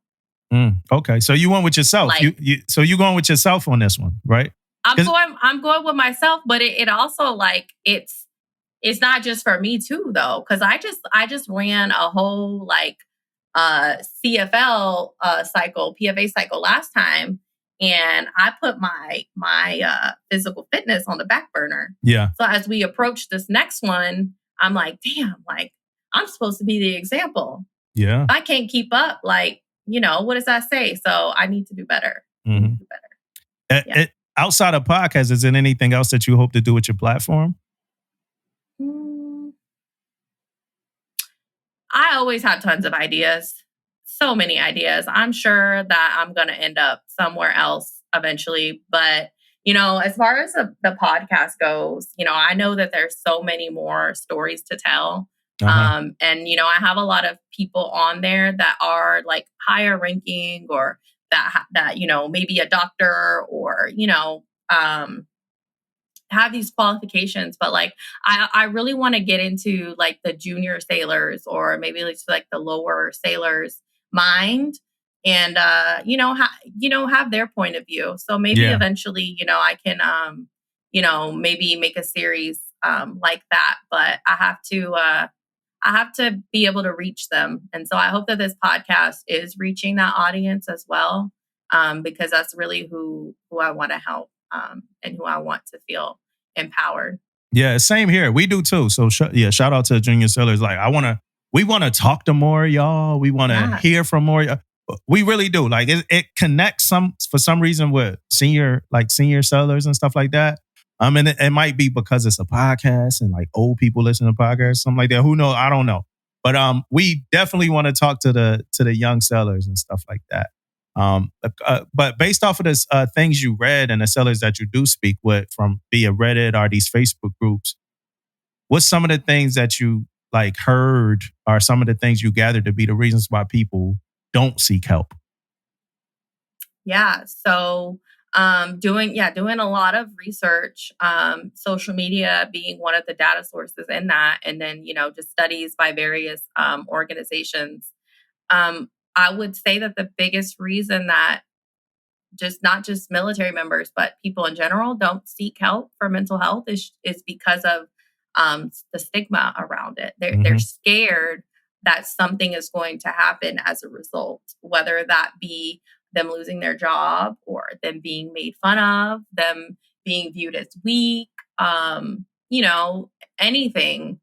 Okay, so you went with yourself. Like, So you going with yourself on this one, right? I'm going with myself, but it also like it's not just for me too though, because I just ran a whole like CFL cycle, PFA cycle last time, and I put my physical fitness on the back burner. Yeah. So as we approach this next one, I'm like, damn, like I'm supposed to be the example. Yeah. If I can't keep up, like, what does that say? So I need to do better. Mm-hmm. Outside of podcasts, is there anything else that you hope to do with your platform? I always have tons of ideas. So many ideas. I'm sure that I'm going to end up somewhere else eventually. But, as far as the podcast goes, I know that there's so many more stories to tell. And, I have a lot of people on there that are like higher ranking or that maybe a doctor or, have these qualifications, but like I really want to get into like the junior sailors or maybe like the lower sailors mind and have their point of view. So maybe eventually, I can maybe make a series like that, but I have to be able to reach them. And so I hope that this podcast is reaching that audience as well. Because that's really who I want to help and who I want to feel empowered. Yeah, same here. We do too. So shout out to the junior sailors. Like we want to talk to more y'all. We want to hear from more y'all. We really do. Like it connects for some reason with senior sailors and stuff like that. And it might be because it's a podcast and like old people listen to podcasts, something like that. Who knows? I don't know. But we definitely want to talk to the young sailors and stuff like that. But based off of the things you read and the sellers that you do speak with from via Reddit or these Facebook groups, what's some of the things that you like heard or some of the things you gathered to be the reasons why people don't seek help? Yeah. So doing a lot of research, social media being one of the data sources in that, and then, just studies by various organizations. I would say that the biggest reason that not just military members, but people in general don't seek help for mental health is because of the stigma around it. They're scared that something is going to happen as a result, whether that be them losing their job or them being made fun of, them being viewed as weak, anything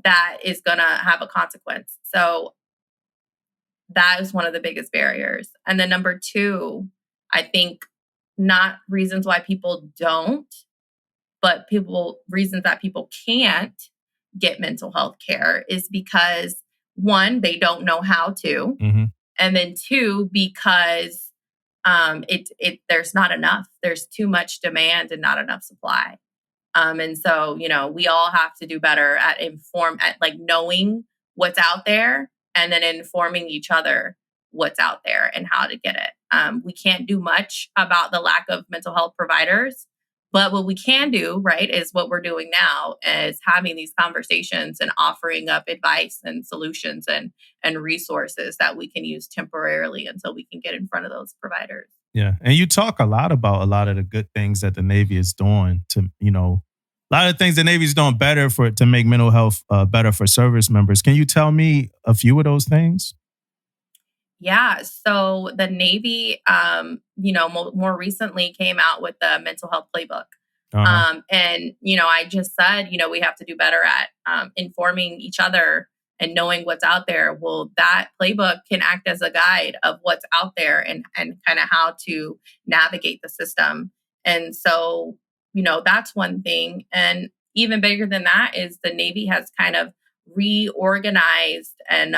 that is going to have a consequence. So that is one of the biggest barriers. And then number two, I think not reasons why people don't, but reasons that people can't get mental health care is because one, they don't know how to. And then two, because there's not enough. There's too much demand and not enough supply. And so, we all have to do better at knowing what's out there and then informing each other what's out there and how to get it. We can't do much about the lack of mental health providers, but what we can do, right, is what we're doing now is having these conversations and offering up advice and solutions and resources that we can use temporarily until we can get in front of those providers. Yeah. And you talk a lot about a lot of the good things that the Navy is doing to, a lot of things the Navy is doing better to make mental health better for service members. Can you tell me a few of those things? Yeah. So the Navy, more recently came out with the mental health playbook. And, I just said, we have to do better at informing each other and knowing what's out there. Well, that playbook can act as a guide of what's out there and kind of how to navigate the system. And so, that's one thing. And even bigger than that is the Navy has kind of reorganized and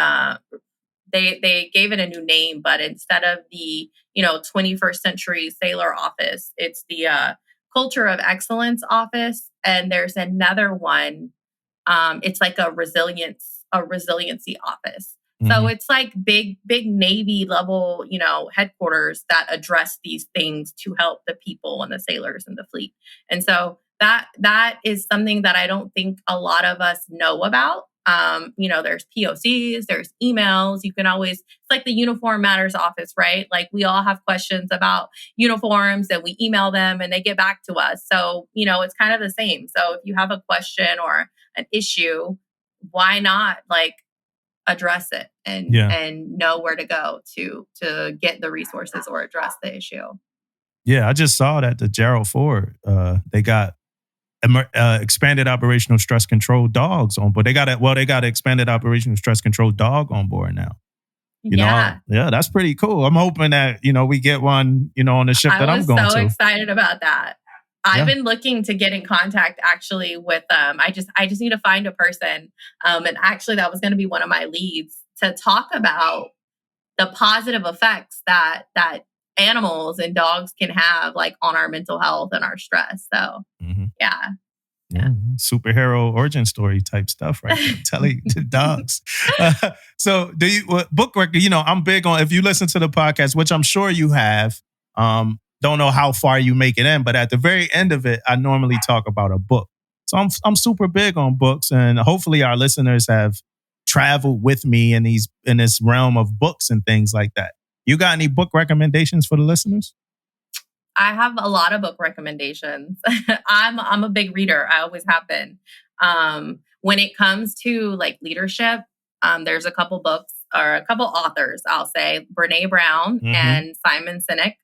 they gave it a new name, but instead of the 21st century sailor office, it's the culture of excellence office, and there's another one. It's like a resiliency office. So it's like big Navy level, headquarters that address these things to help the people and the sailors in the fleet. And so that is something that I don't think a lot of us know about. There's POCs, there's emails. You can always, it's like the Uniform Matters office, right? Like we all have questions about uniforms and we email them and they get back to us. So, it's kind of the same. So if you have a question or an issue, why not address it and know where to go to get the resources or address the issue. Yeah, I just saw that the Gerald Ford, they got expanded operational stress control dogs on board. They got an expanded operational stress control dog on board now. You know, that's pretty cool. I'm hoping that, we get one, on the ship that I'm going to. I was so excited about that. I've been looking to get in contact actually with I just need to find a person. And actually that was going to be one of my leads to talk about the positive effects that animals and dogs can have on our mental health and our stress. So yeah. Superhero origin story type stuff, right? Telling to dogs. So do you book record? I'm big on, if you listen to the podcast, which I'm sure you have, don't know how far you make it in, but at the very end of it, I normally talk about a book. So I'm super big on books, and hopefully our listeners have traveled with me in this realm of books and things like that. You got any book recommendations for the listeners? I have a lot of book recommendations. I'm a big reader. I always have been. When it comes to leadership, there's a couple books or a couple authors, I'll say, Brené Brown and Simon Sinek.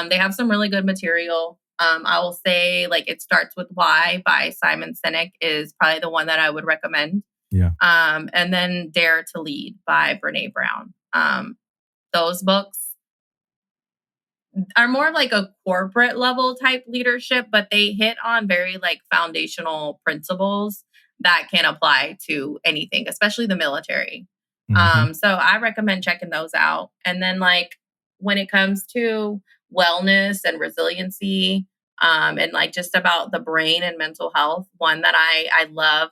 They have some really good material. I will say It Starts With Why by Simon Sinek is probably the one that I would recommend. Yeah. And then Dare to Lead by Brené Brown. Those books are more a corporate level type leadership, but they hit on very foundational principles that can apply to anything, especially the military. So I recommend checking those out. And then when it comes to wellness and resiliency, and just about the brain and mental health, one that I love,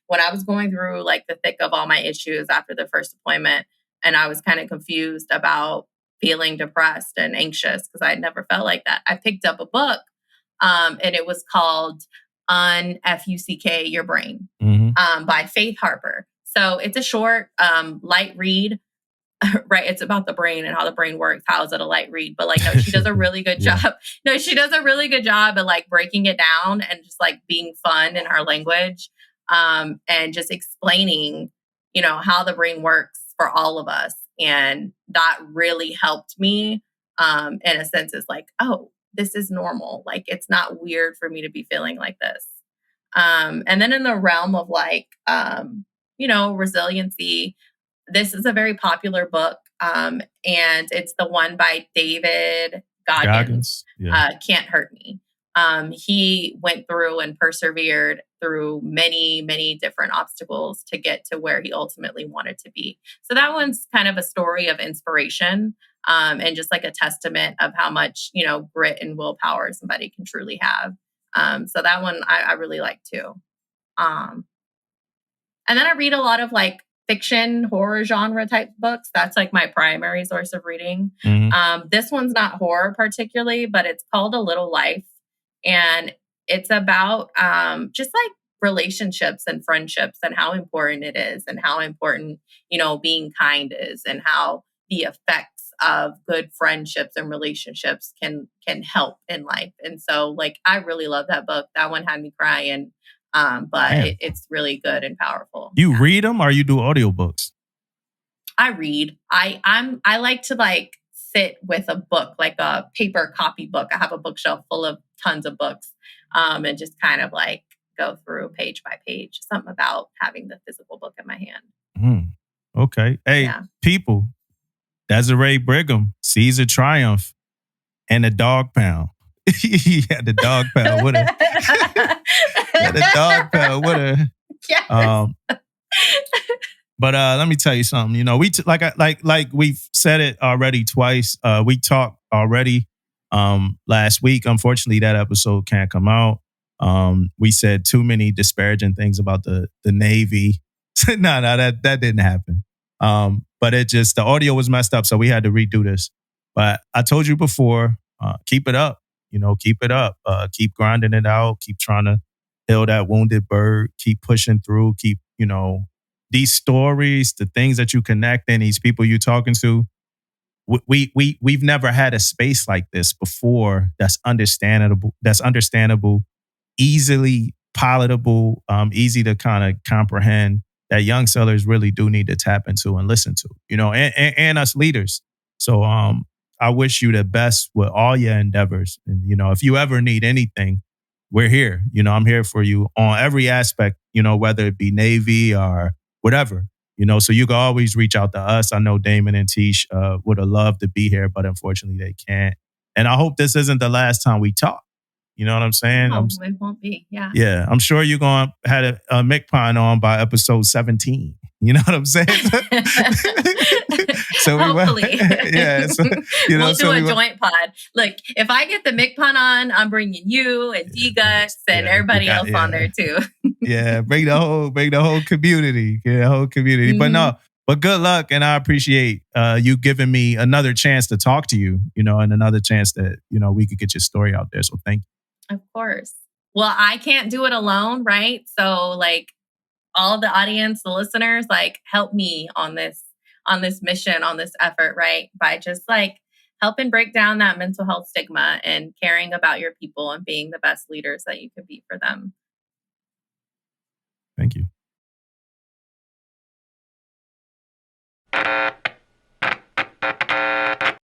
when I was going through the thick of all my issues after the first deployment, and I was kind of confused about feeling depressed and anxious because I had never felt like that, I picked up a book, and it was called Unfuck Your Brain, by Faith Harper. So it's a short, light read. Right. It's about the brain and how the brain works. How is it a light read? But no, she does a really good job. No, she does a really good job at breaking it down and just being fun in her language, and just explaining, how the brain works for all of us. And that really helped me, in a sense. Is oh, this is normal. It's not weird for me to be feeling like this. And then in the realm of resiliency, this is a very popular book, and it's the one by David Goggins. Can't Hurt Me. He went through and persevered through many, many different obstacles to get to where he ultimately wanted to be. So that one's kind of a story of inspiration, and just a testament of how much, grit and willpower somebody can truly have. So that one I really like too. And then I read a lot of fiction, horror genre type books. That's my primary source of reading. This one's not horror particularly, but it's called A Little Life. And it's about just relationships and friendships and how important it is and how important, being kind is and how the effects of good friendships and relationships can help in life. And so I really love that book. That one had me crying. But it's really good and powerful. You read them or you do audiobooks? I read. I like to sit with a book, a paper copy book. I have a bookshelf full of tons of books, and just kind of go through page by page. Something about having the physical book in my hand. Okay. Hey, people, Dezarae Brigham, Caesar Triumph, and the Dog Pound. He had the dog pound with her. Yes. But let me tell you something. We like we've said it already twice. We talked already last week. Unfortunately, that episode can't come out. We said too many disparaging things about the Navy. No, that didn't happen. But it just, the audio was messed up, so we had to redo this. But I told you before, keep it up. Keep it up. Keep grinding it out. Keep trying to heal that wounded bird. Keep pushing through. Keep, these stories, the things that you connect in, these people you're talking to. We've never had a space like this before. That's understandable. Easily palatable, easy to kind of comprehend, that young sellers really do need to tap into and listen to, and us leaders. So I wish you the best with all your endeavors. And, if you ever need anything, we're here. I'm here for you on every aspect, whether it be Navy or whatever, so you can always reach out to us. I know Damon and Tish would have loved to be here, but unfortunately they can't. And I hope this isn't the last time we talk. You know what I'm saying? No, it won't be. Yeah. Yeah. I'm sure you're going to have a Mick Pine on by episode 17. You know what I'm saying? So hopefully. Yeah. So, we'll do a joint pod. Look, if I get the Mick Pine on, I'm bringing you and D-Guts and everybody else on there too. Yeah. Bring the whole community. Yeah, whole community. Mm-hmm. But good luck. And I appreciate you giving me another chance to talk to you, and another chance that, we could get your story out there. So thank you. Of course. Well, I can't do it alone, right? So like all the audience, the listeners, like help me on this mission, on this effort, right? By just like helping break down that mental health stigma and caring about your people and being the best leaders that you could be for them. Thank you.